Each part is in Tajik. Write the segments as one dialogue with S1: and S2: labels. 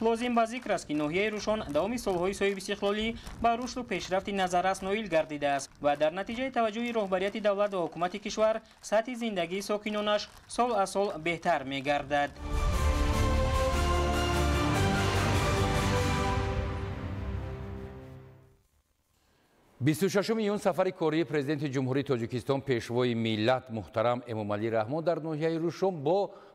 S1: лозим ба зикр аст ки ноҳияи рӯшон давоми солҳои соҳиб истиқлолӣ ба рушду пешрафти назаррас ноил гардидааст ва дар натиҷаи таваҷҷӯҳи роҳбарияти давлат ва ҳукумати кишвар сатҳи зиндагии сокинонаш сол аз сол беҳтар мегардад.
S2: 26 июн сафари кории президенти ҷумҳурии Тоҷикистон пешвои миллат муҳтарам Эмомалӣ Раҳмон дар ноҳияи Рӯшон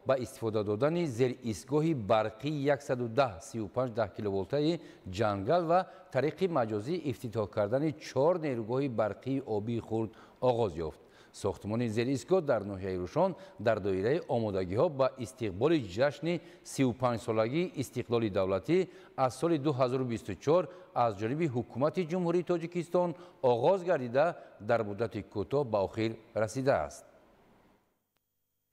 S2: ба истифода додани зерисгоҳи барқии 110-35 10 киловолтаи ҷангал ва тариқи маҷозӣ ифтитоҳ кардани 4 нерӯгоҳи барқии обии хурд оғоз ёфт. ساختمان زیرایستگاه در ناحیه روشن در دایره آمادگی‌ها با استقبال جشن 35 سالگی استقلال دولتی از سال 2024 از جانب حکومت جمهوری تاجیکستان آغاز گردیده در مدت کوتاه به آخر رسیده است.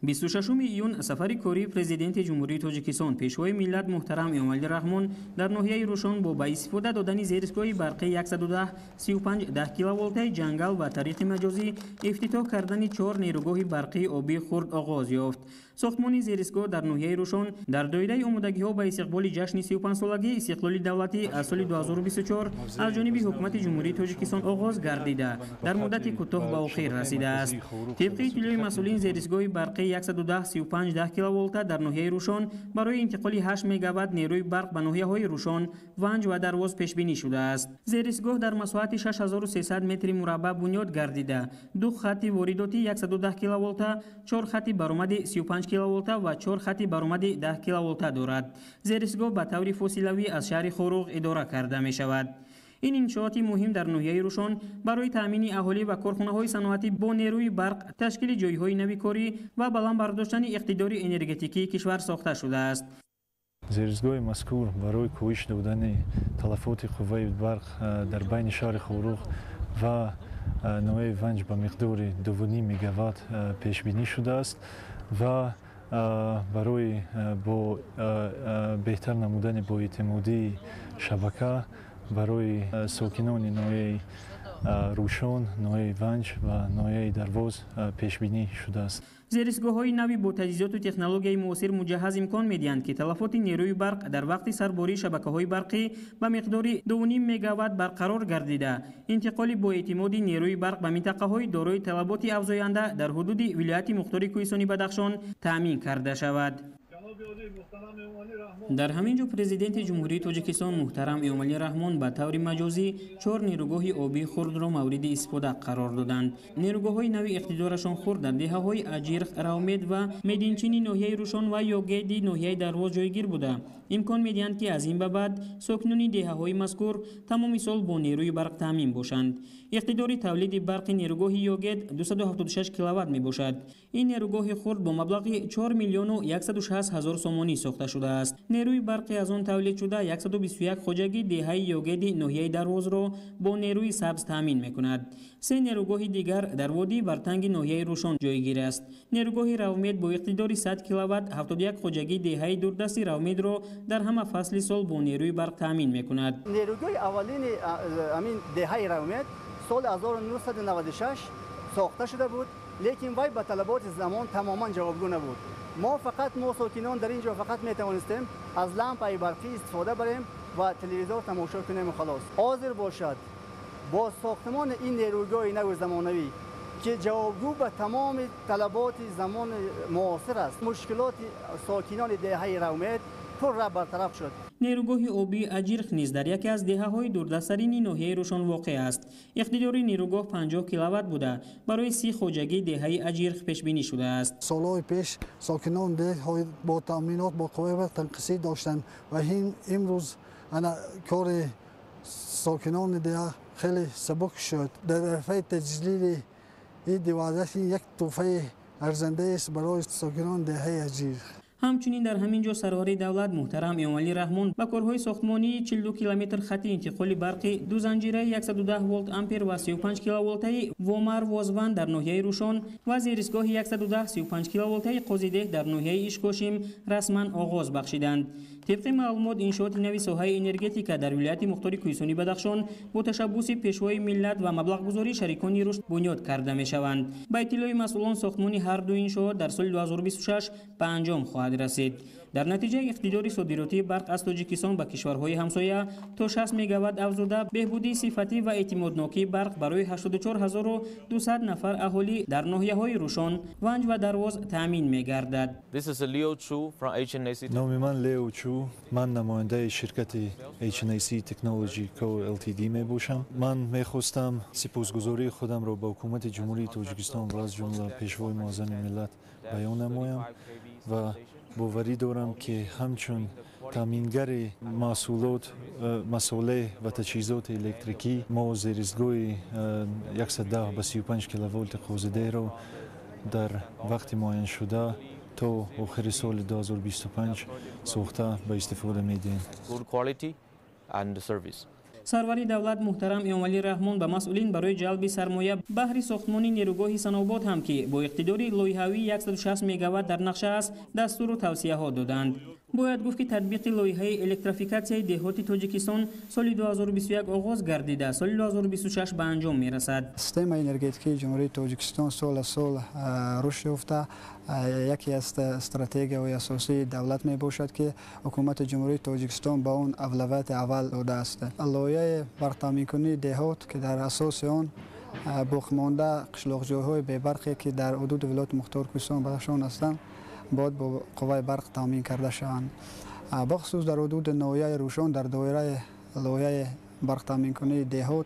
S1: 26 июн сафари кории президенти ҷумҳурии Тоҷикистон пешвои миллат муҳтарам Эмомалӣ Раҳмон дар ноҳияи Рӯшон ба истифода додани зерисгоҳи барқии 110-35 10 киловолтаи ҷангал ва тариқи маҷозӣ ифтитоҳ кардани 4 нерӯгоҳи барқии обии хурд оғоз ёфт. сохтмони зерисгоҳ дар ноҳияи Рӯшон дар доираи омодагиҳо ба истиқболи ҷашни 35 солагии истиқлоли давлатӣ аз соли 2024 аз ҷониби ҳукумати ҷумҳурии Тоҷикистон оғоз гардида дар муддати кӯтоҳ ба охир расидааст. тибқи иттилои масъулин зерисгоҳи барқии 110-35 10 киловолта дар ноҳияи Рӯшон барои интиқоли 8 мегаватт нерӯи барқ ба ноҳияҳои Рӯшон, Ванҷ ва Дарвоз пешбинӣ шудааст. зерисгоҳ дар масоҳати 6300 метри мураббаъ бунёд гардида, 2 хатти воридоти 110 киловолта, 4 хатти баромади 35 киловолта ва 4 хатти баромади 10 киловолта дорад. зерисгоҳ ба таври фосилавӣ аз шаҳри Хоруғ идора карда мешавад. این انشاءاتی مهم در ناحیه روشن برای تامین اهالی و کارخانه‌های صنعتی با نیروی برق تشکیل جایهای نوی کاری و بلند برداشتن اقتدار انرژتیکی کشور ساخته شده است.
S3: زیرسگاه مذکور برای کاهش دادن تلفات قوه برق در بین شهر خوروغ و ناحیه ونج به مقدار 2.5 مگاوات پیش بینی شده است و برای با بهتر نمودن با اعتمادی شبکه برای ساکنان ناحیه روشن، ناحیه ونج و ناحیه دروازه پیش بینی شده است.
S1: زیرسگاه‌های نوی با تجهیزات و تکنولوژی معاصر مجهز امکان می‌دهند که تلفات نیروی برق در وقت سرباری شبکه‌های برقی به مقدار 2.5 مگاوات برقرار گردیده، انتقال با اعتماد نیروی برق به منطقه‌های دارای طلبات افزاینده در حدود ولایت مختار کوهستانی بدخشان تأمین کرده شود. در همین جو پرزیدنت جمهوری تاجیکستان محترم امامعلی رحمان به طور مجازی 4 نیروگاه آبی خرد را مورد استفاده قرار دادند. نیروگاه‌های نوی اقتدارشان خرد در دهه‌های اجیرخ، راومید و میدینچینی ناحیه روشن و یوگیدی ناحیه درواز جایگیر بوده. امکان می‌دهند که از این به بعد ساکنان دهه‌های مذکور تمام سال با نیروی برق تامین باشند. اقتدار تولید برق نیروگاه یوگید 276 کیلووات میباشد. این نیروگاه خرد با مبلغ 4 میلیون و 160 هزار سومانی ساخته شده است. نیروی برقی از آن تولید شده 121 خواجگی دهه یوگید ناحیه درواز را با نیروی سبز تامین میکند. 3 نیروگاه دیگر در وادی برتنگ ناحیه روشن جایگیر است. نیروگاه راومید با اقتدار 100 کیلووات 71 خواجگی دهه دوردست راومید را در همه فصل سال با نیروی برق تامین میکند.
S4: نیروگاه اولین همین دهه راومید سال 1996 ساخته شده بود، لیکن وای به طلبات زمان تماما جوابگو نبود. ما ساکنان در اینجا فقط می توانستیم از لامپای برقی استفاده بریم و تلویزیون تماشا کنیم و خلاص. حاضر باشد با ساختمان این نیروگاه نو زمانوی که جوابگو به تمام طلبات زمان معاصر است، مشکلات ساکنان دهه راومید پر را برطرف شد.
S1: نیروگاه آبی اجیرخ نیز در یکی از دهه‌های دوردست‌ترین ناحیه روشن واقع است. اقتدار نیروگاه 50 کیلووات بوده، برای 30 خواجگی دهه اجیرخ پیش بینی شده است.
S5: سالهای پیش ساکنان دهه‌های با تامینات با قوه تنقیصی داشتند و امروز کار ساکنان دهه خیلی سبک شد. در عرصه تجلیل این دیوازه یک تحفه ارزنده است برای ساکنان دهه اجیرخ.
S1: همچنین در همین جا سرور دولت محترم امامعلی رحمان با کارهای ساختمانی 42 کیلومتر خط انتقال برقی 2 زنجیره 110 ولت آمپر و 35 کیلوولتای وامر وازوان در ناحیه روشن و زیرسگاه 110 35 کیلوولتای قازیده در ناحیه اشکاشیم رسما آغاز بخشیدند. طبق معلومات انشاءات نوی ساحه انرژتیک در ولایت مختار کوهستانی بدخشان با تشبث پیشوای ملت و مبلغ گذاری شریکان رشد بنیاد کرده میشوند. با اطلاع مسئولان ساختمان هر دو انشاءات در سال 2026 به انجام خواهد رسید. در نتیجه اقتدار صادراتی برق از تاجیکستان به کشورهای همسایه تا 60 مگاوات افزوده، بهبودی صفتی و اعتمادناکی برق برای 84200 نفر اهالی در ناحیه‌های روشن، ونج و درواز تامین می‌گردد.
S3: نام من لیو چو، من نماینده شرکت HNIC تکنولوژی کو LTD می باشم. من می‌خواستم سپاسگزاری خودم را به حکومت جمهوری تاجیکستان و از جمله پیشوای معظم ملت بیان نمایم و باوری دارم که همچون تامینگر محصولات، مسئله و تجهیزات الکتریکی ما زیرسگاه 110 به 35 کیلوولت قاذیده را در وقت معین شده تا آخر سال 2025 ساخته به استفاده میدیم.
S1: سروری دولت محترم امامعلی رحمان به مسئولین برای جلب سرمایه بهر ساختمان نیروگاه سنوباد هم که با اقتدار لایحه‌ای 160 مگاوات در نقشه است دستور و توصیه ها دادند. باید گفت که تطبیق لایحه الکتریفیکاسیای دهات تاجیکستان سال 2021 آغاز گردیده، سال 2026 به انجام میرسد.
S6: سیستم انرژتیکی جمهوری تاجیکستان سال سال رشد یافته. یکی از استراتژی‌های اساسی دولت می باشد که حکومت جمهوری تاجیکستان با اون اولویت اول داده است. لایحه برق تامین کنی دهات که در اساس آن باقی‌مانده قشلاق‌جوی‌های بی برقی که در حدود ولایت مختار کوهستان بدخشان هستند باید با قوای برق تامین کرده شوند. بخصوص در حدود ناحیه روشن در دایره لایحه برق تامین کنی دهات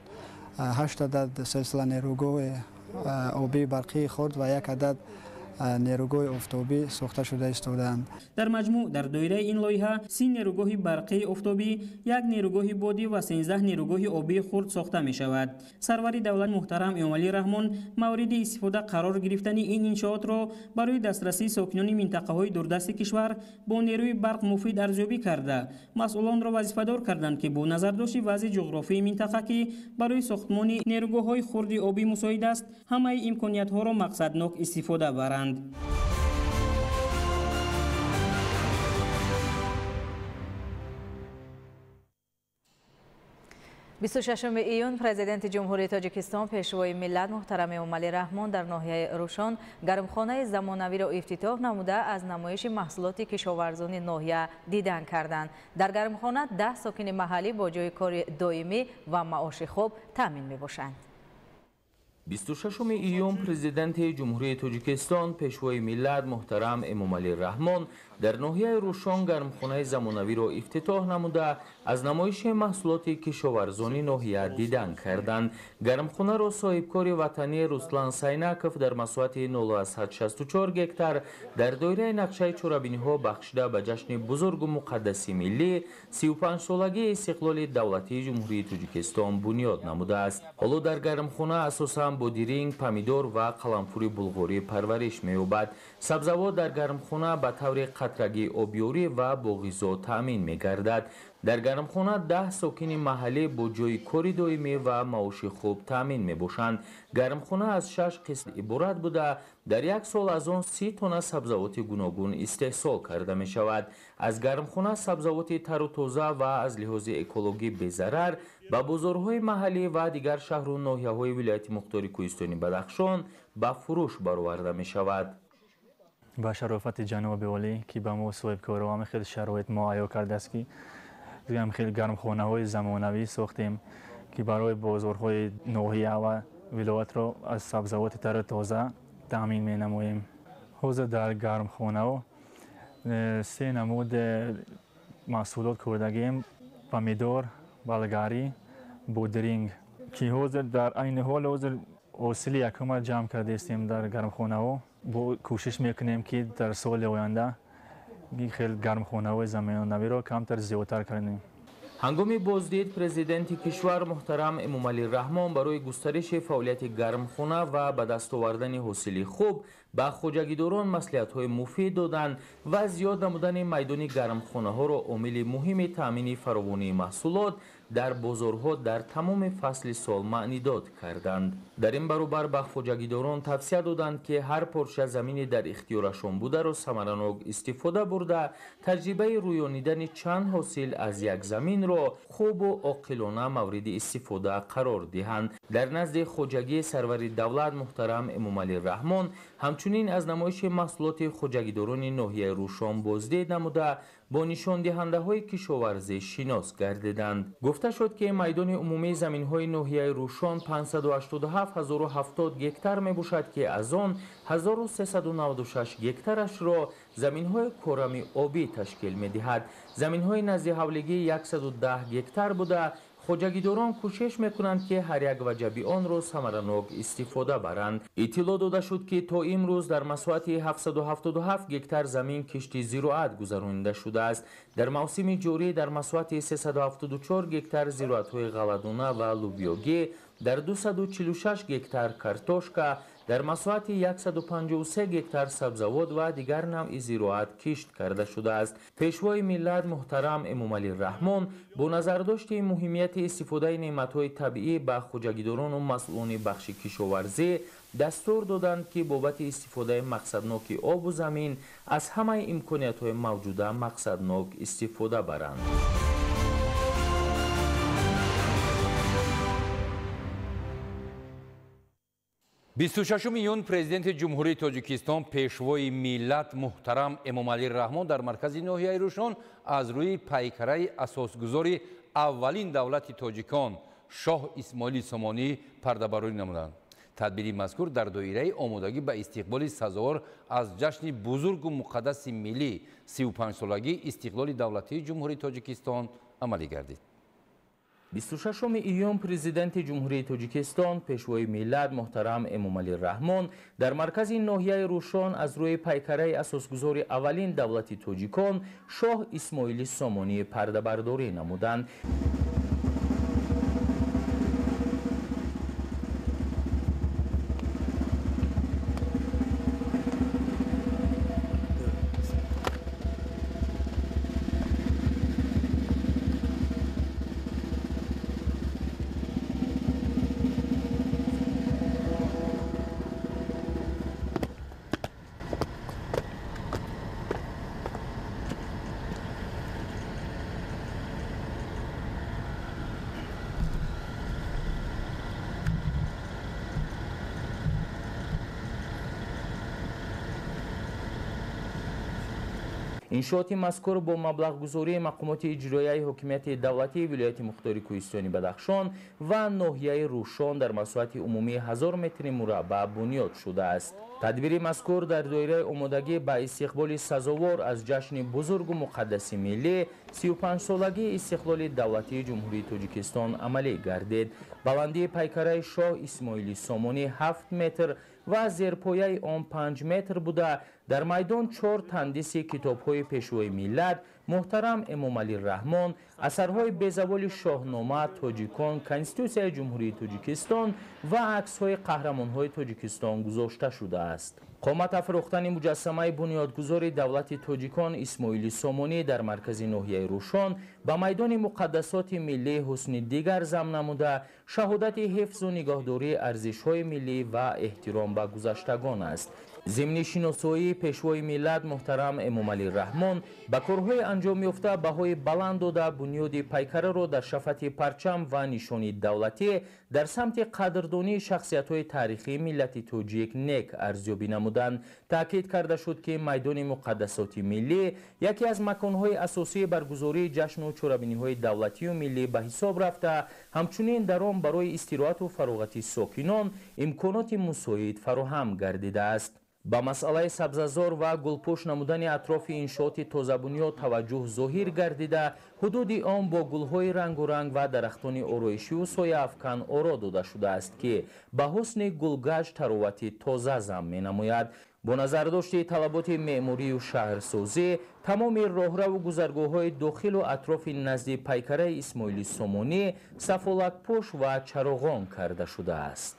S6: 8 عدد سلسله نیروگاه آبی برقی خرد و 1 عدد نیروگاه آفتابی ساخته شده ایستادند.
S1: در مجموع در دایره این لایحه 30 نیروگاه برقی آفتابی، 1 نیروگاه بادی و 13 نیروگاه آبی خرد ساخته می شود. سروری دولت محترم امامعلی رحمان مورد استفاده قرار گرفتن این انشاءات را برای دسترسی ساکنان منطقه های دوردست کشور با نیروی برق مفید ارزیابی کرده، مسئولان را وظیفه‌دار کردند که با نظرداشت وضع جغرافی منطقه که برای ساختمان نیروگاه های خرد آبی مساعد است، همه امکانیت ها را مقصدناک استفاده برند.
S7: 26 ایون پرزیدنت جمهوری تاجیکستان پیشوای ملت محترم امامعلی رحمان در ناحیه روشن گرمخانه زمانوی را افتتاح نموده از نمایش محصولات کشاورزان ناحیه دیدن کردند. در گرمخانه 10 ساکن محلی با جای کار دائمی و معاش خوب تامین می‌باشند.
S8: 26 ایون پرزیدنت جمهوری تاجیکستان پیشوای ملت محترم امامعلی رحمان در ناحیه روشن گرمخانه زمانوی را افتتاح نموده از نمایش محصولات کشاورزانی ناحیه دیدن کردند. گرمخانه را صاحبکار وطنی رسلان سینکوف در مساحت 0.64 گکتار در دایره نقشه چورابینی‌ها بخشیده به جشن بزرگ و مقدس ملی 35 سالگی استقلال دولتی جمهوری تاجیکستان بنیاد نموده است. حالا در گرمخانه اساساً بادرینگ، پامیدور و قلمفور بلغاری پرورش می‌یابد. سبزوات در گرمخانه به طور قطرگی آبیاری و با غذا تامین می‌گردد. در گرمخانه 10 ساکن محلی با جای کار دائمی و معاش خوب تامین می‌باشند. گرمخانه از 6 قسم عبارت بوده. در یک سال از آن 30 تن سبزوات گوناگون استحصال کرده می‌شود. از گرمخانه سبزوات تر و تازه و از لحاظ اکولوژی بی‌ضرر به بازارهای محلی و دیگر شهر و ناحیه‌های ولایت مختار کوهستانی بدخشان به فروش برآورده می‌شود.
S3: با شرافت جناب والی که به ما صاحبکار و خیلی شرایط مهیا کرده است که هم خیلی گرمخانه‌های زمانوی ساختیم که برای بازارهای ناحیه و ولایت را از سبزوات تر تازه تامین می‌نماییم. حاضر در گرمخانه 3 نمود محصولات کردگیم: پامیدور، بلغاری، بودرینگ که حاضر در عین حال حاضر حاصل یکم جمع کرده استیم در گرمخانه ها. با کوشش میکنیم که در سال آینده خیلی گرمخانه های زمانوی را کمتر زیادتر کنیم.
S8: هنگام بازدید پرزیدنت کشور محترم امامعلی رحمان برای گسترش فعالیت گرمخانه و به دست آوردن حاصل خوب به خواجگیداران مصلحت‌های مفید دادند و زیاد نمودن میدان گرمخانه ها را عامل مهم تامین فراوانی محصولات در بازارها در تمام فصل سال معنیداد کردند. در این برابر به خوجگیداران توصیه دادند که هر پارچه زمینی در اختیارشان بوده را ثمرانک استفاده برده تجربه رویانیدن چند حاصل از یک زمین را خوب و عاقلانه مورد استفاده قرار دهند. در نزد خوجگی سرور دولت محترم امامعلی رحمان همچنین از نمایش محصولات خوجگیداران ناحیه روشان بازدید نموده با نشان دهنده های کشاورزی شناس گردیدند. گفته شد که میدان عمومی زمین های ناحیه روشان 587,070 گکتار می باشد که از آن 1396 گکتارش را زمین های کورمی آبی تشکیل می دهد. زمین های نزد حولگی 110 گکتار بوده. خوجگیداران کوشش میکنند که هر یک وجبی آن را ثمرانک استفاده برند. اطلاع داده شد که تا امروز در مساحت 777 گکتار زمین کشتی زراعت گذرانده شده است. در موسم جاری در مساحت 374 گکتار زراعت‌های غله‌دانه و لوبیاگی، در 246 گکتار کارتوشکا، در مساحت 153 گکتار سبزیجات و دیگر نوع زراعت کشت کرده شده است. پیشوای ملت محترم امامعلی رحمان با نظرداشت مهمیت استفاده نعمت‌های طبیعی به خوجگیداران و مسئولان بخش کشاورزی دستور دادند که بابت استفاده مقصدناک آب و زمین از همه امکانیت‌های موجوده مقصدناک استفاده برند.
S2: 26 июн президенти ҷумҳурии тоҷикистон пешвои миллат муҳтарам эмомалӣ раҳмон дар маркази ноҳияи рӯшон аз рӯи пайкараи асосгузори аввалин давлати тоҷикон шоҳ исмоилӣ сомонӣ пардабарорӣ намуданд. тадбири мазкур дар доираи омодагӣ ба истиқболи сазовор аз ҷашни бузургу муқаддаси миллӣ 35-солагии истиқлоли давлатии ҷумҳурии тоҷикистон амалӣ гардид.
S8: 26 июн президенти ҷумҳурии тоҷикистон пешвои миллат муҳтарам эмомалӣ раҳмон дар маркази ноҳияи рӯшон аз рӯи пайкараи асосгузори аввалин давлати тоҷикон шоҳ исмоилӣ сомонӣ пардабардорӣ намуданд. иншооти мазкур бо маблағгузории мақомоти иҷроияи ҳокимияти давлатии вилояти мухтории кӯҳистони бадахшон ва ноҳияи рӯшон дар масоҳати умумии 1000 метри мураббаъ бунёд шудааст. тадбири мазкур дар доираи омодагӣ ба истиқболи сазовор аз ҷашни бузургу муқаддаси миллӣ 35-солагии истиқлоли давлатии ҷумҳурии тоҷикистон амалӣ гардид. баландии пайкараи шоҳ исмоилӣ сомонӣ 7 метр ва зерпояи он 5 метр буда дар майдон 4 тандиси китобҳои пешвои миллат муҳтарам эмомалӣ раҳмон, асарҳои безаволи шоҳнома тоҷикон, конститутсияи ҷумҳурии тоҷикистон ва аксҳои қаҳрамонҳои тоҷикистон гузошта шудааст. қомат афрохтани муҷассамаи бунёдгузори давлати тоҷикон исмоилӣ сомонӣ дар маркази ноҳияи рӯшон ба майдони муқаддасоти миллии ҳусни дигар зам намуда шаҳодати ҳифзу нигоҳдории арзишҳои миллӣ ва эҳтиром ба гузаштагон аст. зимни шиносоии пешвои миллат муҳтарам эмомалӣ раҳмон ба корҳои анҷомёфта баҳои баланд дода бунёди пайкараро дар шафати парчам ва нишони давлатӣ дар самти қадрдонии шахсиятҳои таърихии миллати тоҷик нек арзёбӣ намуданд. таъкид карда шуд ки майдони муқаддасоти миллӣ яке аз маконҳои асосии баргузории ҷашну чорабиниҳои давлатию миллӣ ба ҳисоб рафта, ҳамчунин дар он барои истироҳату фароғати сокинон имконоти мусоид фароҳам гардидааст. ба масъалаи сабзазор ва гулпӯш намудани атрофи иншооти тозабунёд таваҷҷӯҳ зоҳир гардида ҳудуди он бо гулҳои рангуранг ва дарахтони ороишиву сояафкан оро дода шудааст ки ба ҳусни гулгашт таровати тоза зам менамояд. бо назардошти талаботи меъморию шаҳрсозӣ тамоми роҳраву гузаргоҳҳои дохилу атрофи назди пайкараи исмоилӣ сомонӣ сафолатпӯш ва чароғон карда шудааст.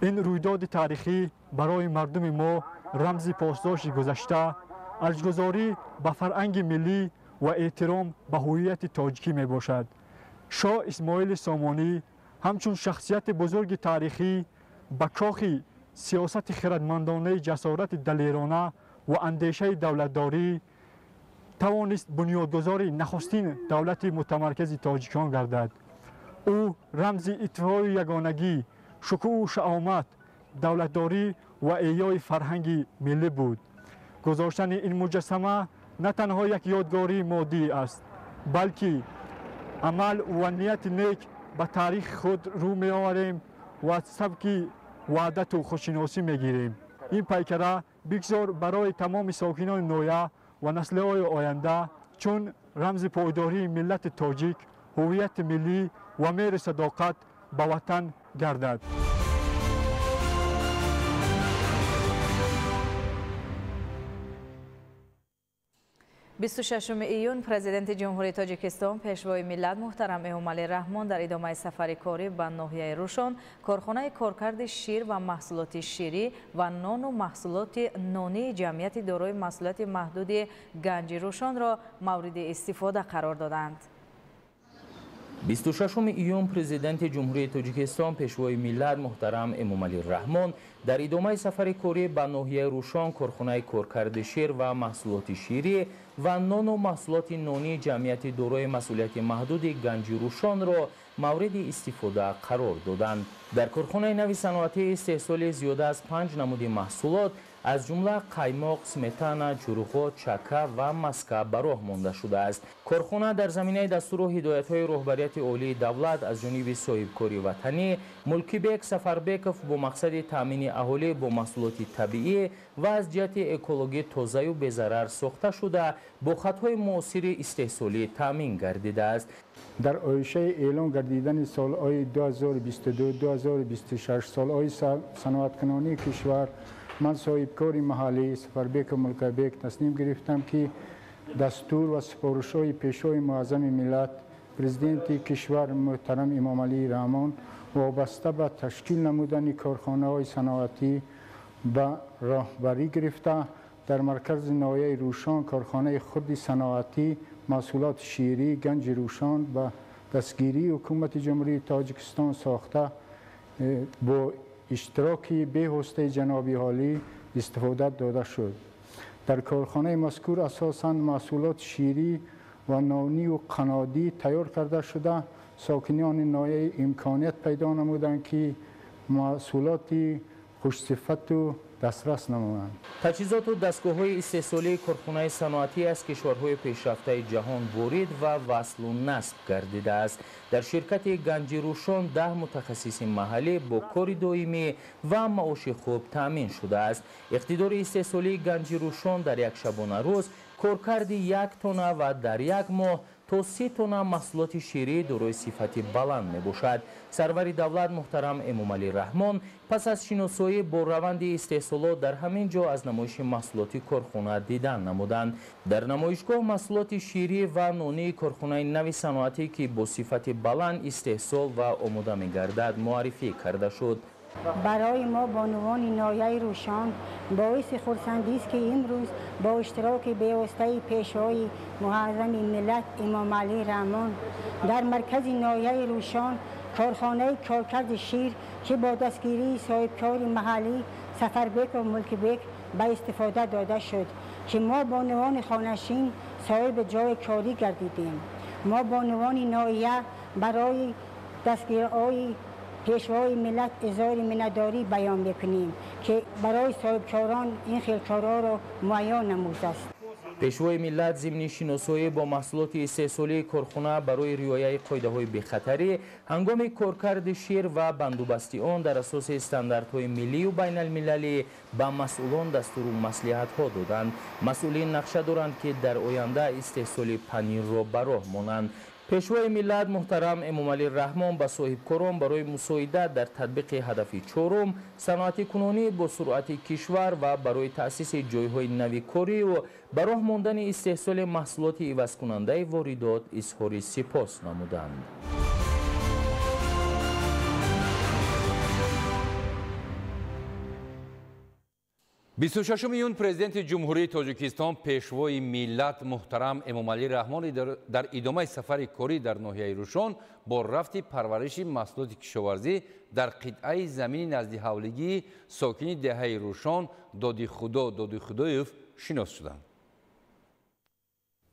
S9: این رویداد تاریخی برای مردم ما رمز پاسداشت گذشته، ارزش‌گذاری به فرهنگ ملی و احترام به هویت تاجیکی می باشد. شاه اسماعیل سامانی همچون شخصیت بزرگ تاریخی به کاخ سیاست خردمندانه، جسارت دلیرانه و اندیشه دولتداری توانست بنیادگذار نخستین دولت متمرکز تاجیکان گردد. او رمز اتحاد یگانگی، شکوه و شهامت، دولتداری و احیای فرهنگ ملی بود. گذاشتن این مجسمه نه تنها یک یادگاری مادی است، بلکه عمل و نیت نیک به تاریخ خود رو می آوریم و سبک وحدت و خودشناسی می گیریم. این پیکره بگذار برای تمام ساکنان نویه و نسل‌های آینده چون رمز پایداری ملت تاجیک، هویت ملی و مهر صداقت به وطن گردد.
S7: 26 ایون پرزیدنت جمهوری تاجیکستان پیشوای ملت محترم امامعلی رحمان در ادامه سفر کاری به ناحیه روشن کارخانه کارکرد شیر و محصولات شیری و نان و محصولات نانی جمعیت دارای محصولات محدود گنج روشن را مورد استفاده قرار دادند.
S8: 26 ایون پرزیدنت جمهوری تاجیکستان پیشوای ملت محترم امامعلی رحمان در ادامه سفر کاری به ناحیه روشن کارخانه کارکرد شیر و محصولات شیری و نان و محصولات نانی جمعیت دارای مسئولیت محدود گنج روشن را مورد استفاده قرار دادند. در کارخانه نوی صنعتی استحصال زیاده از 5 نمود محصولات از جمله قایماق، سمتانا، جروغا، چکه و مسکه به راه مانده شده است. کارخانه در زمینه دستور و هدایت‌های رهبریت عالی دولت از جانب صاحبکاری وطنی ملکیبک سفربکов با مقصد تامین اهالی با محصولات طبیعی و از جهت اکولوژی تازه و بی‌ضرر ساخته شده با خطهای معاصر استحصالی تامین گردیده است.
S10: در آیشه اعلام گردیدن سال‌های 2022-2026 سال‌های صنعت‌کنانی کشور من صاحبکار محلی سفربک ملکیبک تصمیم گرفتم که دستور و سفارش‌های پیشوای معظم ملت پرزیدنت کشور محترم امامعلی رحمان وابسته به تشکیل نمودن کارخانه‌های صنعتی به راهبری گرفته در مرکز ناحیه روشن کارخانه خرد صنعتی محصولات شیری گنج روشن و دستگیری حکومت جمهوری تاجیکستان ساخته با اشتراکی به‌هسته جناب عالی استفاده داده شد. در کارخانه مذکور اساساً محصولات شیری و نانی و قنادی تیار کرده شده. ساکنان ناحیه امکانیت پیدا نمودند که محصولات خوش‌صفت و دسترس نمودند.
S8: تجهیزات و دستگاه‌های استحصالی کارخانه صنعتی از کشورهای پیشرفته جهان وارد و وصل و نصب گردیده است. در شرکت گنج روشن 10 متخصص محلی با کار دائمی و معاش خوب تامین شده است. اقتدار استحصالی گنج روشن در یک شبانه روز کارکرد 1 تن و در یک ماه تا 30 تن محصولات شیری دارای صفت بلند می باشد. سرور دولت محترم امامعلی رحمان پس از شناسایی با روند استحصالات در همین جا از نمایش محصولات کارخانه دیدن نمودند. در نمایشگاه محصولات شیری و نانی کارخانه نوی صنعتی که با صفت بلند استحصال و آماده می گردد معرفی کرده شد.
S11: برای ما بانوان ناحیه روشن باعث خرسندی است که امروز با اشتراک پیوسته پیشوای معظم ملت امامعلی رحمان در مرکز ناحیه روشن کارخانه کارکرد شیر که با دستگیری صاحبکار محلی سفربک و ملکیبک به استفاده داده شد که ما بانوان خانشین صاحب جای کاری گردیدیم. ما بانوان ناحیه برای دستگیری پیشوای ملت اظهار منتداری بیان میکنیم که برای صاحبکاران این خیلکارها را معین نموده است.
S8: پیشوای ملت ضمن شناسایی با محصولات استحصالی کارخانه برای رعایت قاعده‌های بی‌خطری هنگام کارکرد شیر و بندوبستی آن در اساس استانداردهای ملی و بین المللی به مسئولان دستور و مصلحت‌ها دادند. مسئولین نقشه دارند که در آینده استحصال پنیر را به راه مانند. پیشوای ملت محترم امامعلی رحمان به صاحبکاران برای مساعدت در تطبیق هدف 4 صنعتی کنونی با سرعت کشور و برای تأسیس جایهای نوی کاری و به راه ماندن استحصال محصولات عوض کننده واردات اظهار سپاس نمودند.
S2: 26 июн президенти ҷумҳурии тоҷикистон пешвои миллат муҳтарам Эмомалӣ Раҳмон дар идомаи сафари корӣ дар ноҳияи Рӯшон бо рафти парвариши маҳсулоти кишоварзӣ дар қитъаи замини назди ҳавлигии сокини деҳаи Рӯшон Доди Худоев шинос шуданд.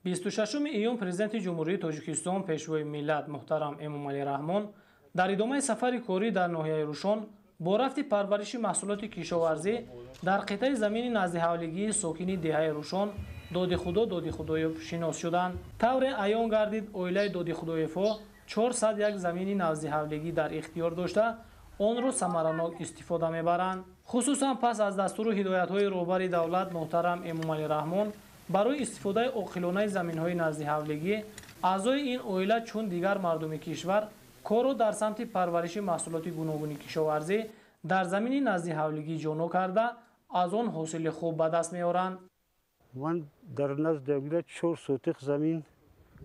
S12: 26 июн президенти ҷумҳурии тоҷикистон пешвои миллат муҳтарам Эмомалӣ Раҳмон дар идомаи сафари корӣ дар ноҳияи Рӯшон бо рафти парвариши маҳсулоти кишоварзӣ дар қитъаи замини наздиҳавлигии сокини деҳаи Рӯшон Доди Худоев шинос шуданд. тавре аён гардид оилаи Доди Худоевҳо 401 замини наздиҳавлигӣ дар ихтиёр дошта онро самаранок истифода мебаранд. хусусан пас аз дастуру ҳидоятҳои роҳбари давлат муҳтарам Эмомалӣ Раҳмон барои истифодаи оқилонаи заминҳои наздиҳавлигӣ аъзои ин оила чун дигар мардуми кишвар корро дар самти парвариши маҳсулоти гуногуни кишоварзӣ дар замини наздиҳавлигӣ ҷоно карда аз он ҳосили хуб ба даст меоранд.
S13: ман дар назди оила 4 сотиқ замин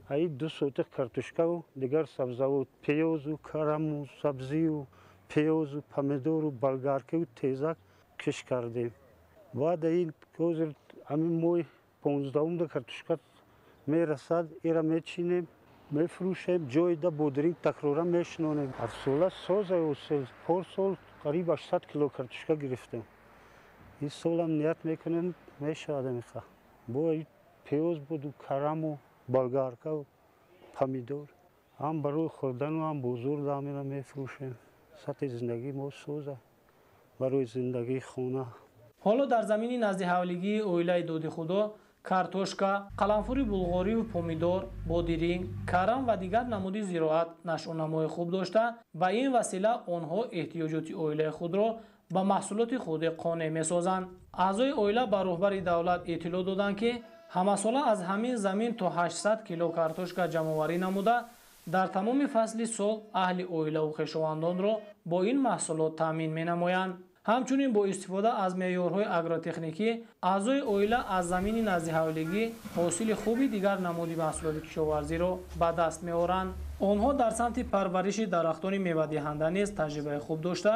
S13: аи 2 сотиқ картошкаву дигар сабзавот пиёзу караму сабзию пиёзу помидору болгаркиву тезак киш кардем. баъд ин ҳозир ҳамин моҳи 15 картошка мерасад ира мечинем мефурӯшем ҷойда бодринг такрора мешинонем. ҳарсола соза ҳосил порсол қариб 800 кило картошка гирифтем. ин солам ният мекунем мешавад меха бо пиёз буду караму болгаркаву помидор ҳам барои хӯрдану ҳам бозор дамина мефурӯшем. сатҳи зиндагии мо соза барои зиндагии хона.
S12: ҳоло дар замини наздиҳавлигии оилаи Доди Худо картошка, қаламфури булғориву помидор, бодиринг, карам ва дигар намуди зироат нашъунамои хуб дошта ба ин васила онҳо эҳтиёҷоти оилаи худро ба маҳсулоти худи қонеъ месозанд. аъзои оила ба роҳбари давлат иттилоъ доданд ки ҳамасола аз ҳамин замин то 800 кило картошка ҷамъоварӣ намуда дар тамоми фасли сол аҳли оилаву хешовандонро бо ин маҳсулот таъмин менамоянд. ҳамчунин бо истифода аз меъёрҳои агротехникӣ аъзои оила аз замини наздиҳавлигӣ ҳосили хуби дигар намуди маҳсулоти кишоварзиро ба даст меоранд. онҳо дар самти парвариши дарахтони мевадиҳанда низ таҷрибаи хуб дошта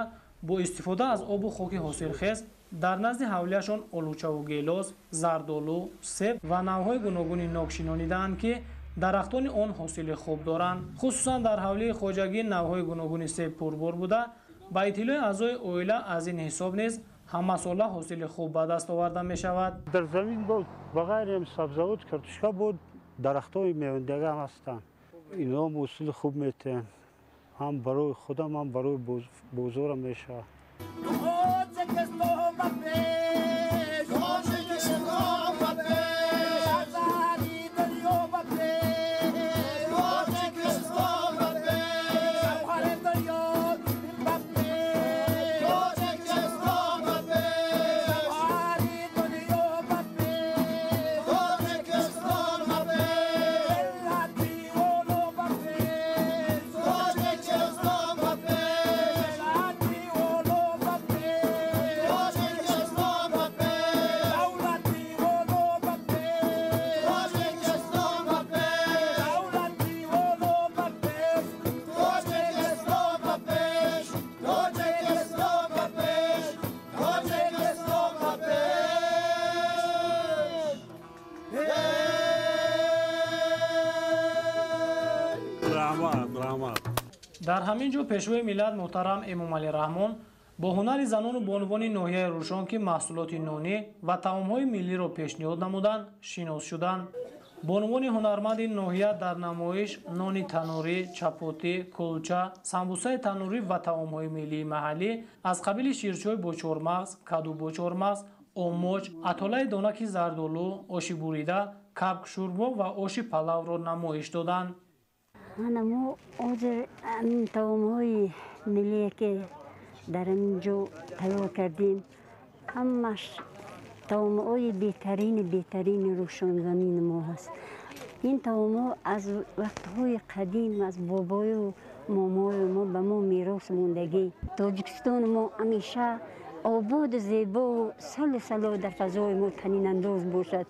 S12: бо истифода аз обу хоки ҳосилхез дар назди ҳавлияшон олучаву гелос, зардолу, себ ва навъҳои гуногуни нок шинонидаанд ки дарахтони он ҳосили хуб доранд. хусусан дар ҳавлии хоҷагӣ навъҳои гуногуни себ пурбор буда ба иттилои аъзои оила аз ин ҳисоб низ ҳамасола ҳосили хуб ба даст оварда мешавад.
S13: дар замин бо ба ғайри сабзавот картошка бо дарахтҳои мевандага ҳам ҳастанд. инҳо ҳам ҳосили хуб метиҳанд. ҳам барои худам ҳам барои бозорам мешавад.
S12: дар ҳамин ҷо пешвои миллат муҳтарам Эмомалӣ Раҳмон бо ҳунари занону бонувони ноҳияи Рӯшон ки маҳсулоти нонӣ ва таомҳои миллиро пешниҳод намуданд шинос шуданд. бонувони ҳунарманди ноҳия дар намоиш нони танӯрӣ, чапотӣ, кулча, самбусаи танӯрӣ ва таомҳои миллии маҳаллӣ аз қабили ширчой бо чормағз, каду бо чормағз, омоч, атолаи донаки зардолу, оши бурида, кабкшӯрбо ва оши палавро намоиш доданд.
S11: мо ҳозир ҳамин таомҳои миллие ки дар ин ҷо тайёр кардем ҳамаш таомҳои беҳтарини рӯшонзамини мо ҳаст. ин таомҳо аз вақтҳои қадим аз бобою момои мо ба мо мерос мондагӣ. тоҷикистони мо ҳамеша ободу зебову салу сало дар фазои мо танинандоз бошад.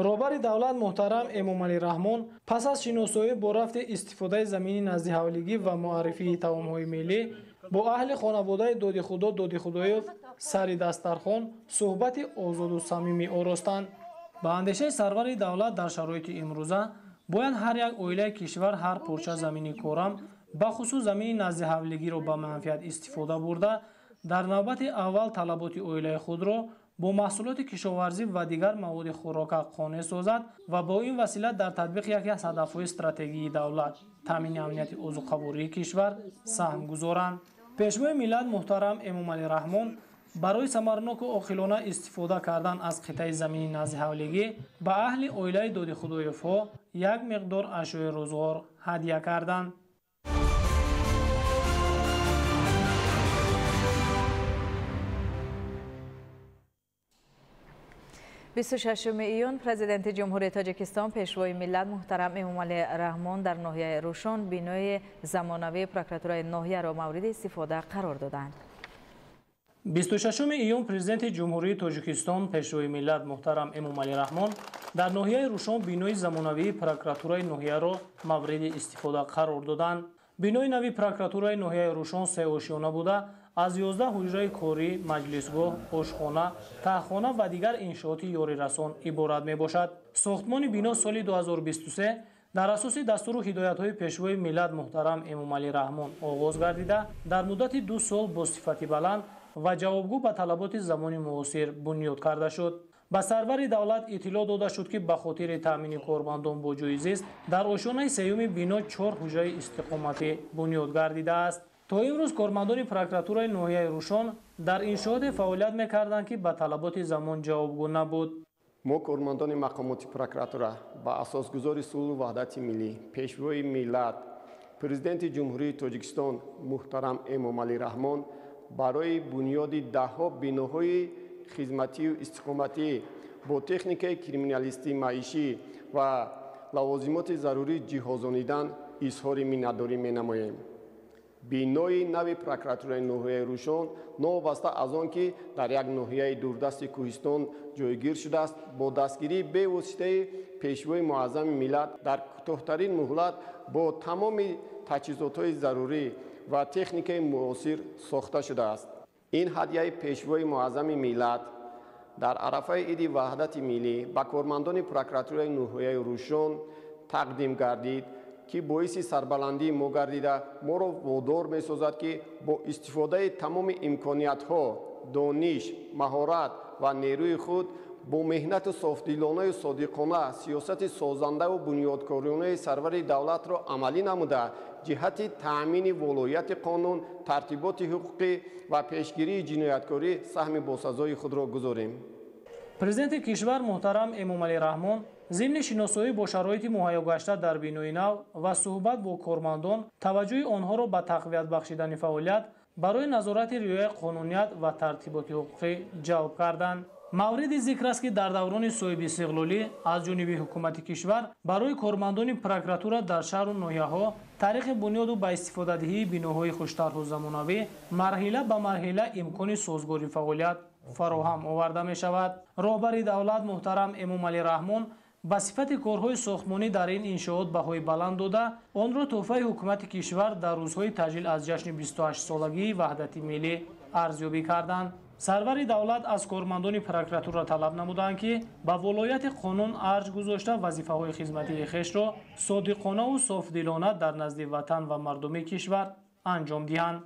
S12: роҳбари давлат муҳтарам эмомалӣ раҳмон пас аз шиносоӣ бо рафти истифодаи замини назди ҳавлигӣ ва муаррифии таомҳои миллӣ бо аҳли хонаводаи доди худоёв сари дастархон суҳбати озоду самимӣ оростанд. ба андешаи сарвари давлат дар шароити имрӯза бояд ҳар як оилаи кишвар ҳар порча замини корам ба хусус замини назди ҳавлигиро ба манфиат истифода бурда дар навбати аввал талаботи оилаи худро бо маҳсулоти кишоварзӣ ва дигар маводи хӯрока қонеъ созад ва бо ин васила дар татбиқи яке аз ҳадафҳои стратегии давлат таъмини амнияти озуқавории кишвар саҳм гузоранд. пешвои миллат муҳтарам эмомалӣ раҳмон барои самараноку оқилона истифода кардан аз қитъаи замини назди ҳавлигӣ ба аҳли оилаи доди худоевҳо як миқдор ашёи рӯзгор ҳадия карданд.
S7: 26 июн президенти ҷумҳурии Тоҷикистон пешвои миллат муҳтарам Эмомалӣ Раҳмон дар ноҳияи Рӯшон бинои замонавии прокуратураи ноҳияро мавриди истифода қарор доданд.
S12: 26 июн президенти ҷумҳурии Тоҷикистон пешвои миллат муҳтарам Эмомалӣ Раҳмон дар ноҳияи Рӯшон бинои замонавии прокуратураи ноҳияро мавриди истифода қарор доданд. бинои нави прокуратураи ноҳияи Рӯшон сеошиёна буда аз 11 ҳуҷраи корӣ, маҷлисгоҳ, ошхона, таҳхона ва дигар иншооти ёрирасон иборат мебошад. сохтмони бино соли 2023 дар асоси дастуру ҳидоятҳои пешвои миллат муҳтарам Эмомалӣ Раҳмон оғоз гардида дар муддати 2 сол бо сифати баланд ва ҷавобгӯ ба талаботи замони муосир бунёд карда шуд. ба сарвари давлат иттилоъ дода шуд ки ба хотири таъмини кормандон бо ҷойи зист дар ошонаи сеюми бино 4 ҳуҷраи истиқоматӣ бунёд гардидааст. то имрӯз кормандони прокуратураи ноҳияи Рӯшон дар иншооте фаъолият мекарданд ки ба талаботи замон ҷавобгӯ набуд.
S14: мо кормандони мақомоти прокуратура ба асосгузори сулҳу ваҳдати миллӣ пешвои миллат президенти ҷумҳурии Тоҷикистон муҳтарам Эмомалӣ Раҳмон барои бунёди даҳҳо биноҳои хизматию истиқоматӣ бо техникаи криминалистии маишӣ ва лавозимоти зарурӣ ҷиҳозонидан изҳори миннатдорӣ менамоем. бинои нави прокуратураи ноҳияи Рӯшон новобаста аз он ки дар як ноҳияи дурдасти Кӯҳистон ҷойгир шудааст бо дастгирии бевоситаи пешвои муаззами миллат дар кӯтоҳтарин муҳлат бо тамоми таҷҳизотҳои зарурӣ ва техникаи муосир сохта шудааст. ин ҳадияи пешвои муаззами миллат дар арафаи иди ваҳдати миллӣ ба кормандони прокуратураи ноҳияи Рӯшон тақдим гардид ки боиси сарбаландии мо гардида моро водор месозад ки бо истифодаи тамоми имкониятҳо, дониш, маҳорат ва нерӯи худ бо меҳнату софдилонаю содиқона сиёсати созандаву бунёдкоронаи сарвари давлатро амалӣ намуда ҷиҳати таъмини волояти қонун, тартиботи ҳуқуқӣ ва пешгирии ҷинояткорӣ саҳми босазои худро гузорем.
S12: президенти кишвар муҳтарам Эмомалӣ Раҳмон зимни шиносоӣ бо шароити муҳайё гашта дар бинои нав ва суҳбат бо кормандон таваҷҷӯҳи онҳоро ба тақвият бахшидани фаъолият барои назорати риояи қонуният ва тартиботи ҳуқуқӣ ҷалб карданд. мавриди зикр аст ки дар даврони соҳиби истиқлолӣ аз ҷониби ҳукумати кишвар барои кормандони прокуратура дар шаҳру ноҳияҳо тариқи бунёду ба истифодадиҳии биноҳои хуштарҳу замонавӣ марҳила ба марҳила имкони созгори фаъолият фароҳам оварда мешавад. роҳбари давлат муҳтарам Эмомалӣ Раҳмон ба сифати корҳои сохтмонӣ дар ин иншоот баҳои баланд дода онро тӯҳфаи ҳукумати кишвар дар рӯзҳои таҷлил аз ҷашни 28-солагии ваҳдати миллӣ арзёбӣ карданд. сарвари давлат аз кормандони прокуратура талаб намуданд ки ба волояти қонун арҷ гузошта вазифаҳои хизматии хешро содиқонаву софдилона дар назди ватан ва мардуми кишвар анҷом диҳанд.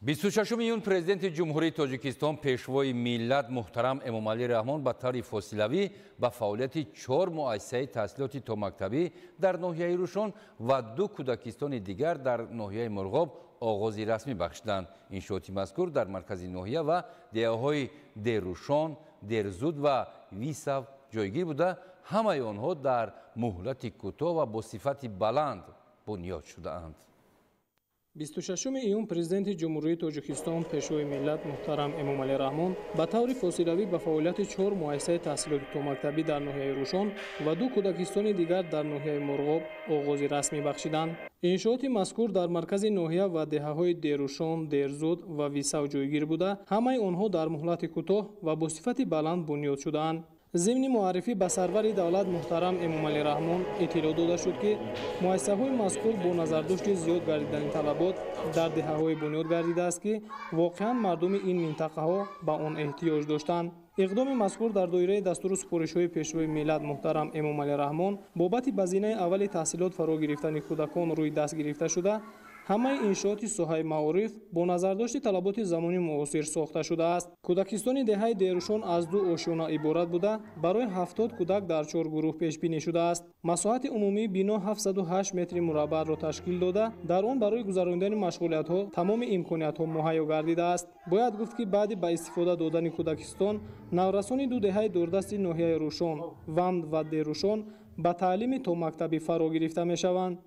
S2: 26 июн президенти ҷумҳурии Тоҷикистон пешвои миллат муҳтарам Эмомалӣ Раҳмон ба таври фосилавӣ ба фаъолияти 4 муассисаи таҳсилоти томактабӣ дар ноҳияи Рӯшон ва 2 кӯдакистони дигар дар ноҳияи Мурғоб оғози расмӣ бахшиданд. иншооти мазкур дар маркази ноҳия ва деҳаҳои Дерӯшон, Дерзуд ва Висав ҷойгир буда ҳамаи онҳо дар муҳлати кӯтоҳ ва бо сифати баланд бунёд шудаанд.
S12: 26 июн президенти ҷумҳурии тоҷикистон пешвои миллат муҳтарам эмомалӣ раҳмон ба таври фосилавӣ ба фаъолияти 4 муассисаи таҳсилоти томактабӣ дар ноҳияи рӯшон ва 2 кӯдакистони дигар дар ноҳияи мурғоб оғози расмӣ бахшиданд. иншооти мазкур дар маркази ноҳия ва деҳаҳои дерӯшон, дерзуд ва висав ҷойгир буда, ҳамаи онҳо дар муҳлати кӯтоҳ ва бо сифати баланд бунёд шудаанд. ضمن معرفی به سرور دولت محترم امامعلی رحمان اطلاع داده شد که مؤسسه‌های مذکور با نظرداشت زیاد گردیدن طلبات در دهه‌های بنیاد گردیده است که واقعا مردم این منطقه‌ها به آن احتیاج داشتند. اقدام مذکور در دایره دستور سپارش‌های پیشوای ملت محترم امامعلی رحمان بابت بزینه اول تحصیلات فرا گرفتن کودکان روی دست گرفته شده. همه انشاءات ساحه معارف با نظرداشت طلبات زمانی معاصر ساخته شده است. کودکستان دهه دیروشان از 2 آشیانه عبارت بوده برای 70 کودک در 4 گروه پیش بینی شده است. مساحت عمومی بنا 708 متر مربع را تشکیل داده در آن برای گذراندن مشغولیت‌ها تمام امکانیت‌ها مهیا گردیده است. باید گفت که بعد به استفاده دادن کودکستان نورسان 2 دهه دوردست ناحیه روشن، وند و دیروشان به تعلیم تا مکتبی فرا گرفته می‌شوند.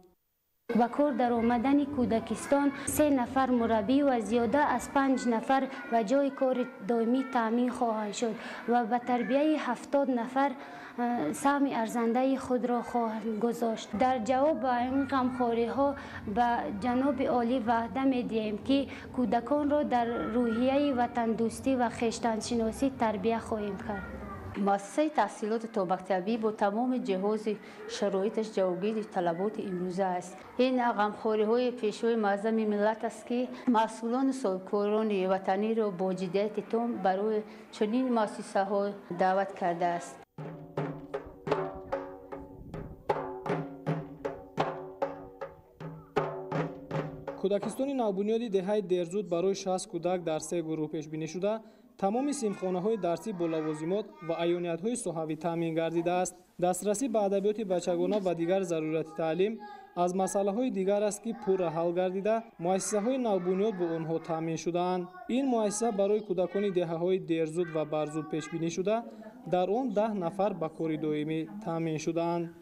S15: با کار در آمدن کودکستان 3 نفر مربی و زیاده از 5 نفر و جای کار دائمی تامین خواهند شد و به تربیه 70 نفر سهم ارزنده خود را خواهند گذاشت. در جواب به این غمخواری ها به جناب عالی وعده می دهیم که کودکان را در روحیه وطن دوستی و خویشتن شناسی تربیت خواهیم کرد.
S16: مؤسسه تحصیلات تا مکتبی با تمام جهاز شرایطش جوابگیر طلبات امروزه است. این غمخواری های پیشوای معظم ملت است که مسئولان صاحبکاران وطنی را با جدیت تام برای چنین مؤسسه ها دعوت کرده است.
S12: کودکستان نوبنیادی دهه دیرزود برای 60 کودک در 3 گروه پیش بینی شده. تمام صنفخانه‌های درسی با لوازمات و عیانیت‌های صحوی تامین گردیده است. دسترسی به ادبیات بچگانه و دیگر ضرورت تعلیم از مسائل‌های دیگر است که پور حل گردیده مؤسسه‌های نوبنیاد با آنها تامین شده‌اند. این مؤسسه برای کودکان دهه‌های دیرزود و برزود پیش بینی شده در آن 10 نفر به کار دائمی تامین شده‌اند.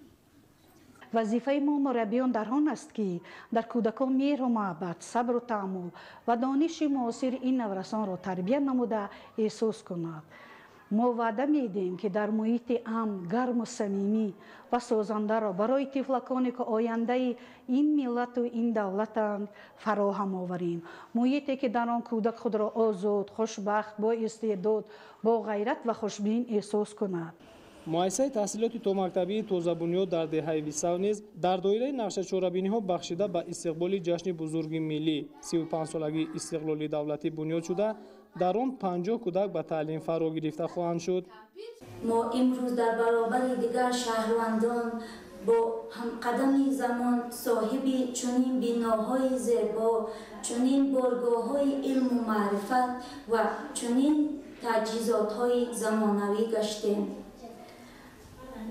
S17: وظیفه ما مربیان در آن است که در کودکان مهر و محبت، صبر و تحمل و دانش معاصر این نورسان را تربیت نموده احساس کند. ما وعده می‌دهیم که در محیط امن، گرم و صمیمی و سازنده را برای طفلکانی که آینده این ملت و این دولتند فراهم آوریم. محیطی که در آن کودک خود را آزاد، خوشبخت، با استعداد، با غیرت و خوشبین احساس کند.
S12: مؤسسه تحصیلات تا مکتبی تازه بنیاد در دهه ویساو نیز در دایره نقشه چهاربینی ها بخشیده به استقبال جشن بزرگ ملی 35 سالگی استقلال دولتی بنیاد شده در آن 50 کودک به تعلیم فرا گرفته خواهند شد.
S18: ما امروز در برابر دیگر شهروندان با همقدم زمان صاحب چنین بناهای زیبا، چنین بارگاه‌های علم و معرفت و چنین تجهیزات‌های زمانوی گشتیم.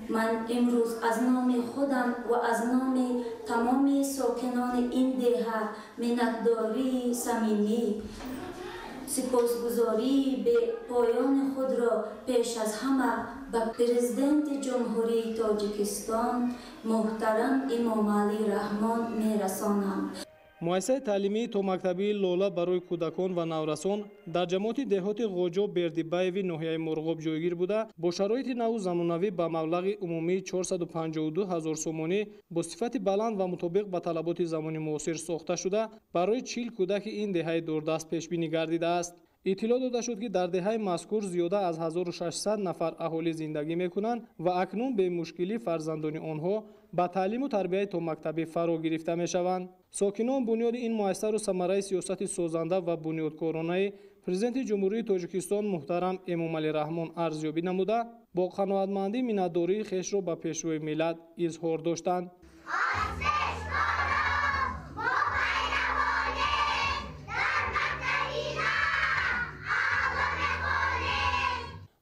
S18: من امروز از نام خودم و از نام تمام ساکنان این دهه منتداری صمیمی سپاسگزاری به پایان خود را پیش از همه به پرزیدنت جمهوری تاجیکستان محترم امامعلی رحمان میرسانم.
S12: مؤسسه تعلیمی تا مکتبی لولا برای کودکان و نورسان در جماعت دهات غوجا بردیبایوی ناحیه مرغاب جایگیر بوده با شرایط نو زمانوی به مبلغ عمومی 452,000 سومانی با صفت بلند و مطابق با طلبات زمانی معاصر ساخته شده برای 40 کودک این دهه دوردست پیش بینی گردیده است. اطلاع داده شد که در دهه مذکور زیاده از 1600 نفر اهالی زندگی میکنند و اکنون به مشکلی فرزندان آنها با تعلیم و تربیت تا مکتبی فرا گرفته میشوند. ساکنان بنیاد این مؤسسه را ثمره سیاست سازنده و بنیادکارانه پرزیدنت جمهوری تاجیکستان محترم امامعلی رحمان ارزیابی نموده با قناعتمندی منتداری خویش را به پیشروی ملت اظهار داشتند.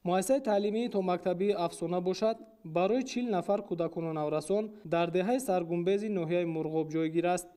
S12: مؤسسه تعلیمی تا مکتبی افسانه باشد برای 40 نفر کودکان و نورسان در دهه سرگنبز ناحیه مرغاب جایگیر است.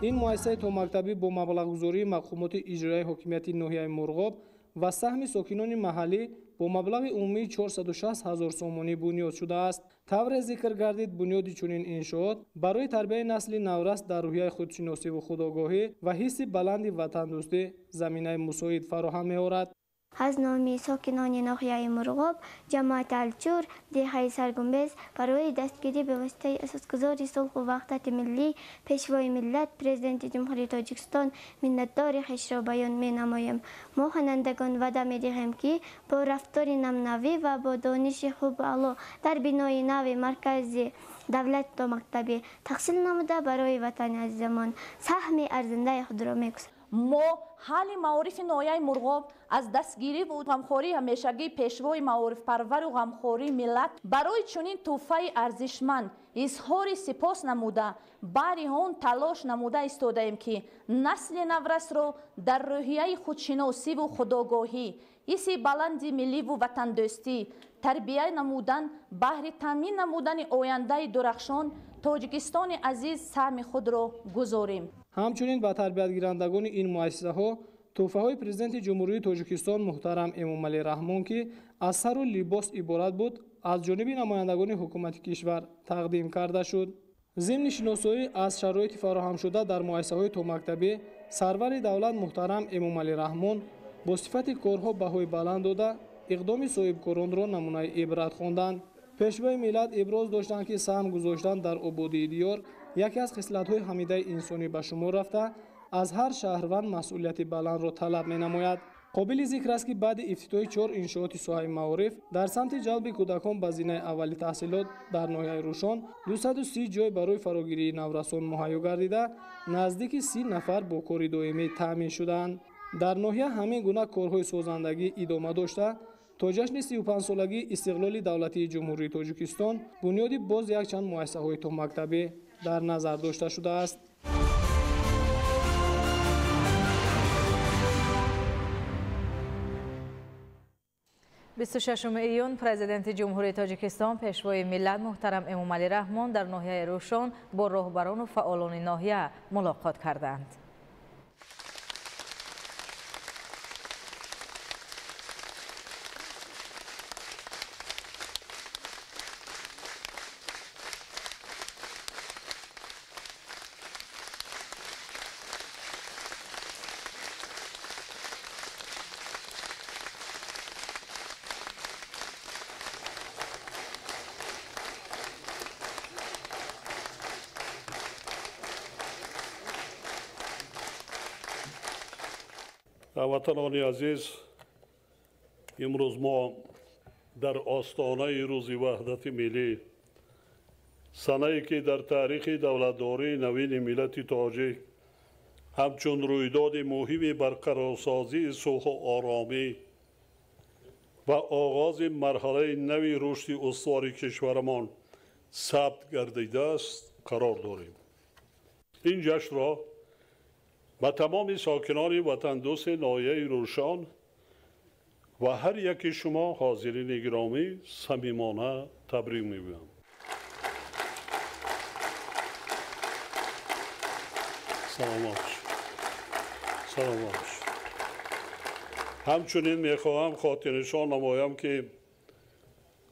S12: این مؤسسه تا مکتبی با مبلغ گذاری مقامات اجرایی حاکمیت ناحیه مرغاب و سهم ساکنان محلی با مبلغ عمومی 460,000 سومانی بنیاد شده است. طور ذکر گردید بنیاد چنین انشاءات برای تربیت نسل نورست در روحیه خودشناسی و خودآگاهی و حس بلند وطن دوستی زمینه مساعد فراهم می‌آورد.
S19: از نام ساکنان ناحیه مرغاب، جماعت الچور، دهه سرگنبز برای دستگیری به واسطه اساسگذاری صلح و وحدت ملی پیشوای ملت پرزیدنت جمهوری تاجیکستان منتدار خویش را بیان می‌نماییم. ما خوانندگان وعده می‌دهیم که با رفتار نمنوی و با دانش خوب و اعلی در بنای نو مرکز دولت تا مکتبی تحصیل نموده برای وطن عزیزمان سهم ارزنده خود را می‌گذاریم.
S20: ما حال معارف ناحیه مرغاب از دستگیری و غمخوری همیشگی پیشوای معارف پرور و غمخوری ملت برای چنین تحفه ارزشمند اظهار سپاس نموده بر آن تلاش نموده ایستاده‌ایم که نسل نورست را در روحیه خودشناسی و خودآگاهی، حس بلند ملی و وطن دوستی تربیت نمودن بهر تامین نمودن آینده درخشان تاجیکستان عزیز سهم خود را گذاریم.
S12: همچنین با تربیت گیرندگان این مؤسسه ها تحفه های پرزیدنت جمهوری تاجیکستان محترم امامعلی رحمان که از سر و لباس عبارت بود از جانب نمایندگان حکومت کشور تقدیم کرده شد. ضمن شناسایی از شرایط فراهم شده در مؤسسه های تا مکتبی سرور دولت محترم امامعلی رحمان با صفت کارها بهای بلند داده اقدام صاحبکاران را نمونه عبرت خواندند. پیشوای ملت ابراز داشتند که سهم گذاشتن در آبادی دیار یکی از خصلت‌های حمیده انسانی به شمار رفته از هر شهروند مسئولیت بلند را طلب می‌نماید. قابل ذکر است که بعد افتتاح 4 انشاءات ساحه معارف در سمت جلب کودکان به زینه اولی تحصیلات در ناحیه روشن 230 جای برای فراگیری نورسان مهیا گردیده نزدیک 30 نفر با کار دائمی تامین شدند. در ناحیه همین گونه کارهای سازندگی ادامه داشته تا جشن 35 سالگی استقلال دولتی جمهوری تاجیکستان بنیادی باز یک چند مؤسسه‌های تا مکتبی در نظر داشته شده است.
S7: بیست ایون پرزیدنت جمهوری تاجیکستان پیشوای ملت محترم امامعلی رحمان در ناحیه روشن با راهبران و فعالان ناحیه ملاقات کردند.
S21: وطنان عزیز، امروز ما در آستانه روز وحدت ملی سنه‌ای که در تاریخ دولتداری نوین ملت تاجیک همچون رویداد مهم برقرارسازی صلح و آرامی و آغاز مرحله نوی رشد استوار کشورمان ثبت گردیده است قرار داریم. این جشن را با تمام ساکنان وطن دوست ناحیه روشن و هر یک شما حاضرین گرامی صمیمانه تبریک میگویم. سلامت. همچنین میخواهم خاطرنشان نمایم که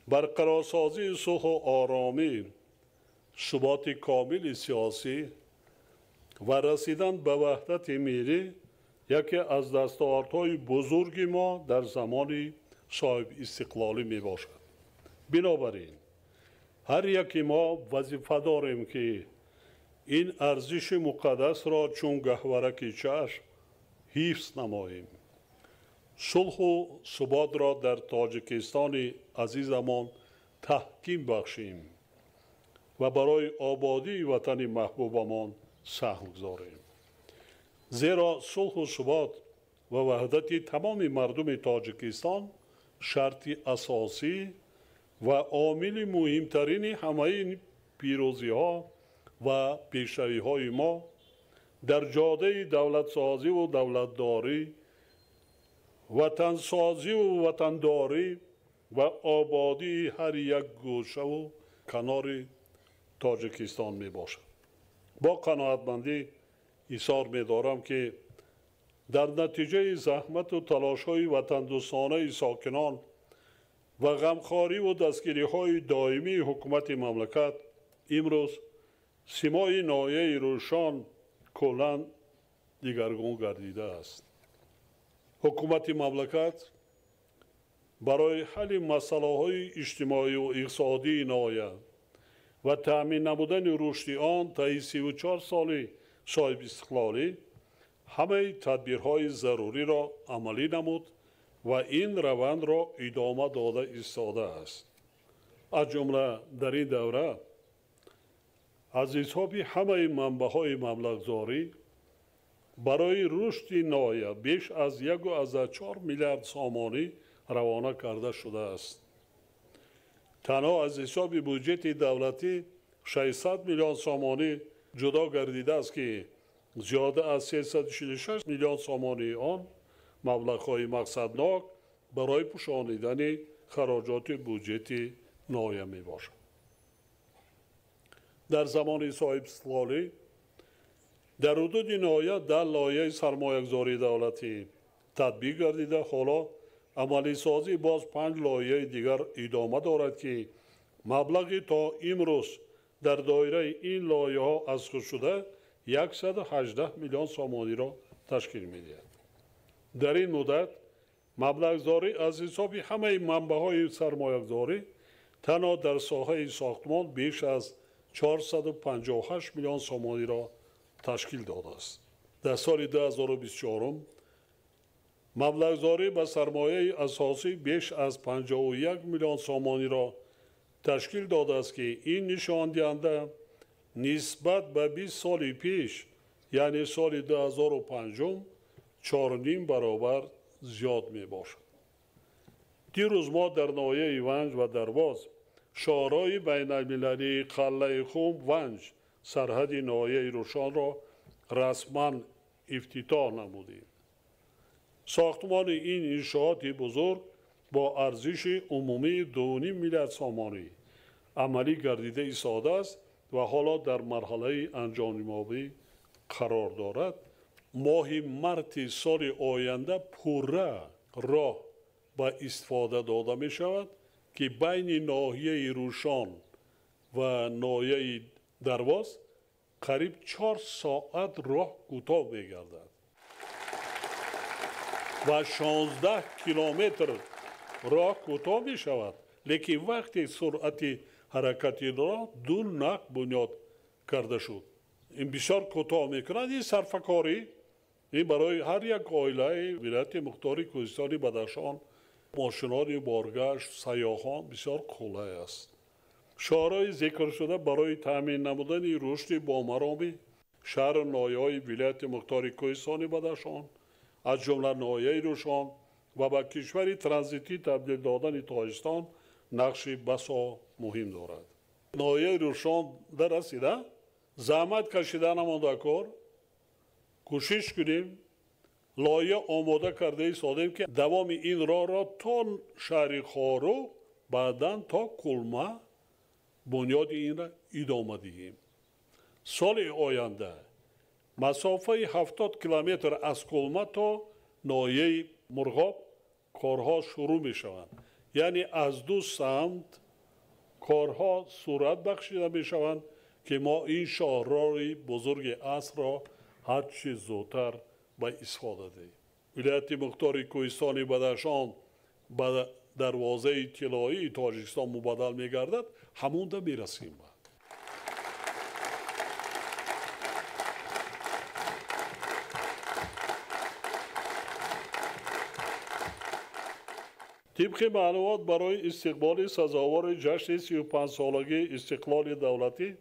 S21: برقرارسازی صلح و آرامی، ثبات کامل سیاسی و رسیدن به وحدت ملی یکی از دستاوردهای بزرگ ما در زمان صاحب استقلالی می باشد. بنابراین هر یکی ما وظیفه داریم که این ارزش مقدس را چون گهورک چشم حفظ نماییم. صلح و ثبات را در تاجیکستان عزیزمان تحکیم بخشیم و برای آبادی وطن محبوبمان سهم گذاریم. زیرا صلح و ثبات و وحدت تمام مردم تاجیکستان شرط اساسی و عامل مهمترین همه پیروزی ها و پیشروی های ما در جاده دولت سازی و دولتداری، وطن سازی و وطنداری و آبادی هر یک گوشه و کنار تاجیکستان می باشد. با قناعتمندی ایثار می دارم که در نتیجه زحمت و تلاش های وطن دوستانه ساکنان و غمخواری و دستگیری‌های دائمی حکومت مملکت امروز سیمای ناحیه روشن کلاً دیگرگون گردیده است. حکومت مملکت برای حل مسائل اجتماعی و اقتصادی ناحیه و تأمین نمودن رشد آن طی 34 سال صاحب استقلالی همه تدبیرهای ضروری را عملی نمود و این روند را ادامه داده ایستاده است. از جمله در این دوره از حساب همه منبع‌های مبلغ‌زاری برای رشد ناحیه بیش از 1.4 میلیارد سامانی روانه کرده شده است. تنها از حساب بودجه دولتی 600 میلیون سامانی جدا گردیده است که زیاده از 346 میلیون سامانی آن مبلغ‌های مقصدناک برای پوشانیدن خراجات بودجه ناحیه میباشد. در زمان صاحب استقلالی در حدود ناحیه 10 لایحه سرمایه‌گذاری دولتی تطبیق گردیده، حالا عملی سازی باز 5 لایحه دیگر ادامه دارد که مبلغی تا امروز در دایره این لایحه ها از خود شده 118 میلیون سامانی را تشکیل می‌دهد. در این مدت مبلغ‌زاری از حساب همه منبع‌های سرمایه‌گذاری تنها در ساحه ساختمان بیش از 458 میلیون سامانی را تشکیل داده است. در سال 2024 مبلغ‌زاری به سرمایه اساسی بیش از 51 میلیون سامانی را تشکیل داده است که این نشان دهنده نسبت به 20 سال پیش یعنی سال 2005 4.5 برابر زیاد می باشد. دیروز ما در ناحیه ونج و درواز شورای بین المللی قلعه خم ونج سرحد ناحیه روشن را رسما افتتاح نمودیم. ساختمان این انشاءات بزرگ با ارزش عمومی 2.5 میلیارد سامانی عملی گردیده ایستاده است و حالا در مرحله انجامیابی قرار دارد. ماه مارس سال آینده پوره راه با استفاده داده می شود که بین ناحیه روشن و ناحیه درواز قریب 4 ساعت راه کوتاه می گردد و 16 کیلومتر راه کوتاه می شود، لیکن وقتی سرعت حرکتی را 2 نق بنیاد کرده شد. این بسیار کوتاه می کند. این صرفه‌کاری این برای هر یک عائله ولایت مختار کوهستان بدخشان ماشین‌های بارگشت سیاحان بسیار کلاه است. شورای ذکر شده برای تامین نمودن رشد بامرامی شهر ناحیه‌های ولایت مختار کوهستان بدخشان از جمله ناحیه روشن و به کشور ترانزیتی تبدیل دادن تاجیکستان نقش بسا مهم دارد. ناحیه روشن در رسیده زحمت کشیده نمانده کار کوشش کنیم لایحه آماده کرده ایستادیم که دوام این راه را تا شهر خارو بعداً تا کلمه بنیاد این را ادامه دهیم. سال آینده مسافه 70 کیلومتر از کلمه تا ناحیه مرغاب کارها شروع می شوند. یعنی از 2 سمت کارها صورت بخشیده می شوند که ما این شاهراه بزرگ عصر را هر چه زودتر به استفاده دهیم. ولایت مختار کوهستان بدخشان به دروازه طلایی تاجیکستان مبادل می گردد، همونجا می رسیم. طبق معلومات برای استقبال سزاوار جشن 35 سالگی استقلال دولتی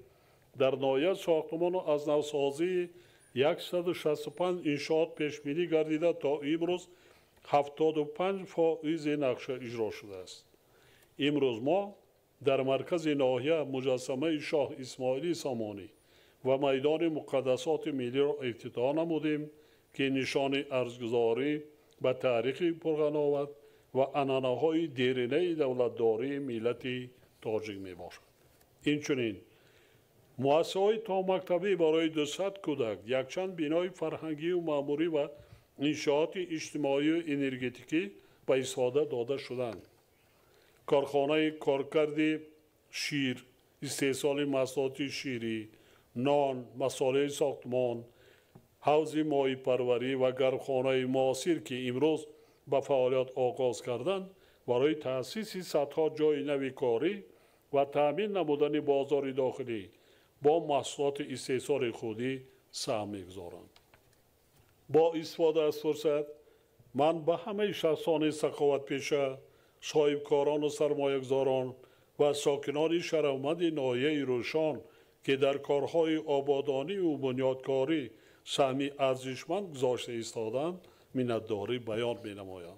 S21: در ناحیه ساختمان از نوسازی 165 انشاءات پیشبینی گردیده تا امروز 75% نقشه اجرا شده است. امروز ما در مرکز ناحیه مجسمه شاه اسماعیل سامانی و میدان مقدسات ملی را افتتاح نمودیم که نشان ارزگذاری به تاریخ پرغناوت و عنعنه‌های دیرینه دولتداری ملت تاجیک می باشد. اینچنین مؤسسه‌های تا مکتبی برای 200 کودک، یکچند بینای فرهنگی و معماری و انشاءات اجتماعی و انرژتیکی به استفاده داده شدند. کارخانه کارکردی شیر، استحصال محصولات شیری، نان، مساله ساختمان، حوض ماهی پروری و گرمخانه معاصر که امروز به فعالیت آغاز کردند برای تأسیس صدها جای نوی کاری و تأمین نمودن بازار داخلی با محصولات استحصال خودی سهم می‌گذارند. با استفاده از فرصت من به همه شخصان سخاوت پیشه، صاحبکاران و سرمایه‌گذاران و ساکنان شهرمند ناحیه روشان که در کارهای آبادانی و بنیادکاری سهمی ارزشمند گذاشته ایستادند منتداری بیان می‌نمایم.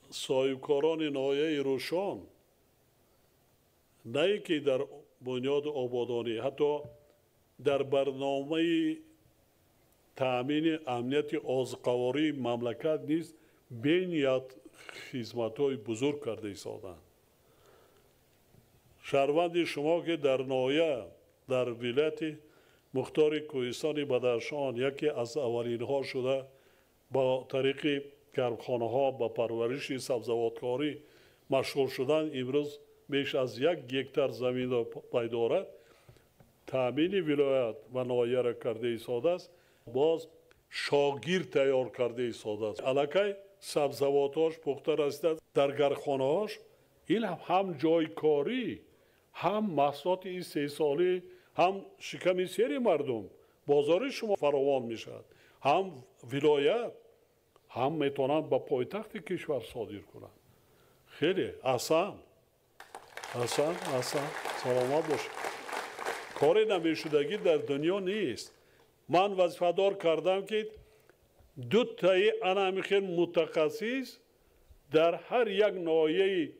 S21: صاحبکاران ناحیه روشان نه که در بنیاد آبادانی حتی در برنامه تأمین امنیت آذوقه‌واری مملکت نیز بینیت خدمت‌های بزرگ کرده ایستادند. شهروند شما که در ناحیه در ولایت مختار کوهستان بدخشان یکی از اولینها شده با طریق گرمخانه‌ها با پرورش سبزواتکاری مشغول شدن امروز بیش از 1 هکتار زمین را پای دارد. تأمین ولایت و ناحیه را کرده ایستاده است. باز شاگرد تیار کرده ایستاده است. الکی سبزواتاش پخته رسیده در گرمخانه‌هاش. این هم جای کاری، هم محصولات استحصالی، هم شکم سیر مردم بازار شما فراوان میشد، هم ولایت، هم میتونند به پایتخت کشور صادر کنند. خیلی آسان سلامت باشید. کار نمیشدگی در دنیا نیست. من وظیفه‌دار کردم که 2 تای انامیخر متخصص در هر یک ناحیه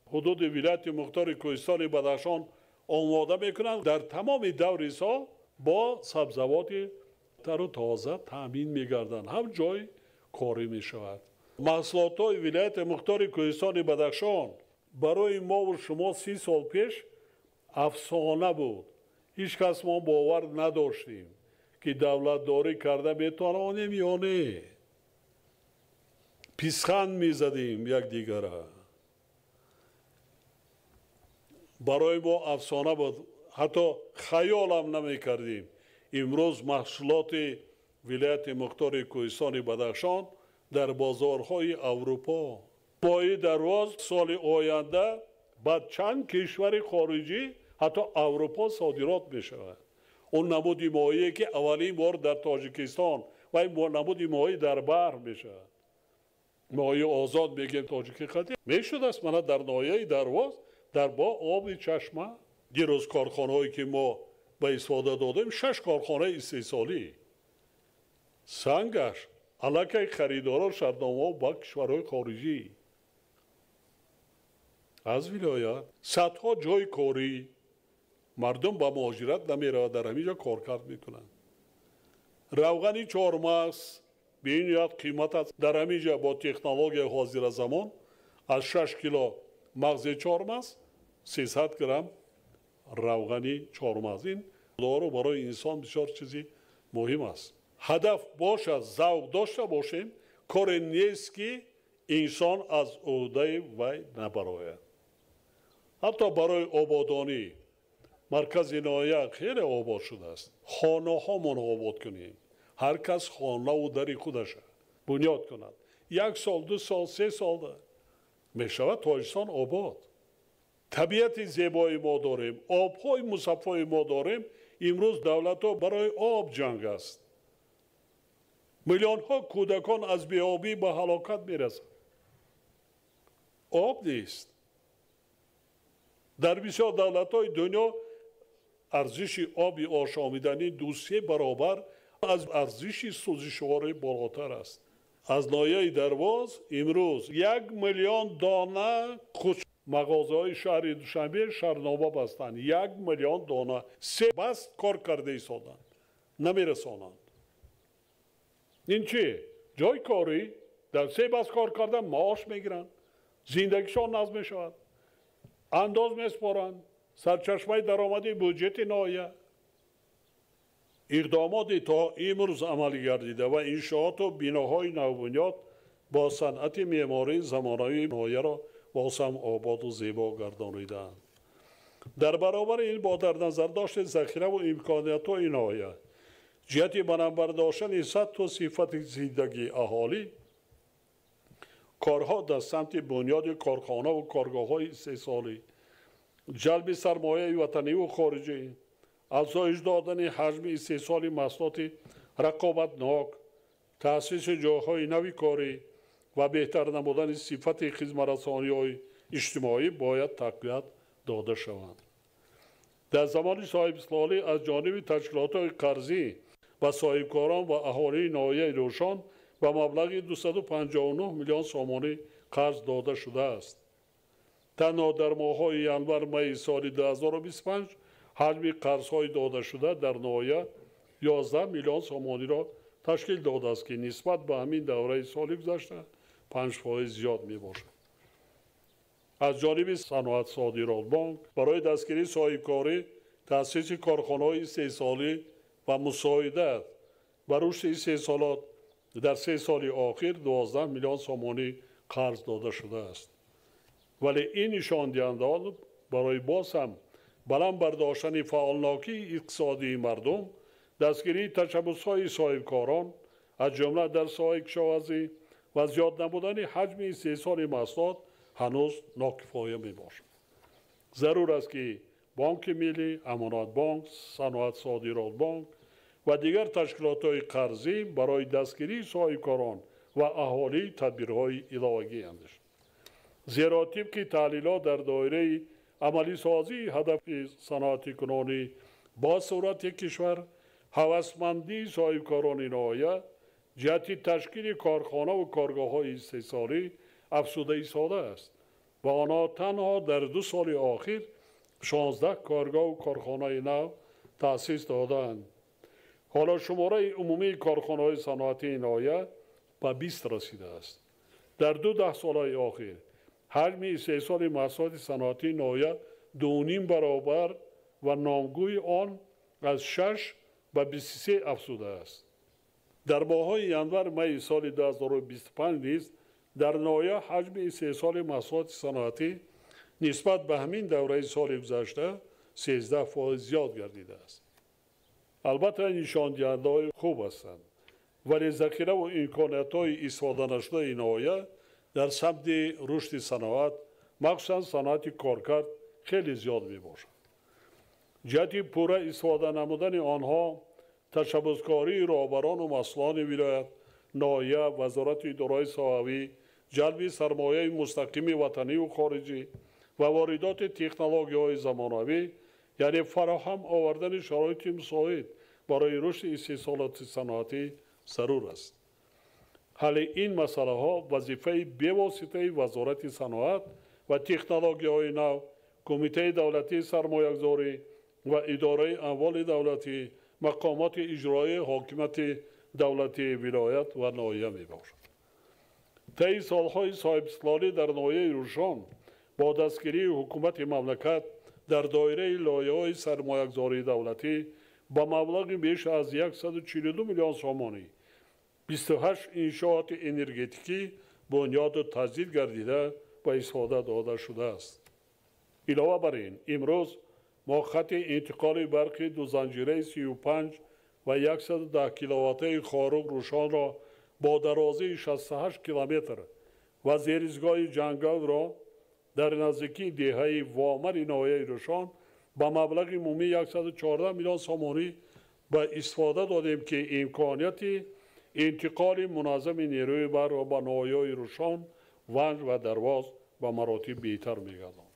S21: حدود ولایت مختار کوهستان بدخشان آماده میکنند. در تمام دور سال با سبزوات تر و تازه تامین میگردند. هم جای کاری میشود. محصولات های ولایت مختار کوهستان بدخشان برای ما و شما 30 سال پیش افسانه بود. هیچ کس ما باور نداشتیم که دولت داری کرده میتوانیم یا نه. پیسخند میزدیم یک دیگر را. برای ما افسانه بود. حتی خیال هم نمی کردیم. امروز محصولات ولایت مختار کوهستان بدخشان در بازارهای اروپا پای درواز سال آینده به چند کشور خارجی حتی اروپا صادرات می شود. اون نمود ماهی که اولین بار در تاجیکستان و این نمود ماهی در بحر می شود. ماهی آزاد میگیم تاجیکی خطی می شود است. من در ناحیه درواز در با آب چشمه دیروز کارخانه‌ای که ما به استفاده دادیم 6 کارخانه استحصالی سنگش علاقه خریداران شرطنامه با کشورهای خارجی از ولایت صدها جای کاری مردم با مهاجرت نمیره در همینجا کار کرد میکنن. روغنی چهارمغز به این یاد قیمت است در همینجا با تکنولوژی حاضر زمان از 6 کیلو مغز چهارمغز 300 گرم روغنی چهارمغز. این دارو برای انسان بسیار چیزی مهم است. هدف باشد ذوق داشته باشیم. کار نیست که انسان از عهده وی نبراید. حتی برای آبادانی مرکز ناحیه خیلی آباد شده است. خانه ها من آباد کنیم. هر کس خانه و دری خودش بنیاد کند. 1 سال 2 سال 3 سال می شود تاجیکستان آباد. طبیعت زیبایی ما داریم. آبهای مصفای ما داریم. امروز دولت ها برای آب جنگ است. میلیون ها کودکان از بیابی به هلاکت میرسند. آب نیست. در بسیار دولت های دنیا ارزش آب آشامیدنی 2-3 برابر از ارزش سوزشوار بالاتر است. از ناحیه درواز امروز 1 میلیون دانه مغازه های شهر دوشنبه شهرنامه بستند. 1 میلیون دانه 3 بست کار کرده ایستادند. نمیرسانند. این چی؟ جای کاری در 3 بست کار کردن معاش میگیرند. زندگیشان نظم میشود. انداز میسپارند. سرچشمه درآمدی بودجت ناحیه. اقداماتی تا امروز عملی گردیده و انشاءات و بناهای نوبنیاد با صنعت معماری زمانوی ناحیه را بازم آباد و زیبا گردانیدند. در برابر این با در نظر داشت ذخیره و امکانیت‌های ناحیه جهت بنابر داشتن سطح و صفت زندگی اهالی کارها در سمت بنیاد کارخانه و کارگاه‌های استحصالی، جلب سرمایه وطنی و خارجی، افزایش دادن حجم استحصال محصولات رقابتناک، تأسیس جاهای نوی کاری و بهتر نمودن صفت خدمت‌رسانی‌های اجتماعی باید تقویت داده شوند. در زمان صاحب اصلاحی از جانب تشکیلات قرضی و صاحبکاران و اهالی ناحیه روشن و مبلغ 259 میلیون سومانی قرض داده شده است. تنها در ماه‌های ینور می سال 2025 حجم قرض‌های داده شده در ناحیه 11 میلیون سومانی را تشکیل داده است که نسبت به همین دوره سال گذشته 5% زیاد می باشد. از جانب صنعت صادرات بانک برای دستگیری صاحبکاری، تأسیس کارخانه‌های استحصالی و مساعدت و رشد استحصالات در 3 سال آخر 12 میلیون سومانی قرض داده شده است. ولی این نشان دهنده برای باز هم بلند برداشتن فعالناکی اقتصادی مردم، دستگیری تشبس‌های صاحبکاران از جمله در ساحه کشاورزی و زیاد نمودن حجم استحصال محصولات هنوز ناکفایه میباشد. ضرور است که بانک ملی، امانت بانک، صنعت صادرات بانک و دیگر تشکیلات‌های قرضی برای دستگیری صاحبکاران و اهالی تدبیرهای علاوگی اندیشند. زیرا طبق تحلیلات در دایره عملی سازی هدف صنعت کنونی با صورت کشور، هوسمندی صاحبکاران ناحیه جهت تشکیل کارخانه و کارگاه‌های استحصالی افزوده ساده است و آنها تنها در 2 سال آخر 16 کارگاه و کارخانه نو تأسیس دادند. حالا شماره عمومی کارخانه‌های صنعتی ناحیه به 20 رسیده است. در 2 سال آخر حجم استحصال محصولات صنعتی ناحیه 2.5 برابر و نامگوی آن از 6 به 23 افزوده است. در ماه‌های ینور می سال 2025 نیز در ناحیه حجم استحصال محصولات صنعتی نسبت به همین دوره سال گذشته 13% زیاد گردیده است. البته نشان دهنده‌های خوب هستند، ولی ذخیره و امکانیت‌های استفاده نشده ناحیه در سمت رشد صنعت، مخصوصاً صنعت کارکرد خیلی زیاد میباشد. جهت پوره استفاده نمودن آنها، تشبسکاری راهبران و مسئولان ولایت، ناحیه، وزارت ادارای ساحوی، جلب سرمایه مستقیم وطنی و خارجی و واردات تکنولوژی‌های زمانوی، یعنی فراهم آوردن شرایط مساعد برای رشد استحصالات صنعتی ضرور است. حل این مسئله ها وظیفه بی‌واسطه وزارت صنعت و تکنولوژی‌های نو، کمیته دولتی سرمایه‌گذاری و اداره اموال دولتی، مقامات اجرایی حاکمیت دولتی ولایت و ناحیه میباشد. طی سالهای صاحب اصلاحی در ناحیه روشن با دستگیری حکومت مملکت در دایره لایحه‌های سرمایه‌گذاری دولتی با مبلغ بیش از 142 میلیون سومانی 28 انشاءات انرژتیکی بنیاد و تجدید گردیده و استفاده داده شده است. علاوه بر این، امروز ما خط انتقال برق 2 زنجیره 35 و 110 کیلووات خاروق روشن را با درازی 68 کیلومتر و زیرزگاه جنگل را در نزدیکی دهه وامر ناحیه روشن با مبلغ عمومی 114 میلیون سومانی به استفاده دادیم که امکانیت انتقال منظم نیروی برق به ناحیه روشن، ونج و درواز به مراتب بهتر می‌گرداند.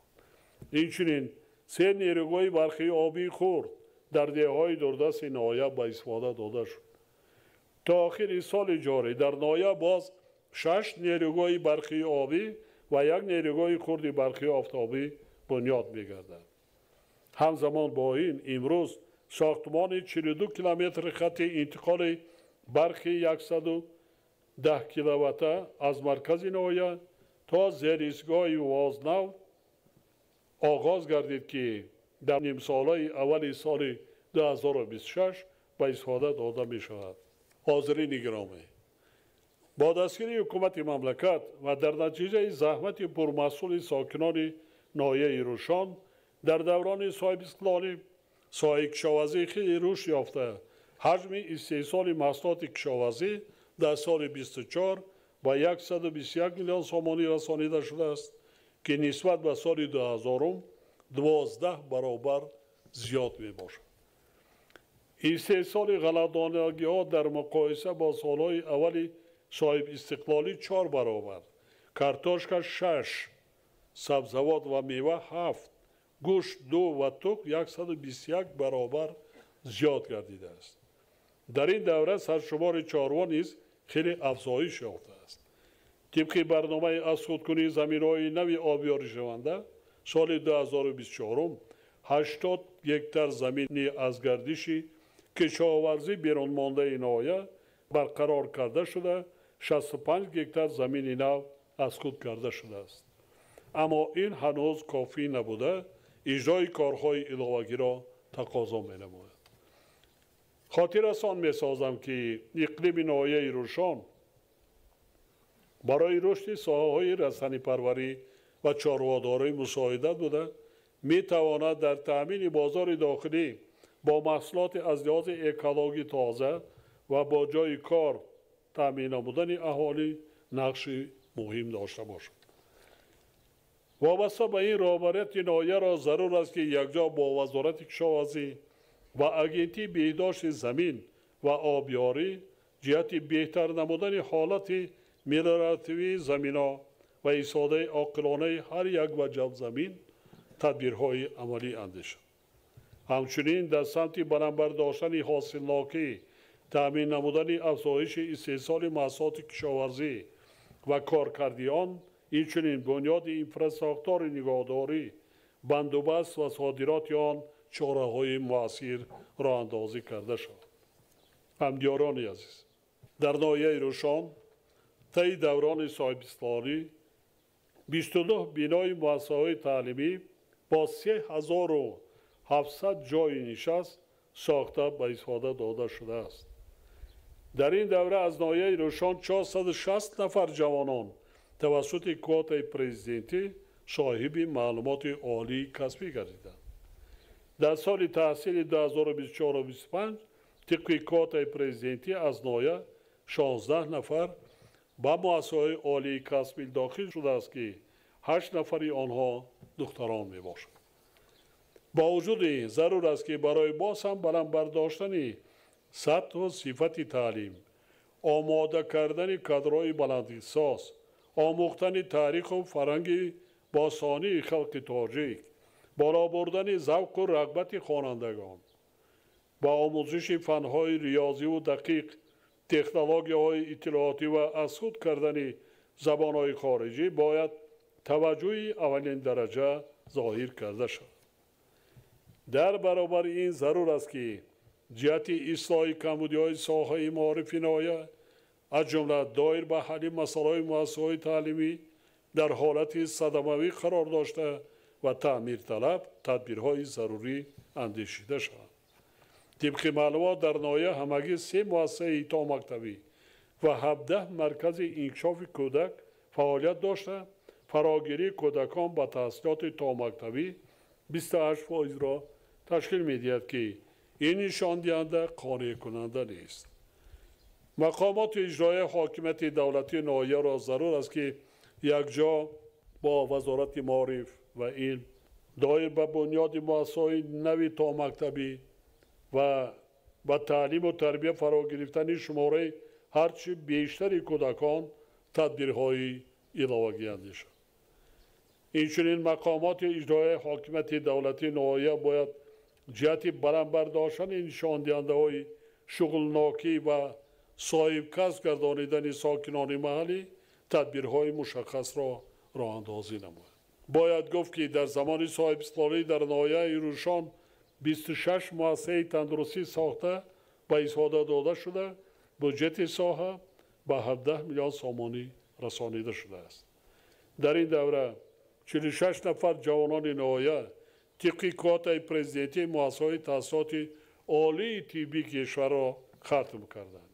S21: اینچنین 3 نیروگاه برقی آبی خرد در دهه‌های دوردست ناحیه به استفاده داده شد. تا آخر سال جاری در ناحیه باز 6 نیروگاه برقی آبی و 1 نیروگاه خرد برقی آفتابی بنیاد می‌گردد. همزمان با این امروز ساختمان 42 کیلومتر خط انتقال برق 110 کیلووات از مرکز ناحیه تا زیرایستگاه وازنو آغاز گردید که در نیم ساله اول سال 2026 به استفاده داده می شود. حاضرین گرامی، با دستگیری حکومت مملکت و در نتیجه زحمت پرمسئول ساکنان ناحیه روشن در دوران صاحب استقلالی ساحه کشاورزی خیلی رشد یافته. حجم استحصال محصولات کشاورزی در سال 24 به 121 میلیون سومانی رسانیده شده است که نسبت به سال 2000 12 برابر زیاد می باشد. استحصال غله‌دانگی ها در مقایسه با سالهای اولی صاحب استقلالی 4 برابر، کارتوشک 6، سبزیجات و میوه 7، گوشت 2 و تخم 121 برابر زیاد گردیده است. در این دوره سرشمار چاروا نیز خیلی افزایش یافته است. طبق برنامه از خودکنی زمین‌های نوی آبیاری شونده سال 2024 80 هکتار زمین از گردش کشاورزی بیرون مانده ناحیه برقرار کرده شده، 65 هکتار زمین نو از خود کرده شده است. اما این هنوز کافی نبوده، اجرای کارهای علاوه‌ای را تقاضا می‌نماید. خاطررسان می‌سازم که اقلیم ناحیه روشن برای رشد ساحه‌های رسانه‌پروری و چاره‌داری مساعدت بوده، می‌تواند در تأمین بازار داخلی با محصولات از لحاظ اکولوژی تازه و با جای کار تأمین نمودن اهالی نقش مهم داشته باشد. وابسته به این رهبریت ناحیه را ضرور است که یکجا با وزارت کشاورزی و اگنتی بهداشت زمین و آبیاری جهت بهتر نمودن حالت ملارتوی زمین‌ها و استفاده عاقلانه هر یک وجه زمین تدبیرهای عملی اندیشد. همچنین در سمت بلند داشتن حاصلناکی، تأمین نمودن افزایش استحصال محصولات کشاورزی و کارکردیان، اینچنین بنیاد اینفراستراکچور نگهداری، بندوبست و صادرات آن چاره‌های مؤثر راه اندازی کرده شد. همدیاران عزیز، در ناحیه روشن طی دوران صاحب استقلالی 29 بینای مؤسسه‌های تعلیمی با 3700 جای نشست ساخته به استفاده داده شده است. در این دوره از ناحیه روشن 460 نفر جوانان توسط کوتای پرزیدنتی صاحب معلومات عالی کسبی گردیدند. در سال تحصیل 2024-25 طبق کوتای پرزیدنتی از ناحیه 16 نفر به مؤسسه‌های عالی کسبی داخل شده است که 8 نفری آنها دختران می باشند. با وجود این ضرور است که برای باز هم بلند برداشتن سطح و صفت تعلیم، آماده کردن کادرهای بلند احساس، آموختن تاریخ و فرهنگ باستانی خلق تاجیک، بالا بردن ذوق و رغبت خوانندگان، با آموزش فنهای ریاضی و دقیق، تکنولوژی‌های اطلاعاتی و از خود کردن زبان‌های خارجی باید توجه اولین درجه ظاهر کرده شد. در برابر این ضرور است که جهت اصلاح کمبودی‌های ساحه معارف ناحیه از جمله دایر به حل مسائل مؤسسه‌های تعلیمی در حالت صدمه‌ای قرار داشته و تعمیر طلب تدبیرهای ضروری اندیشیده شود. طبق معلومات در ناحیه همگی 3 مؤسسه تا مکتبی و 17 مرکز انکشاف کودک فعالیت داشته، فراگیری کودکان به تحصیلات تا مکتبی 28% را تشکیل می‌دهد که این نشان دهنده قانع کننده نیست. مقامات اجرایی حاکمیت دولتی ناحیه را ضرور است که یکجا با وزارت معارف و علم دایر به بنیاد مؤسسه‌های نوی تا مکتبی و با تعلیم و تربیت فرا گرفتن شماره هرچی بیشتری کودکان تدبیرهای علاوه‌ای اندیشد. اینچنین مقامات اجرایی حاکمیت دولتی ناحیه باید جهت بلند برداشتن نشان دهنده‌های شغلناکی و صاحب کسب گردانیدن ساکنان محلی تدبیرهای مشخص را راه اندازی نماید. باید گفت که در زمان صاحب استقلالی در ناحیه روشن 26 مؤسسه تندرستی ساخته به استفاده داده شده، بودجت ساحه به 17 میلیون سومانی رسانیده شده است. در این دوره 46 نفر جوانان ناحیه طبق کوتای پرزیدنتی مؤسسه‌های تحصیلات عالی طبی کشور را ختم کردند.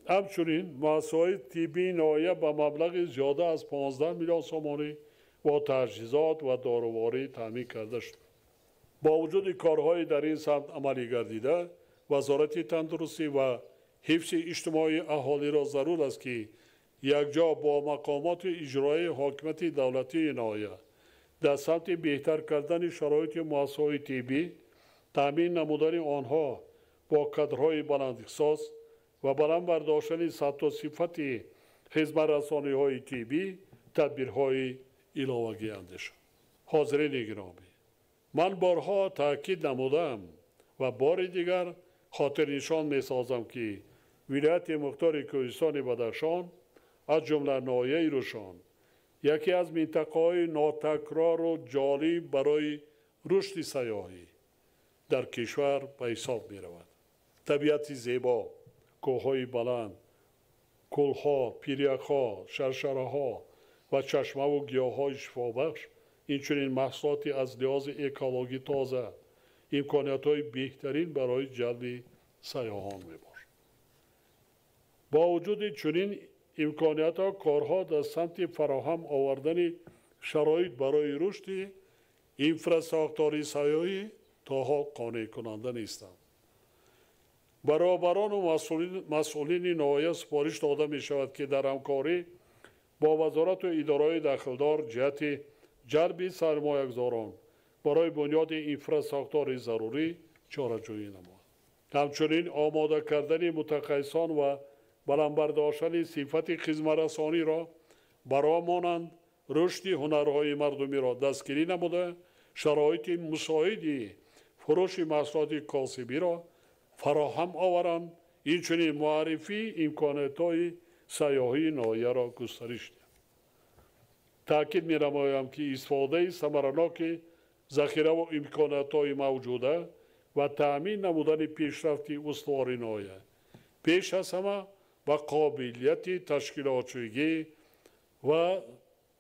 S21: همچنین مؤسسه‌های طبی ناحیه با مبلغ زیاده از 15 میلیون سومانی با تجهیزات و دارواری تامین کرده شد. با وجود کارهای در این سمت عملی گردیده، وزارت تندرستی و حفظ اجتماعی اهالی را ضرور است که یکجا با مقامات اجرایی حاکمیت دولتی ناحیه در سمت بهتر کردن شرایط مؤسسه‌های طبی، تامین نمودن آنها با کادرهای بلند اختصاص و بلند برداشتن سطح و صفت خدمت‌رسانی‌های طبی، تدبیرهای علاوه‌ای اندیشه. حاضرین گرامی، من بارها تاکید نمودم و بار دیگر خاطر نشان می‌سازم که ولایت مختار کوهستان بدخشان از جمله ناحیه روشن یکی از منطقه‌های ناتکرار و جالب برای رشد سیاحی در کشور به حساب می‌رود. طبیعت زیبا، کوه‌های بلند، کل‌ها، پیریک‌ها، شرشره‌ها و چشمه و گیاه‌های شفابخش، اینچنین محصولات از لحاظ اکولوژی تازه، امکانات‌های بهترین برای جلب سیاحان میباشد. با وجود چنین امکانات‌ها، کارها در سمت فراهم آوردن شرایط برای رشد اینفراستراکچور سیاحی تا حال قانع کننده نیستند. برابران و مسئولین ناحیه سپارش داده می شود که در همکاری با وزارت و اداره‌های داخلدار جهت جلب سرمایه‌گذاران برای بنیاد اینفراستراکچور ضروری چاره‌جویی نماید. همچنین آماده کردن متخصصان و بلند برداشتن صفت خدمت‌رسانی را برای مانند رشد هنرهای مردمی را دستگیری نموده، شرایط مساعد فروش محصولات کاسبی را فراهم آورند، اینچنین معرفی امکانات‌های سیاحی ناحیه را گسترش دهند. تأکید می‌نمایم که استفاده ثمرناک ذخیره و امکانات‌های موجوده و تأمین نمودن پیشرفت استواری ناحیه پیش از همه و قابلیت تشکیلاتچی و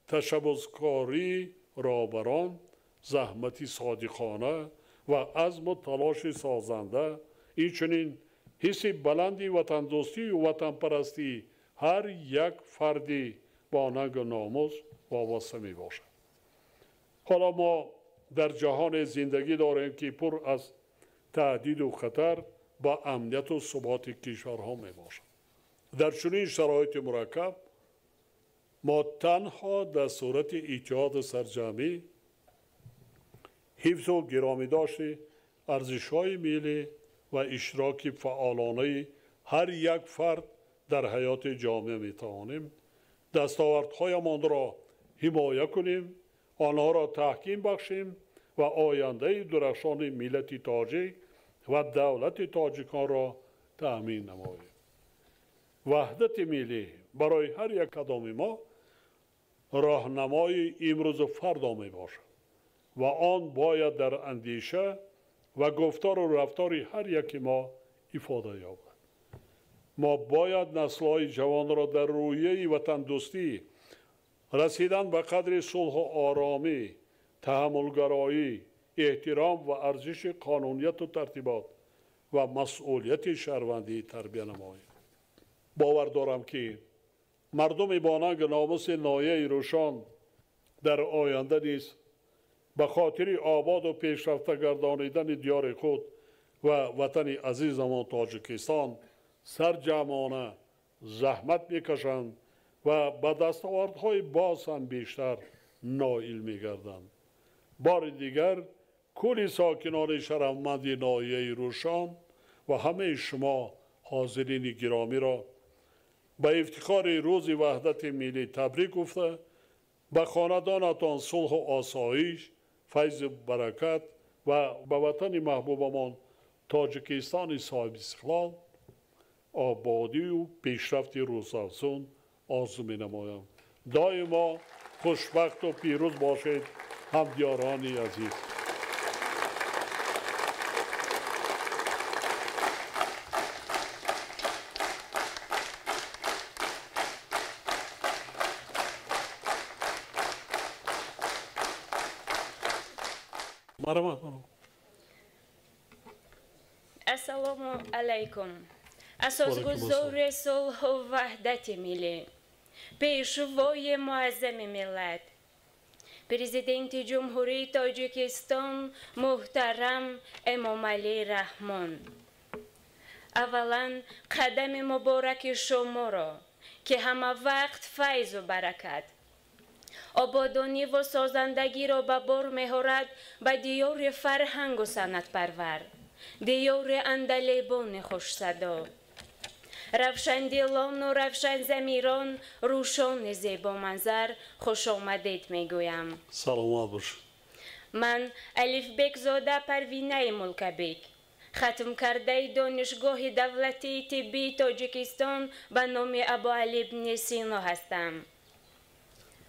S21: تشبثکاری رهبران، زحمت صادقانه و عزم و تلاش سازنده، اینچنین حس بلندی وطندوستی و وطنپرستی هر یک فردی با ننگ و ناموس وابسته می باشد. حالا ما در جهان زندگی داریم که پر از تهدید و خطر با امنیت و ثبات کشورها می باشد. در چنین شرایط مرکب ما تنها در صورت اتحاد سرجمی، حفظ و گرامی داشت ارزش‌های ملی و اشتراک فعالانه هر یک فرد در حیات جامعه می توانیم دستاوردهایمان را حمایت کنیم، آنها را تحکیم بخشیم و آینده درخشان ملت تاجیک و دولت تاجیکان را تأمین نماییم. وحدت ملی برای هر یک کدام ما راهنمای امروز و فردا می باشد و آن باید در اندیشه و گفتار و رفتار هر یک ما ifade یابد. ما باید نسل‌های جوان را در رویه وطن دوستی، رسیدن به قدر صلح و آرامی، تحملگرایی، احترام و ارزش قانونیت و ترتیبات و مسئولیت شهروندی تربیت نماییم. باور دارم که مردم با ننگ و ناموس ناحیه روشن در آینده نیز به خاطر آباد و پیشرفته گردانیدن دیار خود و وطن عزیزمان تاجیکستان سرجمانه زحمت میکشند و به دستاوردهای باز هم بیشتر نائل میگردند. بار دیگر کل ساکنان شرفمند ناحیه روشن و همه شما حاضرین گرامی را به افتخار روز وحدت ملی تبریک گفته، به خاندانتان صلح و آسایش، فیض و برکت و به وطن محبوبمان تاجیکستان صاحب استقلال آبادی و پیشرفت روزافزون آرزو می‌نمایم. دائما خوشبخت و پیروز باشید همدیاران عزیز.
S4: السلام علیکم. اساسگذار صلح و وحدت ملی، پیشوای معظم ملت، پرزیدنت جمهوری تاجیکستان محترم امامعلی رحمان، اولا قدم مبارک شما را که همه وقت فیض و برکت، آبادانی و سازندگی را به بار می‌آورد به دیار فرهنگ و سنت پرور، دیار عندلیبان خوش صدا، روشندلان و روشن ضمیران، روشان زیبا منظر، خوش آمدید میگویم.
S21: سلامت باش.
S4: من الفبک زاده پروینه ملکبک، ختم کرده دانشگاه دولتی طبی تاجیکستان به نام ابوعلی ابن سینا هستم.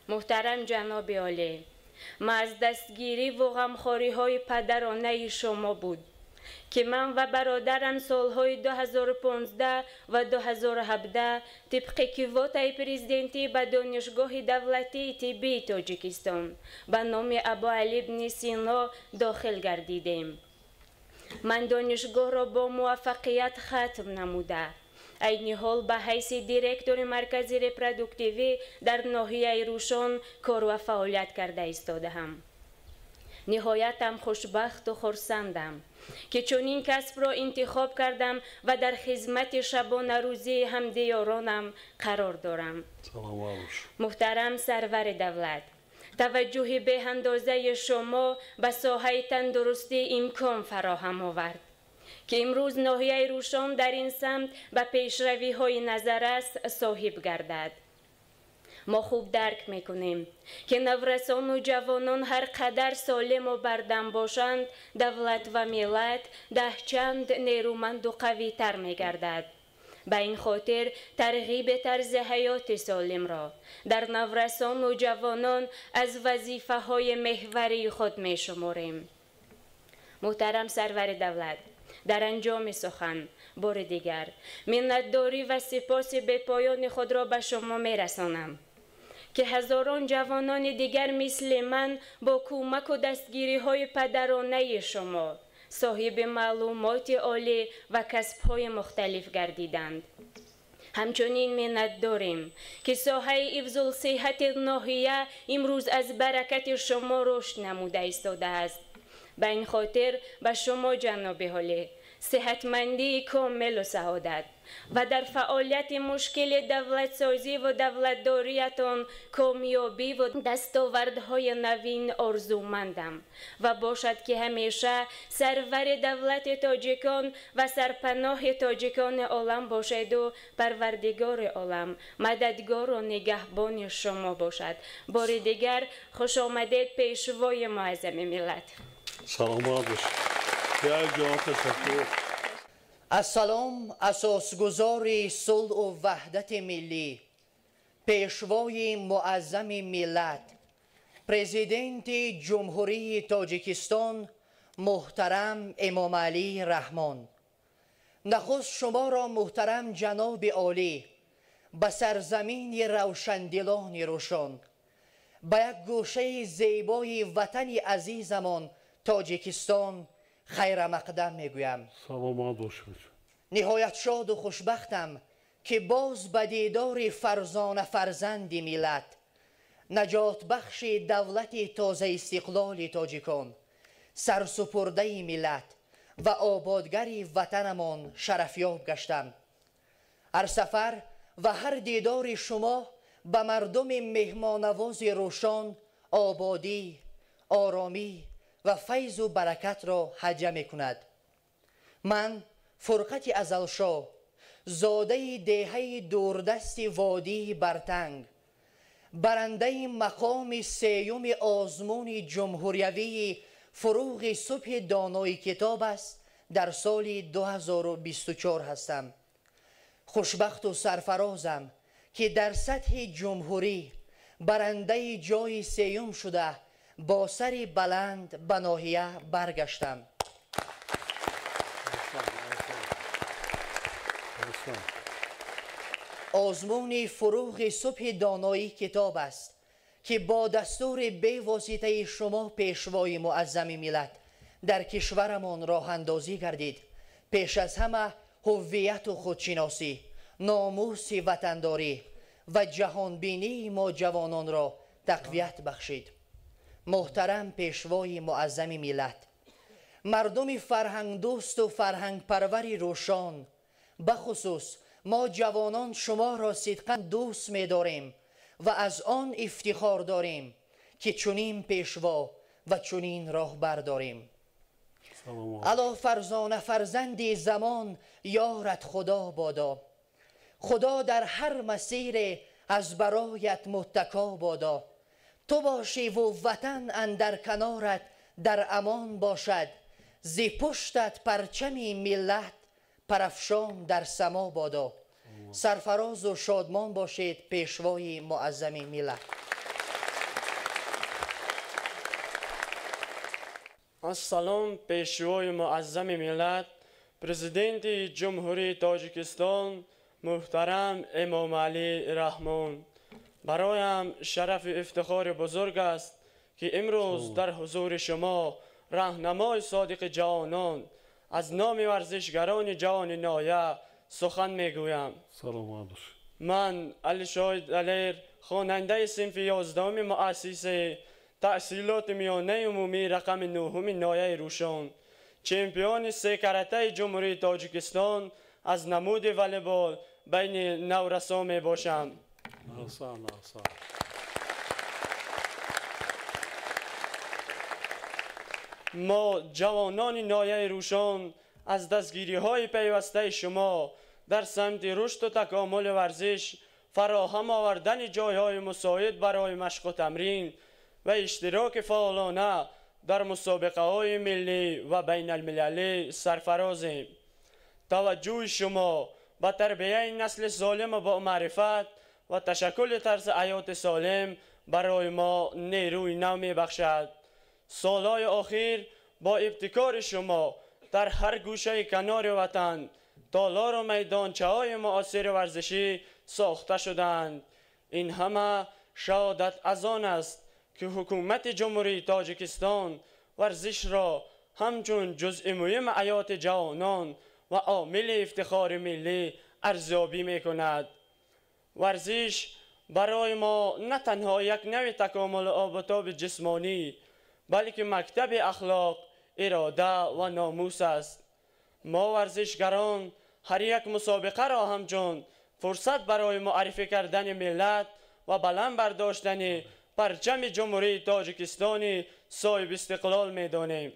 S4: محترم جناب عالی، ما از دستگیری و غمخواری های پدرانه شما بود که من و برادرم سالهای 2015 و 2017 طبق کیوتای پرزیدنتی به دانشگاه دولتی طبی تاجیکستان به نام ابوعلی ابن سینا داخل گردیدیم. من دانشگاه را با موفقیت ختم نموده، عین حال به حیث دیرکتور مرکز رپروداکتیوی در ناحیه روشن کار و فعالیت کرده ایستاده‌ام. نهایتاً خوشبخت و خرسندم که چنین کسب را انتخاب کردم و در خدمت شبانه روزی همدیارانم قرار دارم. محترم سرور دولت، توجه به اندازه شما به ساحه تندرستی امکان فراهم آورد که امروز ناحیه روشن در این سمت به پیشروی های نظرست صاحب گردد. ما خوب درک میکنیم که نورسان و جوانان هر قدر سالم و بردم باشند، دولت و ملت ده چند نیرومند و قوی تر میگردد. به این خاطر ترغیب طرز حیات سالم را در نورسان و جوانان از وظیفه های محوری خود می شماریم. محترم سرور دولت، در انجام سخن بار دیگر منتداری و سپاس به پایان خود را به شما می رسانم که هزاران جوانان دیگر مثل من با کمک و دستگیری های پدرانه شما صاحب معلومات عالی و کسب‌های مختلف گردیدند. همچنین منت داریم که ساحه حفظ الصحت ناحیه امروز از برکت شما رشد نموده ایستاده است. به این خاطر به شما جناب عالی صحتمندی کامل و سعادت و در فعالیت مشکل دولت سازی و دولتداریتان کامیابی و دستاوردهای نوین آرزومندم و باشد که همیشه سرور دولت تاجیکان و سرپناه تاجیکان عالم باشد و پروردگار عالم مددگار و نگهبان شما باشد. بار دیگر خوش آمدید پیشوای معظم ملت.
S21: سلامت باشید.
S22: السلام اساسگذار صلح و وحدت ملی، پیشوای معظم ملت، پرزیدنت جمهوری تاجیکستان محترم امامعلی رحمان. نخست شما را محترم جناب عالی به سرزمین روشندلان روشن، به یک گوشه زیبای وطن عزیزمان تاجیکستان خیر مقدم میگویم.
S21: سلامت باشید.
S22: نهایت شاد و خوشبختم که باز به دیدار فرزند ملت، نجات بخش دولت تازه استقلال تاجیکان، سرسپرده ملت و آبادگر وطنمان شرفیاب گشتم. هر سفر و هر دیدار شما به مردم مهمانواز روشن آبادی، آرامی و فیض و برکت را هدیه می کند. من فرقت ازلشاه، زاده دهه دوردست وادی برتنگ، برنده مقام سیوم آزمون جمهوریوی فروغ صبح دانای کتاب است در سال 2024 هستم. خوشبخت و سرفرازم که در سطح جمهوری برنده جای سیوم شده با سر بلند به ناحیه برگشتم. آزمون فروغ صبح دانایی کتاب است که با دستور به واسطه شما پیشوای معظم ملت در کشورمان راه اندازی گردید. پیش از همه هویت و خودشناسی، ناموس وطنداری و جهانبینی ما جوانان را تقویت بخشید. محترم پیشوای معظم ملت، مردم فرهنگ دوست و فرهنگ پروری روشان، بخصوص ما جوانان شما را صدقاً دوست می داریم و از آن افتخار داریم که چنین پیشوا و چنین راهبر داریم. الا فرزانه فرزند زمان یارت خدا بادا، خدا در هر مسیر از برایت متکا بادا. تو باشی و وطن اندر کنارت در امان باشد، ز پشتت پرچمی ملت پرافشان در سما بادا. سرفراز و شادمان باشید پیشوای معظم ملت.
S5: السلام پیشوای معظم ملت، پرزیدنت جمهوری تاجیکستان محترم امام علی رحمان. برایم شرف افتخار بزرگ است که امروز در حضور شما راهنمای صادق جوانان از نام ورزشگران جوان نایه سخن میگویم. من علی شاهد علیر، خواننده صنف 11 مؤسسه تحصیلات میانه عمومی رقم 9 نایه روشن، چمپیون 3 کرته جمهوری تاجیکستان از نمود والیبال بین نورسا می باشم. ما جوانان نایه روشن از دستگیری های پیوسته شما در سمت رشد و تکامل ورزش، فراهم آوردن جایهای مساعد برای مشق و تمرین و اشتراک فعالانه در مسابقه های ملی و بین المللی سرفرازیم. توجه شما به تربیه نسل سالم و با معرفت و تشکل طرز حیات سالم برای ما نیروی نو می بخشد. سالهای اخیر با ابتکار شما در هر گوشه کنار وطن تالار و میدانچه های معاصر ورزشی ساخته شدند. این همه شهادت از آن است که حکومت جمهوری تاجیکستان ورزش را همچون جزء مهم حیات جوانان و عامل افتخار ملی ارزیابی می کند. ورزش برای ما نه تنها یک نوع تکامل آب و تاب جسمانی، بلکه مکتب اخلاق، اراده و ناموس است. ما ورزشگران هر یک مسابقه را همچون فرصت برای معرفی کردن ملت و بلند برداشتن پرچم جمهوری تاجیکستان صاحب استقلال می دانیم.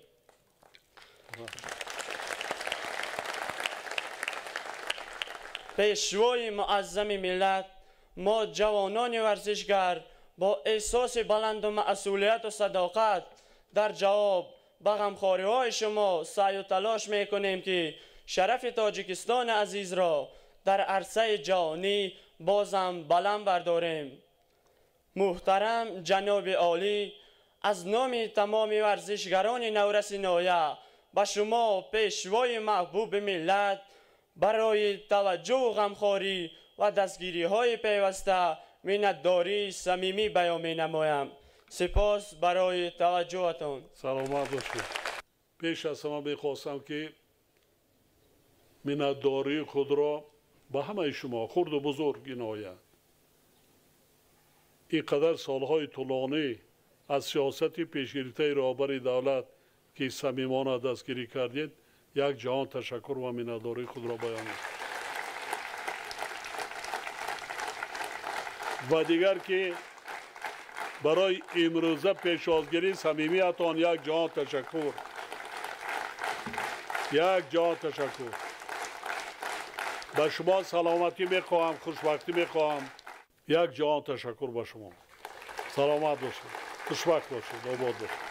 S5: پیشوای معظم ملت، ما جوانان ورزشگر با احساس بلند و مسئولیت و صداقت در جواب به غمخواری های شما سعی و تلاش می کنیم که شرف تاجیکستان عزیز را در عرصه جهانی بازم بلند برداریم. محترم جناب عالی، از نام تمام ورزشگران نورس نایه به شما پیشوای محبوب ملت برای توجه و غمخواری و دستگیری های پیوسته منتداری صمیمی بیان می نمایم. سپاس برای توجهتان.
S21: سلامت باشید. پیش از همه میخواستم که منتداری خود را به همه شما خرد و بزرگ نماید. اینقدر سالهای طولانی از سیاست پیشگیری رهبر دولت که صمیمانه دستگیری کردید، یک جهان تشکر و منتداری خود را بیان و دیگر که برای امروزه پیشازگیری صمیمیتان یک جهان تشکر. یک جهان تشکر. به شما سلامتی میخواهم، خوشبختی میخواهم. یک جهان تشکر به شما. سلامت باشید، خوشبخت باشید، آباد باشید.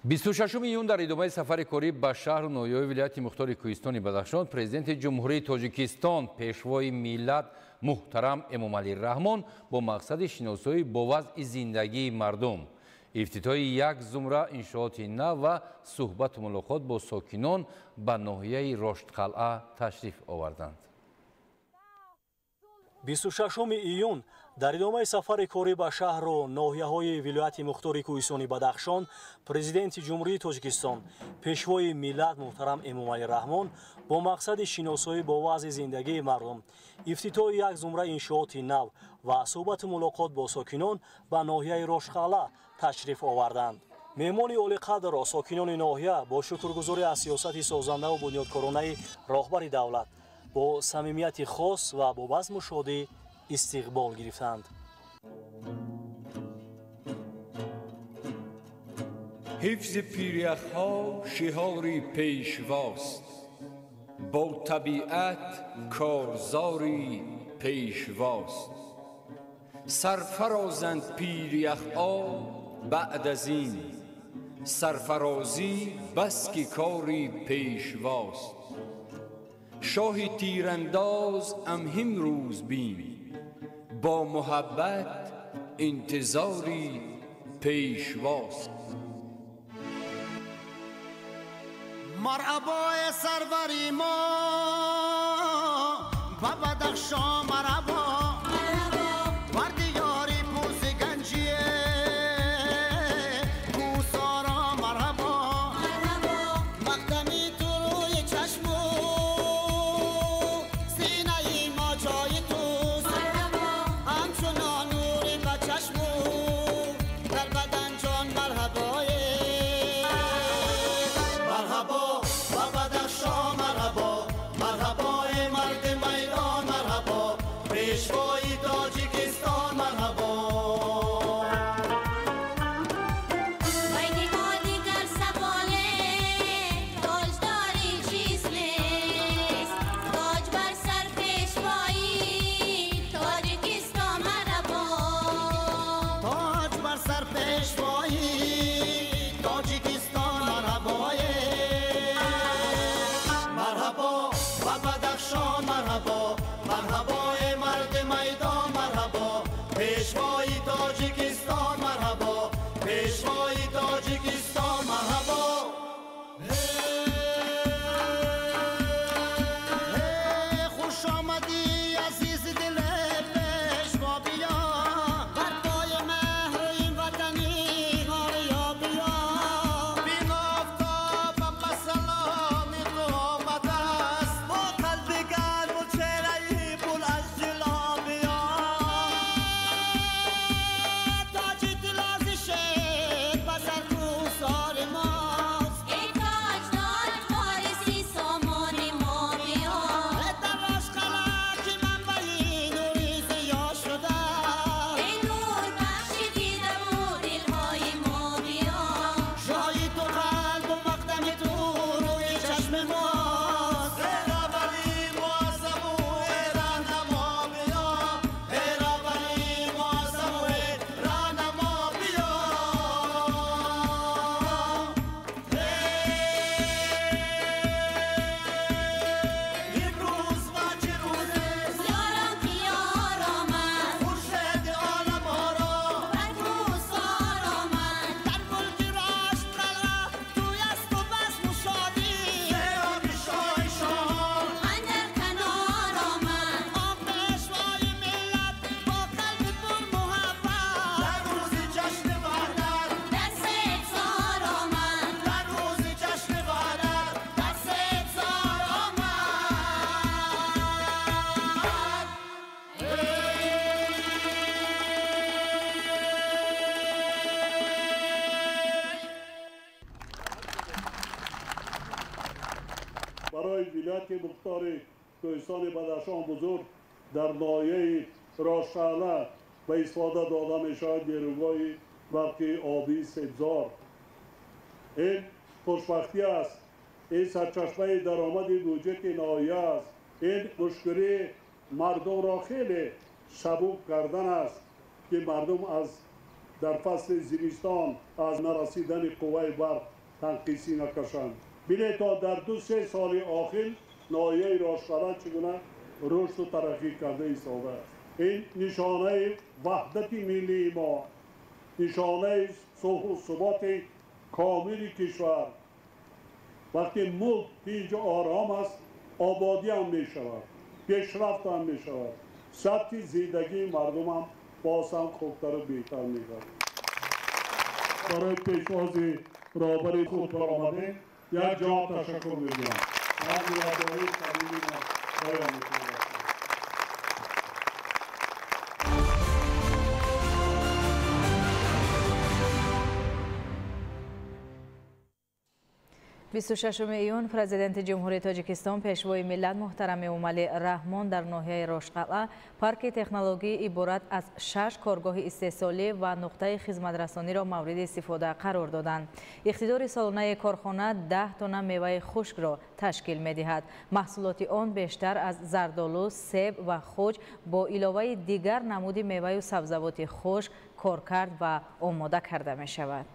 S2: 26 ایون در ادامه سفر کاری به شهر و ناحیه‌های ولایت مختار کوهستان بدخشان، پرزیدنت جمهوری تاجیکستان پیشوای ملت محترم امام علی رحمان با مقصد شناسایی با وضع زندگی مردم، افتتاح یک زمره انشاءات نو و صحبت و ملاقات با ساکنان به ناحیه رشدقلعه تشریف آوردند.
S6: 26 ایون
S1: در ادامه سفر کاری به شهر و ناحیه‌های ولایت مختار کوهستانی بدخشان، پرزیدنت جمهوری تاجیکستان پیشوای ملت محترم امامعلی رحمان با مقصد شناسایی با وضع زندگی مردم، افتتاح یک زمره انشاءات نو و صحبت ملاقات با ساکنان به ناحیه راشقاله تشریف آوردند. مهمان عالی قدر ساکنان ناحیه با شکرگزاری از سیاست سازنده و بنیادکارانه راهبر دولت با صمیمیت خاص و با بزم و شادی استقبال گرفتند.
S6: حفظ پیریخ‌ها شعاری پیشواست، با طبیعت کارزاری پیشواست. سرفرازند پیریخ‌ها بعد از این، سرفرازی بس که کاری پیشواست. شاه تیرانداز هم روز بین، با محبت انتظاری پیشواست.
S23: مرحبای سروری ما و بدخشان مرحبا، وردی یاری پوز گنجیه گوسارا مرحبا، مقدمی تو روی چشمو سینه ما جای توست، همچنان نوری به چشمو در بدن جان مرحبای مرحبا و بدخشان مرحبا، مرحبای مرد میدان مرحبا، پیشوای تاجیکستان مرحبا. مرحبای مرد میدان مرحبا، پیشوای تاجیکستان مرحبا، پیشوای تاجیکستان مرحبا. خوش آمدی عزیز دل پیشوا، بیا بر پای مهر این وطنی آریا، بیا بین آفتابم به سلام تو آمده است، با قلب گرم و چهره پر از جلا، بیا تاج دل شیر به سر کوسار ماست، ای تاجدار فارسی سامان ما، بیا در راشقاله که منبعی نوری ضیا شده، ای نور بخش دیده و دلهای ما، بیا جای تو قلب و مقدم تو روی چشم ماست، ایرابلی معظم و رهنما، بیا ایرابلی معظم و رهنما، بیا امروز و چه روزه یاران که یار آمد، خورشید عالم ها را بر کوهسار آمد، در ملک راشقاله توی است و بزم و شادی، سیراب شاه شاهان اندر کنار آمد، آن پیشوای ملت با قلب پر محبت، در روز جشن وحدت در سبزار آمد، در روز جشن وحدت در سبزار آمد.
S21: برای ولایت مختار کوهستان بدخشان بزرگ در ناحیه راشقاله به استفاده داده می شود نیروگاه برقی آبی سبزار. این خوشبختی است، این سرچشمه درآمد بودجه ناحیه است. این مشکلی مردم را خیلی سبک کردن است که مردم از در فصل زمستان از نرسیدن قوه برق تنقیسی نکشند. بینید تا در 2-3 سال آخر ناحیه راشقاله چگونه رشد و ترقی کرده ایستاده است. این نشانه وحدت ملی ما، نشانه صلح و ثبات کامل کشور. وقتی ملک اینجا آرام است، آبادی هم می شود، پیشرفت هم می شود، سطح زندگی مردم هم باز هم خوبتر و بهتر می‌گردد. برای پیشواز رهبر خوب برآمده یک جا تشکر می‌گویم. من بی‌عدالتی صمیمی بیان می‌کنم.
S7: ششم ایون پرزیدنت جمهوری تاجیکستان پیشوای ملت محترم امومالی رحمان در ناحیه روشقلعه پارک تکنولوژی عبارت از 6 کارگاه استحصالی و نقطه خدمترسانی را مورد استفاده قرار دادند. اقتدار سالانه کارخانه 10 تن میوه خشک را تشکیل می‌دهد. محصولات آن بیشتر از زردآلو، سیب و خوج با علاوه دیگر نمود میوه و سبزیجات خشک کارکرد و آماده کرده می‌شود.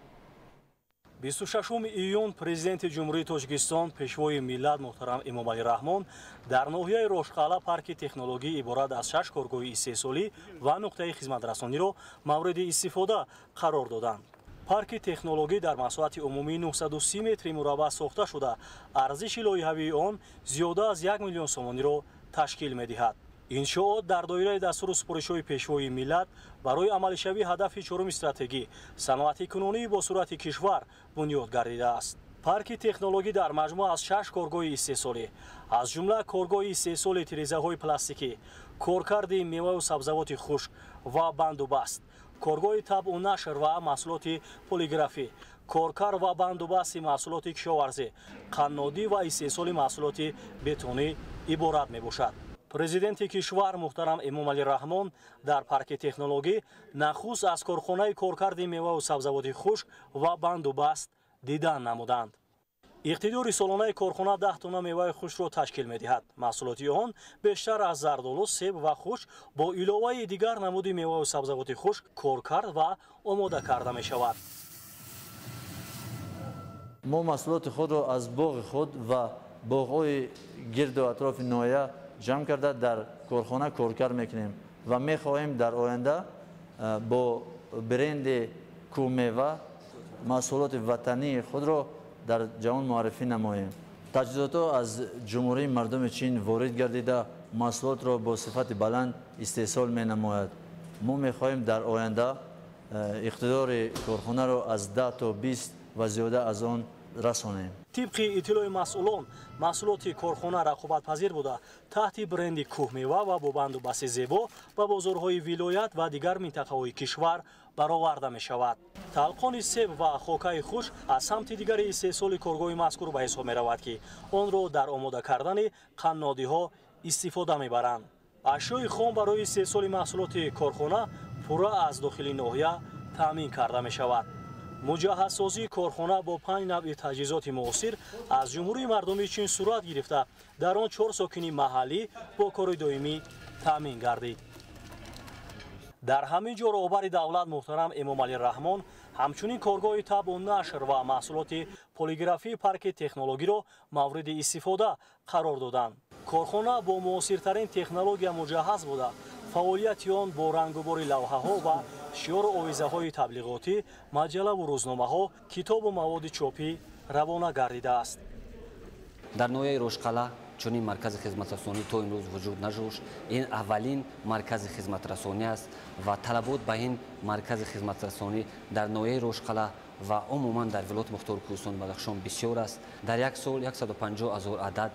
S1: 26 июн президенти ҷумҳурии тоҷикистон пешвои миллат муҳтарам эмомалӣ раҳмон дар ноҳияи рошқала парки технологӣ иборат аз 6 коргоҳи истеҳсолӣ ва нуқтаи хизматрасониро мавриди истифода қарор доданд. парки технологӣ дар масоҳати умумии 930 метри мураббаъ сохта шуда арзиши лоиҳавии он зиёда аз 1 миллион сомониро ташкил медиҳад. иншоот дар доираи дастури супоришҳои пешвои миллат барои амалишавии ҳадафи чорум стратегӣ саноати кунонии бо суръати кишвар бунёд гардидааст. парки технологӣ дар маҷмӯъ аз 6 коргоҳи истеҳсолӣ аз ҷумла коргоҳи истеҳсоли тирезаҳои пластикӣ, коркарди меваю сабзавоти хушк ва бандубаст, коргоҳи табъу нашр ва маҳсулоти полиграфӣ, коркар ва бандубасти маҳсулоти кишоварзӣ, қаннодӣ ва истеҳсоли маҳсулоти бетонӣ иборат мебошад. президенти кишвар муҳтарам эмомалӣ раҳмон дар парки технологӣ нахуст аз корхонаи коркарди меваю сабзавоти хушк ва бандубаст дидан намуданд. иқтидори солонаи корхона 10 тонна меваи хушкро ташкил медиҳад. маҳсулоти он бештар аз зардолу, себ ва хушк бо иловаи дигар намуди меваю сабзавоти хушк коркард ва омода карда мешавад.
S3: мо маҳсулоти худро аз боғи худ ва боғҳои гирду атрофи ноҳия ҷамъ карда дар корхона коркар мекунем ва мехоҳем дар оянда бо бренди кӯмева маҳсулоти ватании худро дар ҷаҳон муаррифӣ намоем. таҷҳизотҳо аз ҷумҳурии мардуми чин ворид гардида маҳсулотро бо сифати баланд истеҳсол менамояд. мо мехоҳем дар оянда иқтидори корхонаро аз 10 то 20 ва зиёда аз он расонем.
S1: тибқи иттилои масъулон маҳсулоти корхона рақобатпазир буда таҳти бренди кӯҳмева ва бо бандубасти зебо ба бозорҳои вилоят ва дигар минтақаҳои кишвар бароварда мешавад. талқони себ ва хокаи хушк аз самти дигари истеҳсоли коргоҳи мазкур ба ҳисоб меравад ки онро дар омода кардани қаннодиҳо истифода мебаранд. ашёи хом барои истеҳсоли маҳсулоти корхона пурра аз дохили ноҳия таъмин карда мешавад. муҷаҳҳазсозии корхона бо 5 навъи таҷҳизоти муосир аз ҷумҳурии мардумии чин сурат гирифта дар он 4 сокини маҳаллӣ бо кори доимӣ таъмин гардид. дар ҳамин ҷо роҳбари давлат муҳтарам эмомалӣ раҳмон ҳамчунин коргоҳи табъу нашр ва маҳсулоти полиграфии парки технологиро мавриди истифода қарор доданд. корхона бо муосиртарин технология муҷаҳҳаз буда фаъолияти он бо рангубори лавҳаҳо ва шиёру овизаҳои таблиғотӣ, маҷаллаву рӯзномаҳо, китобу маводи чопӣ равона гардидааст.
S9: дар ноҳияи рошқала чунин маркази хизматрасонӣ то имрӯз вуҷуд надошт. ин аввалин маркази хизматрасонӣ аст ва талабот ба ин маркази хизматрасонӣ дар ноҳияи рошқала ва умуман дар вилояти мухтори кӯҳистони бадахшон бисёр аст. дар як сол 150 000 адад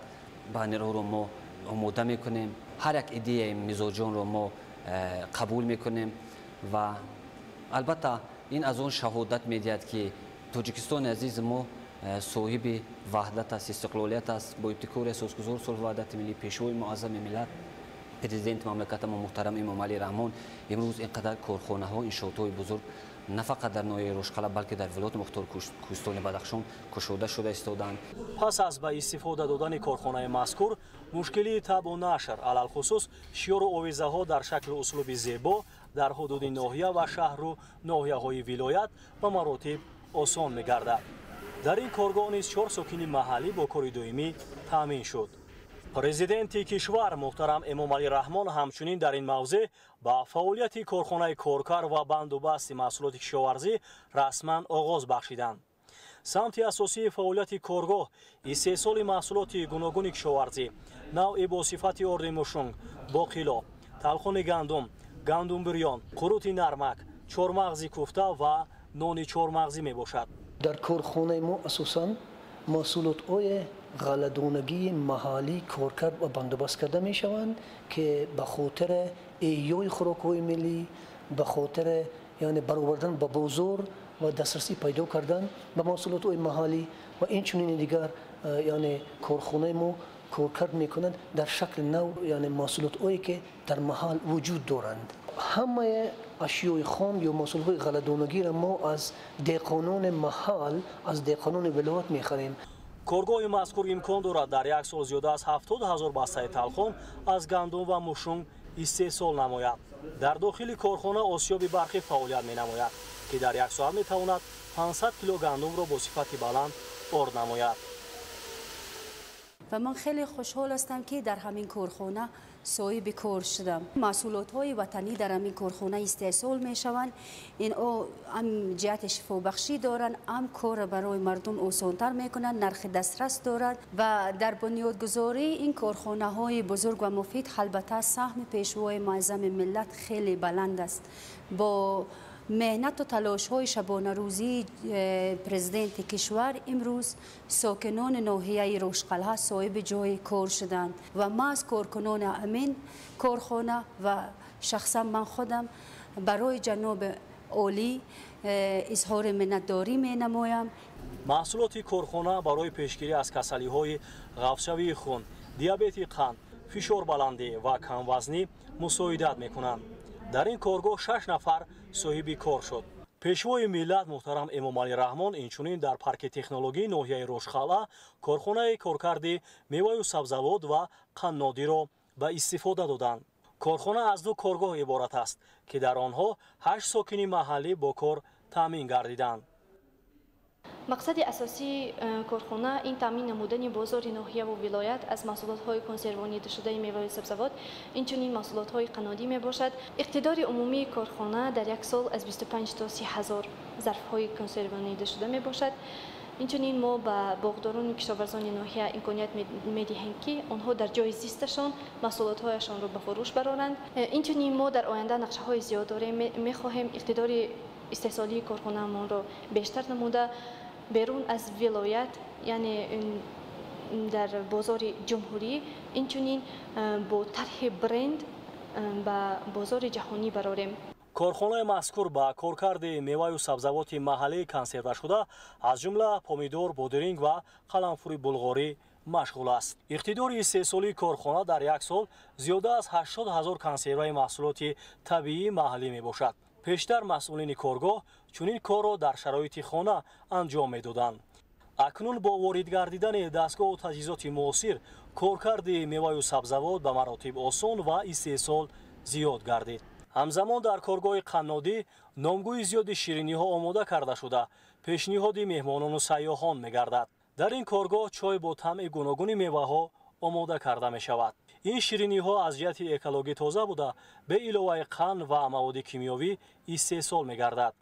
S9: баннерҳоро мо омода мекунем. ҳар як идеяи мизоҷонро мо қабул мекунем ва албатта ин аз он шаҳодат медиҳад ки тоҷикистони азизи мо соҳиби ваҳдат аст, истиқлолият аст. бо ибтикори асосгузори сулҳу ваҳдати миллӣ пешвои муаззами миллат президенти мамлакати мо муҳтарам эмомалӣ раҳмон имрӯз ин қадар корхонаҳо, иншоотҳои бузург на фақат дар ноҳияи рошқала балки дар вилояти мухтори кӯҳистони бадахшон кушода шуда истоданд.
S1: пас аз ба истифода додани корхонаи мазкур мушкилии табъу нашр алалхусус шиёру овизаҳо дар шакли услуби зебо дар ҳудуди ноҳия ва шаҳру ноҳияҳои вилоят ба маротиб осон мегардад. дар ин коргоҳ низ 4 сокини маҳаллӣ бо кори доимӣ таъмин шуд. президенти кишвар муҳтарам эмомалӣ раҳмон ҳамчунин дар ин мавзеъ ба фаъолияти корхонаи коркар ва бандубасти маҳсулоти кишоварзӣ расман оғоз бахшиданд. самти асосии фаъолияти коргоҳ истеҳсоли маҳсулоти гуногуни кишоварзӣ, навъи бо сифати орди мушунг, боқило, талхони гандум, гандумбирён, қурути нармак, чормағзи куфта ва нони чормағзӣ мебошад.
S8: дар корхонаи мо асосан маҳсулотҳои ғалладонагии маҳаллӣ коркард ва бандобаст карда мешаванд ки ба хотири эҳёи хӯрокҳои миллӣ, ба хотири яъне баровардан ба бозор ва дастрасӣ пайдо кардан ба маҳсулотҳои маҳаллӣ ва инчунин дигар яъне корхонаи мо коркард мекунанд дар шакли нав, яъне маҳсулотҳое ки дар маҳал вуҷуд доранд. ҳамаи ашёи хом ё маҳсулотҳои ғалладонагиро мо аз деҳқонони маҳал, аз деҳқонони вилоят мехарем.
S1: коргоҳи мазкур имкон дорад дар як сол зиёда аз 70 000 бастаи талхон аз гандум ва мушунг истеҳсол намояд. дар дохили корхона осёби барқӣ фаъолият менамояд ки дар як соат метавонад 500 кило гандумро бо сифати баланд ор намояд.
S10: و من خیلی خوشحال هستم که در همین کارخانه صاحب کار شدم. محصولات‌های وطنی در همین کارخانه استحصال می‌شوند. این هم جهت شفابخشی دارند، هم کار برای مردم آسان‌تر می‌کنند، نرخ دسترس دارد و در بنیادگذاری این کارخانه‌های بزرگ و مفید البته سهم پیشوای معظم ملت خیلی بلند است. با مهنت و تلاش های شبانه روزی پرزیدنت کشور امروز ساکنان ناحیه روشقلعه صاحب جای کار شدند و ما از کارکنان امین کارخانه و شخصا من خودم برای جناب عالی اظهار منتداری می نمایم.
S1: محصولات کارخانه برای پیشگیری از کسلی‌های غفشوی خون، دیابت قند، فشار بلندی و کم‌وزنی مساعدت می‌کنند. در این کارگاه 6 نفر صاحب کار شد. پیشوای ملت محترم امامعلی رحمان اینچنین در پارک تکنولوژی ناحیه روشخالا کارخانه کارکردی میوه و سبزیجات و قنادی را به استفاده دادند. کارخانه از 2 کارگاه عبارت است که در آنها 8 ساکن محلی با کار تامین گردیدند.
S13: مقصد اساسی کارخانه این تامین نمودن بازار ناحیه و ولایت از محصولات‌های کنسروانیده شده میوه و سبزیجات، اینچنین محصولات‌های قنادی میباشد. اقتدار عمومی کارخانه در یک سال از 25 تا 30 هزار ظرف‌های کنسروانیده شده میباشد. اینچنین ما به باغداران و کشاورزان ناحیه امکانیت میدهیم که آنها در جای زیستشان محصولات‌هایشان را به فروش برآورند. اینچنین ما در آینده نقشه‌های زیاد داریم. می‌خواهیم اقتدار استحصالی کارخانه‌مان را بیشتر نموده بیرون از ولایت، یعنی در بازار جمهوری، اینچنین با طرح برند به بازار جهانی براریم.
S1: کارخانه مذکور با کارکرد میوه و سبزیجات محلی کنسرو شده از جمله پومیدور، بادرینگ و قلمفور بلغاری مشغول است. اقتدار استحصالی کارخانه در یک سال زیاده از 80,000 کنسرو محصولات طبیعی محلی میباشد. پیشتر مسئولین کارگاه چنین کار را در شرایط خانه انجام میدادند. اکنون با وارد گردیدن دستگاه و تجهیزات معاصر کارکرد میوه و سبزیجات به مراتب آسان و استحصال زیاد گردید. همزمان در کارگاه قنادی نامگوی زیاد شیرینی ها آماده کرده شده پیشنهاد مهمانان و سیاحان میگردد. در این کارگاه چای با طعم گوناگون میوه ها آماده کرده می شود. این شیرینی ها از جهت اکولوژی تازه بوده به علاوه قند و مواد کیمیاوی استحصال می گردد.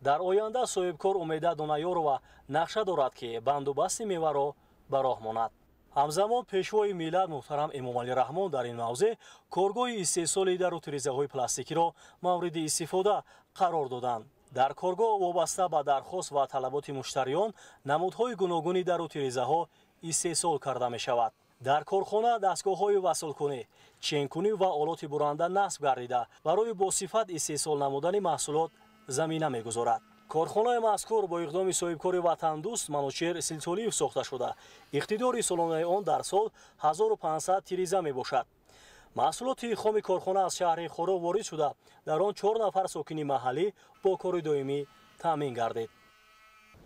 S1: در آینده صاحبکار امید دانیار و نقشه دارد که بندوبست میوه را به راه ماند. همزمان پیشوای ملت محترم امامعلی رحمان در این موضوع کارگاه استحصال در تریزه‌های پلاستیکی را مورد استفاده قرار دادند. در کارگاه وابسته به درخواست و طلبات مشتریان نمودهای گوناگونی در تریزه‌ها استحصال کرده می شود. در کارخانه دستگاه‌های وصل‌کنی، چین‌کنی و آلات برنده نصب گردیده برای با صفت استحصال نمودن محصولات زمینه می‌گذارد. کارخانه مذکور با اقدام صاحبکار وطن دوست منوچهر سلطانیف ساخته شده. اقتدار سالانه آن در سال 1500 تریزه میباشد. محصولات خام کارخانه از شهر خورا وارد شده در آن 4 نفر ساکن محلی با کار دائمی تامین گردید.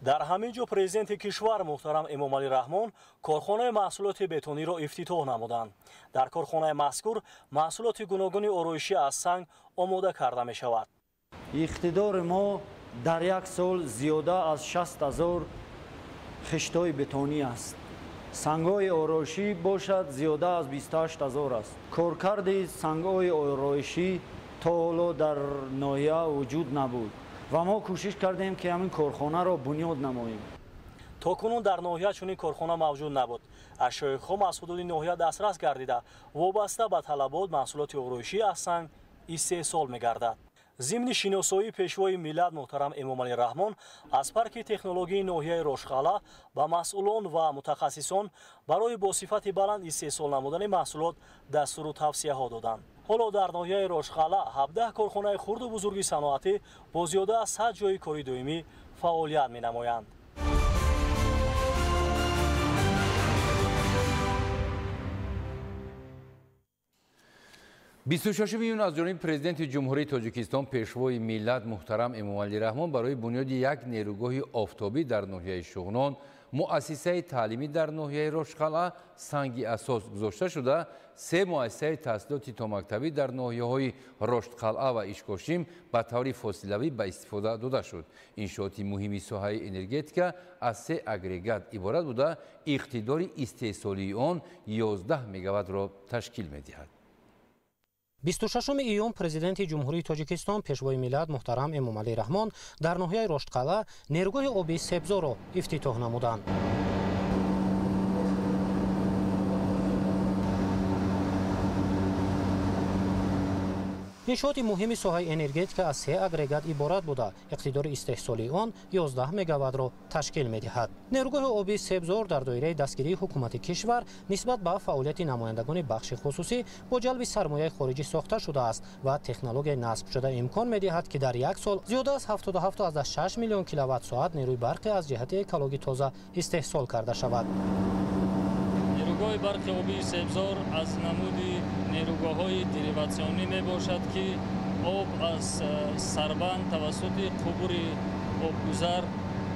S1: در همین جا پرزیدنت کشور محترم امامعلی رحمان کارخانه محصولات بتونی را افتتاح نمودند. در کارخانه مذکور محصولات گوناگون آرایشی از سنگ آماده کرده می شود.
S3: اقتدار ما در یک سال زیاده از 60,000 خشت‌های بتونی است. سنگ‌های آرایشی باشد زیاده از 28,000 است. کارکرد سنگ‌های آرایشی تا حالا در ناحیه وجود نبود و ما کوشش کردیم که همین کارخانه را بنیاد نماییم.
S1: تاکنون در ناحیه چنین کارخانه موجود نبود. اشیاء خام از حدود ناحیه دسترس گردیده وابسته به طلبات محصولات آرایشی از سنگ استحصال می‌گردد. ضمن شناسایی پیشوای ملت محترم امامعلی رحمان از پارک تکنولوژی ناحیه رشقلا با مسئولان و متخصصان برای با صفت بلند استحصال نمودن محصولات دستور و توصیه ها دادند. حالا در ناحیه رشقلا 17 کارخانه خرد و بزرگ صنعتی با زیاده از 100 جای کاری دائمی فعالیت می‌نمایند.
S2: 26 میلیون از جانب پرزیدنت جمهوری تاجیکستان پیشوای ملت محترم امامعلی رحمان برای بنیاد یک نیروگاه آفتابی در ناحیه شغنان مؤسسه تعلیمی در ناحیه رشقلا سنگ اساس گذاشته شده. 3 مؤسسه تحصیلاتی تا مکتبی در ناحیه‌های رشقلا و اشکاشیم به طور فاصله‌ای به استفاده داده شد. انشاءات مهمی ساحه انرژتیک از 3 اگریگات عبارت بوده. اقتدار استحصالی آن 11 مگاوات را تشکیل می‌دهد.
S11: 26 ایون پرزیدنت جمهوری تاجیکستان پیشوای ملت محترم امامعلی رحمان در ناحیه رشقلا نیروگاه آبی سبزا را افتتاح نمودند. انشاءات مهم ساحه انرژتیک از 3 اگریگات عبارت بوده. اقتدار استحصالی آن 11 مگاوات را تشکیل می‌دهد. نیروگاه آبی سبزار در دایره دستگیری حکومت کشور نسبت به فعالیت نمایندگان بخش خصوصی با جلب سرمایه خارجی ساخته شده است و تکنولوژی نصب شده امکان می‌دهد که در یک سال زیاده از 77.6 میلیون کیلووات ساعت نیروی برقی از جهت اکولوژی تازه استحصال کرده شود.
S14: نیروگاه برق آبی سبزار از نمودی نیروگاه‌های دریواسیونی میباشد که آب از سربند توسط قبور آبگذر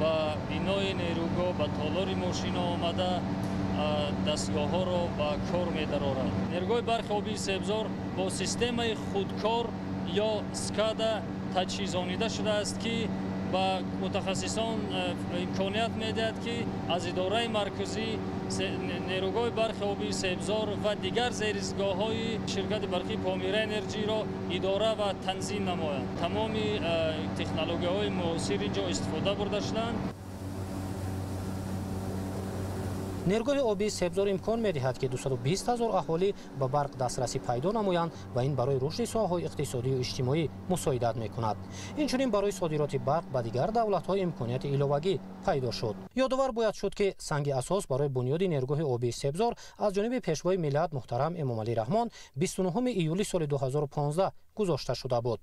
S14: و بینای نیروگاه به تالار ماشین آمده دستگاه‌ها را به کار می‌درآورد. نیروگاه برق آبی سبزار با سیستم خودکار یا اسکادا تجهیزانیده شده است که با متخصصان امکانیت می‌دهد که از اداره مرکزی نیروگاه برق آبی سبزار و دیگر زیرساخت‌های شرکت برقی پامیره انرژی را اداره و تنظیم نمایند. تمام تکنولوژی‌های معاصر اینجا استفاده برده شدند.
S11: نیروگاه آبی سبزار امکان می‌دهد که 220,000 اهالی به برق دسترسی پیدا نمایند و این برای رشد ساحه‌های اقتصادی و اجتماعی مساعدت می‌کند. اینچنین برای صادرات برق به دیگر دولت‌های امکانیت علاوه‌ای پیدا شد. یادآور باید شد که سنگ اساس برای بنیاد نیروگاه آبی سبزار از جانب پیشوای ملت محترم امامعلی رحمان 29 ایولی سال 2015 گذاشته شده بود.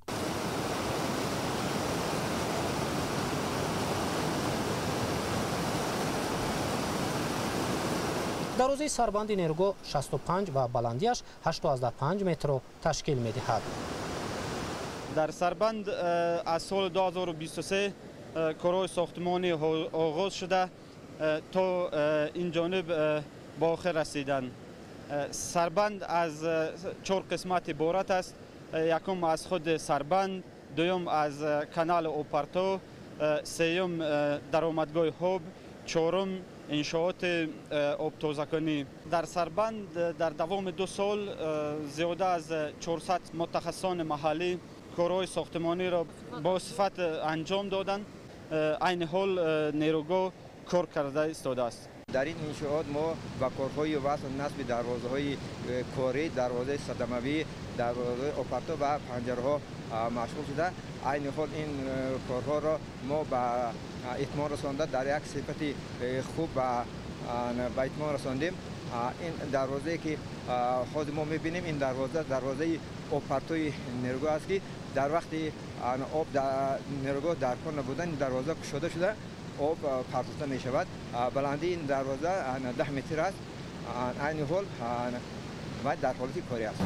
S11: درازه سربند نیروگاه 65 و بلندیش 8.5 متر را تشکیل می‌دهد.
S15: در سربند از سال 2023 کارهای ساختمانی آغاز شده تا این جانب با آخر رسیدن. سربند از 4 قسمت عبارت است. یکم از خود سربند، دوم از کانال اوپارتو، سوم درآمدگاه هوب، چهارم انشاءات آب تازه‌کنی. در سربند در دوام 2 سال زیاده از 400 متخصصان محلی کارهای ساختمانی را با صفت انجام دادند. عین حال نیروگاه کار کرده ایستاده است.
S24: در این انشاءات ما با کارهای وصل نصب دروازه‌های کاری، دروازه صدموی، دروازه اوپارتو و پنجره‌ها مشغول شده. عین حال این کارها را ما به اتمام رسانده در یک صفت خوب به اتمام رساندیم. این دروازه که خود ما می‌بینیم این دروازه اوپارتوی نیروگاه است که در وقتی آب در نیروگاه در کار نبودن دروازه گشوده شده آب پرتوسته می شود. بلندی این دروازه 10 متر است. عین حال و در حالت کاری است.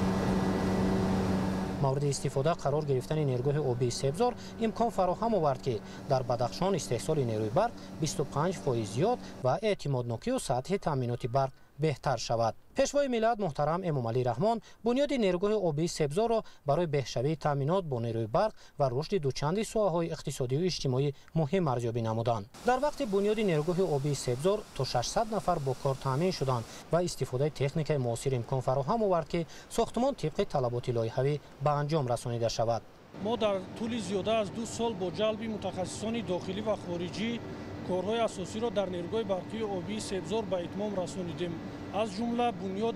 S11: مورد استفاده قرار گرفتن نیروگاه آبی سبزار امکان فراهم آورد که در بدخشان استحصال نیروی برق 25% زیاد و اعتمادناکی و سطح تامینات برق بهتر شود. پیشوای ملت محترم امامعلی رحمان بنیاد نیروگاه آبی سبزار را برای بهشوی تامینات با نیروی برق و رشد دوچندی ساحه‌های اقتصادی و اجتماعی مهم ارزیابی نمودند. در وقت بنیاد نیروگاه آبی سبزار تا 600 نفر با کار تامین شدند و استفاده تکنیک معاصر امکان فراهم آورد که ساختمان طبق طلبات لایحه‌ای به انجام رسانیده شود.
S12: ما در طول زیاده از 2 سال با جلب متخصصان داخلی و خارجی کارهای اساسی را در نیروگاه برقی آبی سبزار به اتمام رسانیدیم. از جمله بنیاد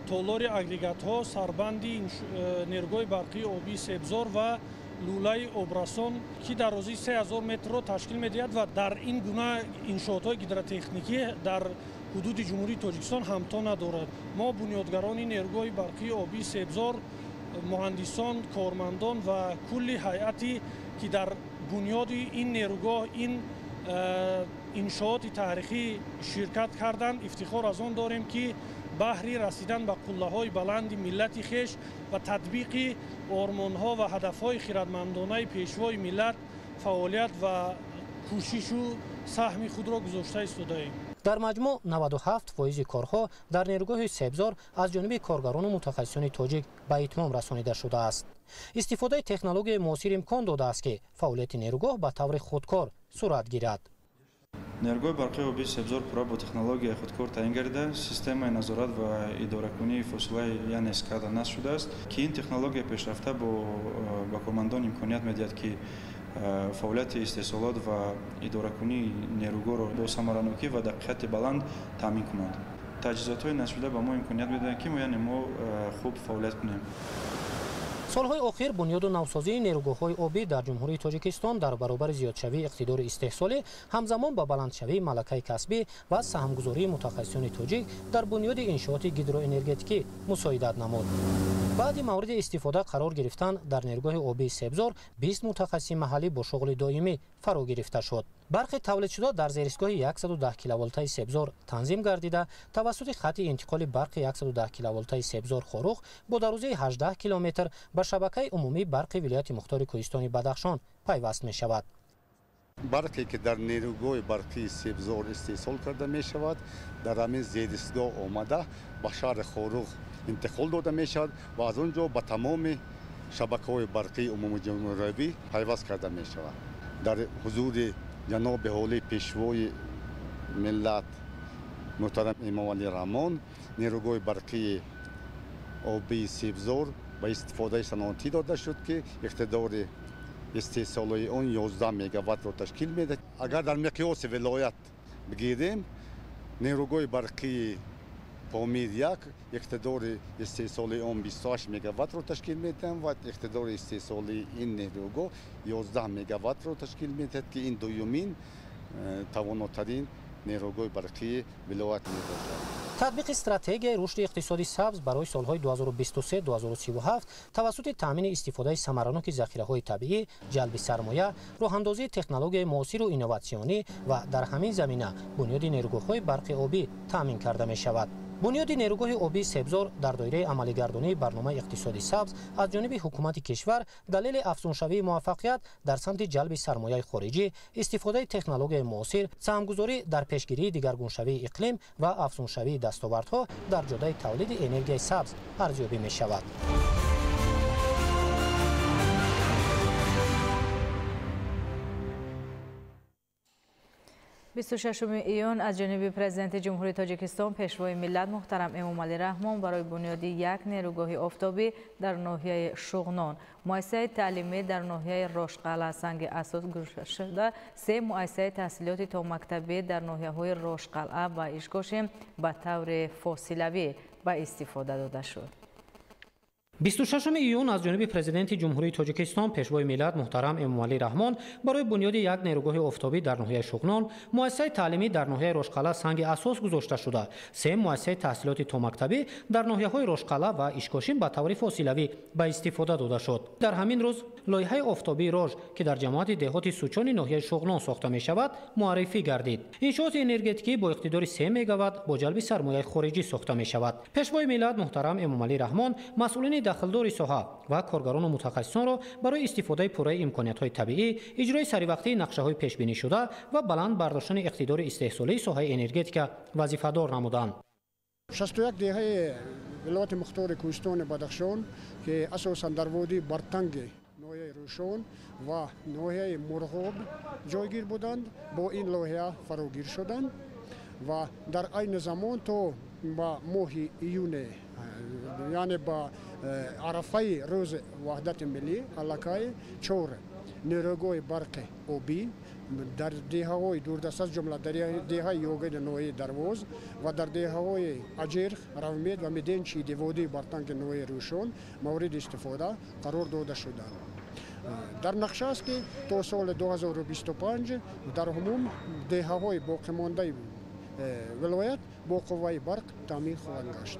S12: толори агрегатҳо, сарбанди нерӯгоҳи барқии обии Себзор ва лӯлаи обрасон ки дарозии 3000 метрро ташкил медиҳад ва дар ин гуна иншоотҳои гидротехникӣ дар ҳудуди ҷумҳурии Тоҷикистон ҳамто надорад. Мо бунёдгарони нерӯгоҳи барқии обии Себзор, муҳандисон, кормандон ва кулли ҳайати ки дар бунёди ин нерӯгоҳ, ин иншооти таърихӣ ширкат карданд, ифтихор аз он дорем ки баҳри расидан ба қуллаҳои баланди миллати хеш ва татбиқи ормонҳо ва ҳадафҳои хиратмандонаи пешвои миллат фаъолият ва кӯшишу саҳми худро гузошта истодаем.
S11: дар маҷмӯъ 97% корҳо дар нерӯгоҳи Себзор аз ҷониби коргарону мутахассисони тоҷик ба итмом расонида шудааст. истифодаи технологияи муосир имкон додааст ки фаъолияти нерӯгоҳ ба таври худкор сурат гирад.
S16: нерӯгоҳи барқии обии Себзор пурра бо технологияи худкор таъин гардида, системаи назорат ва идоракунии фосилаи яъне скада насб шудааст ки ин технология пешрафта ба кормандон имконият медиҳад ки фаъолияти истеҳсолот ва идоракунии нерӯгоҳро бо самаранокӣ ва дақиқияти баланд таъмин кунанд. таҷҳизотҳои насбшуда ба мо имконият медиҳанд ки мо хуб фаъолият кунем.
S11: солҳои охир бунёду навсозии нерӯгоҳҳои обӣ дар ҷумҳурии Тоҷикистон дар баробари зиёдшавии иқтидори истеҳсолӣ ҳамзамон ба баландшавии малакаи касбӣ ва саҳмгузории мутахассисони тоҷик дар бунёди иншооти гидроэнергетикӣ мусоидат намуд. баъди мавриди истифода қарор гирифтан дар нерӯгоҳи обии Себзор 20 мутахассиси маҳаллӣ бо шуғли доимӣ фаро гирифта шуд. барқи тавлидшуда дар зеристгоҳи 110 киловолтаи Себзор танзим гардида тавассути хатти интиқоли барқи 110 киловолтаи Себзор Хорух бо дарозаи 18 километр ба шабакаи умумии барқи вилояти мухтори Кӯҳистони Бадахшон пайваст мешавад.
S17: барқе ки дар нерӯгоҳи барқии Себзор истеҳсол карда мешавад, дар ҳамин зеристгоҳ омада ба шаҳри Хорух интиқол дода мешавад ва аз он ҷо ба тамоми шабакаҳои барқии умумиҷумҳуриявӣ пайваст карда мешавад. дар ҳузури ҷаноби ҳолии пешвои миллат муҳтарам Эмомалӣ Раҳмон, нерӯгоҳи барқии обии Себзор ба истифодаи саноатӣ дода шуд ки иқтидори истеҳсолии он 11 мегаваттро ташкил медиҳад. агар дар миқёси вилоят бигирем, нерӯгоҳи барқии Помир 1 иқтидори истеҳсолии он 28 мегаваттро ташкил медиҳад ва иқтидори истеҳсолии ин нерӯгоҳ 11 мегаваттро ташкил медиҳад ки ин дуюмин тавонотарин нерӯгоҳи барқии вилоят мебошад.
S11: татбиқи стратегияи рушди иқтисоди сабз барои солҳои 2023-2037 тавассути таъмини истифодаи самараноки захираҳои табиӣ, ҷалби сармоя, роҳандозии технологияи муосиру инноватсионӣ ва дар ҳамин замина бунёди нерӯгоҳҳои барқи обӣ таъмин карда мешавад. бунёди нерӯгоҳи обии Себзор дар доираи амалигардонии барномаи иқтисоди сабз аз ҷониби ҳукумати кишвар далели афзуншавии муваффақият дар самти ҷалби сармояи хориҷӣ, истифодаи технологияи муосир, саҳмгузорӣ дар пешгирии дигаргуншавии иқлим ва афзуншавии дастовардҳо дар ҷодаи тавлиди энергияи сабз арзёбӣ мешавад.
S7: 26 июн аз ҷониби президенти ҷумҳурии Тоҷикистон пешвои миллат муҳтарам Эмомалӣ Раҳмон барои бунёди як нерӯгоҳи офтобӣ дар ноҳияи Шуғнон, муассисаи таълимӣ дар ноҳияи Рошқалъа санги асос гузошта шуда, 3 муассисаи таҳсилоти томактабӣ дар ноҳияҳои Рошқалъа ва Ишкошим ба таври фосилавӣ ба истифода дода шуд.
S11: 26 июн аз ҷониби президенти ҷумҳурии Тоҷикистон пешвои миллат муҳтарам Эмомалӣ Раҳмон барои бунёди як нерӯгоҳи офтобӣ дар ноҳияи Шуғнон, муассисаи таълимӣ дар ноҳияи Рошқалъа санги асос гузошта шуда, 3 муассисаи таҳсилоти томактабӣ дар ноҳияҳои Рошқалъа ва Ишкошим ба таври фосилавӣ ба истифода дода шуд. дар ҳамин рӯз лоиҳаи офтобии рож ки дар ҷамоати деҳоти Сучони ноҳияи Шуғнон сохта мешавад, муаррифӣ гардид. иншооти энергетикӣ бо иқтидори 3 мегаватт бо ҷалби сармояи хориҷӣ сохта мешавад. пешвои миллат муҳтарам Эмомалӣ Раҳмон масъулини дахлдори соҳа ва коргарону мутахассисонро барои истифодаи пурраи имкониятҳои табиӣ, иҷрои саривақтии нақшаҳои пешбинишуда ва баланд бардоштани иқтидори истеҳсолии соҳаи энергетика вазифадор намуданд.
S18: 61 деҳаи вилояти мухтори Кӯҳистони Бадахшон ки асосан дар водии Бартанги ноҳияи Рӯшон ва ноҳияи Мурғоб ҷойгир буданд, бо ин лоиҳа фарогир шуданд ва дар айни замон то ба моҳи июне, яъне ба арафаи рӯзи ваҳдати миллӣ аллакай 4 нерӯгоҳи барқи обӣ در دهه‌های دوردست از جمله در دهه یوگد نوعی دروز و در دهه‌های اجیر، رومید و میدینچی دیوودی برتنگ نوعی روشون مورد استفاده قرار داده شدند. در نقشه است که تا سال 2025 در عموم دهه‌های باقی مانده ولایت با قوه برق تامین خواهند گشت.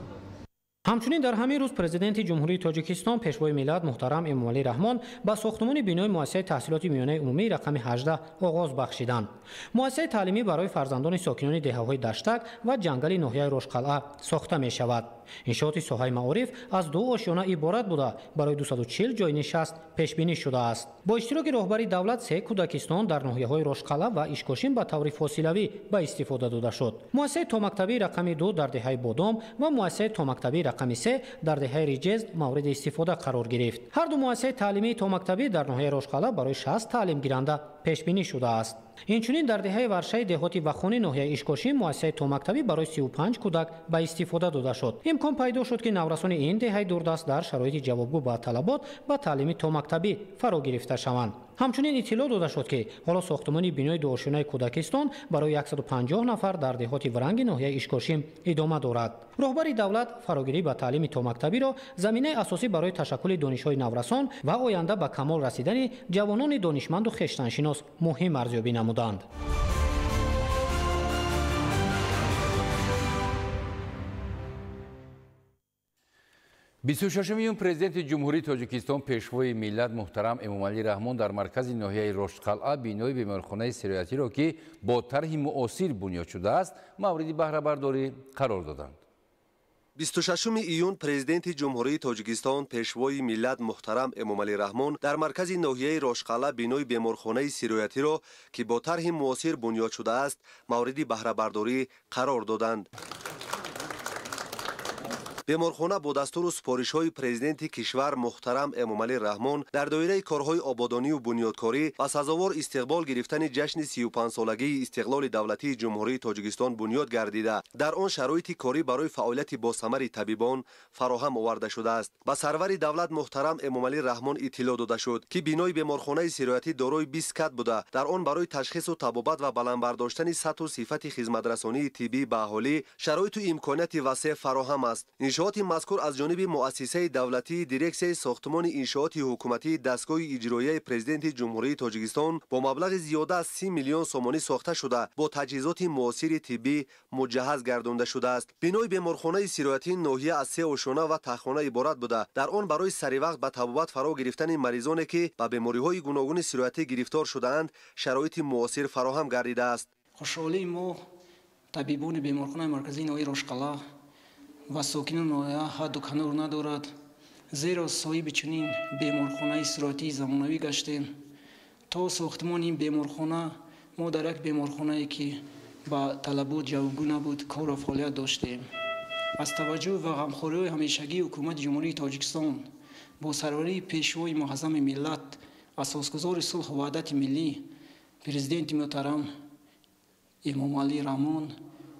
S11: همچنین در همین روز پرزیدنت جمهوری تاجیکستان پیشوای ملت محترم امومالی رحمان با ساختمان بینای مؤسسه تحصیلات میانه عمومی رقم 18 آغاز بخشیدند. مؤسسه تعلیمی برای فرزندان ساکنان دهه‌های دشتک و جنگل ناحیه روشقلعه ساخته می شود. انشاءات ساحه معارف از 2 آشیانه عبارت بوده برای 240 جای نشست پیش بینی شده است. با اشتراک رهبری دولت 3 کودکستان در ناحیه‌های روشقلعه و اشکاشین به طور فاصلوی به استفاده داده شد. مؤسسه تا مکتبی رقم 2 در دهه بادام و مؤسسه تا مکتبی رقم 3 در دهه ریجز مورد استفاده قرار گرفت. هر دو مؤسسه تعلیمی تا مکتبی در ناحیه روشقلعه برای 60 تعلیم گیرنده پیش بینی شده است. اینچنین در دهه ورشه دهاتی و خانه ناحیه اشکاشین مؤسسه تا مکتبی برای 35 کودک به استفاده داده شد. امکان پیدا شد که نورسان این دهه دوردست در شرایط جوابگو به طلبات و تعلیم تا مکتبی فرا گرفته شوند. همچنین اطلاع داده شد که حالا ساختمان بینای دو آشیانه کودکستان برای 150 نفر در دهات ورنگ ناحیه اشکاشین ادامه دارد. رهبری دولت فراگیری به تعلیم تا مکتبی را زمینه اساسی برای تشکل دانش‌های نورسان و آینده به کمال رسیدن جوانان دانشمند و خویشتن‌شناس مهم ارزیابی نمودند.
S2: 26 پرزیدنت جمهوری تاجیکستان پیشوای ملت محترم امومالی رحمان در مرکز ناحیه روشقلعه بینای بیمارخانه سرایتی را که با طرح معاصر بنیاد شده است مورد بهره برداری قرار دادند.
S4: 26 ایون پرزیدنت جمهوری تاجیکستان پیشوای ملت محترم امومالی رحمان در مرکز ناحیه روشقلعه بینای بیمارخانه سرایتی را که با طرح معاصر بنیاد شده است مورد بهره برداری قرار دادند. بیمارخانه با دستور و سپارش‌های پرزیدنت کشور محترم امومالی رحمان در دایره کارهای آبادانی و بنیادکاری و سزاوار استقبال گرفتن جشن 35 سالگی استقلال دولتی جمهوری تاجیکستان بنیاد گردیده در آن شرایط کاری برای فعالیت با ثمر طبیبان فراهم آورده شده است. با سرور دولت محترم امومالی رحمان اطلاع داده شد که بینای بیمارخانه سرایتی دارای 20 کت بوده در آن برای تشخیص و طبابت و بلند برداشتن سطح و صفت خدمترسانی طبی به اهالی شرایط و امکانات وسیع فراهم است. انشاءات مذکور از جانب مؤسسه دولتی دیرکسیون ساختمان انشاءات حکومتی دستگاه اجرایی پرزیدنت جمهوری تاجیکستان با مبلغ زیاده از 30 میلیون سومانی ساخته شده با تجهیزات معاصر طبی مجهز گردانده شده است. بینای بیمارخانه سرایتی ناحیه از 3 آشیانه و تخانه عبارت بوده در آن برای سری وقت به طبابت فرا گرفتن مریضانی که به بیماری‌های گوناگون سرایتی گرفتار شده‌اند شرایط معاصر فراهم گردیده است.
S19: خوشحالی ما طبیبان بیمارخانه مرکزی ناحیه روشقلعه و ساکنان ناحیه حد و کنار ندارد، زیرا صاحب چنین بیمارخانه سرایتی زمانوی گشتیم. تا ساختمان این بیمارخانه ما در یک بیمارخانه که با طلبات جوابگو نبود کار و فعالیت داشتیم. از توجه و غمخواری همیشگی حکومت جمهوری تاجیکستان با سروری پیشوای معظم ملت اساسگزار صلح و وحدت ملی پرزیدنت محترم امومالی رحمان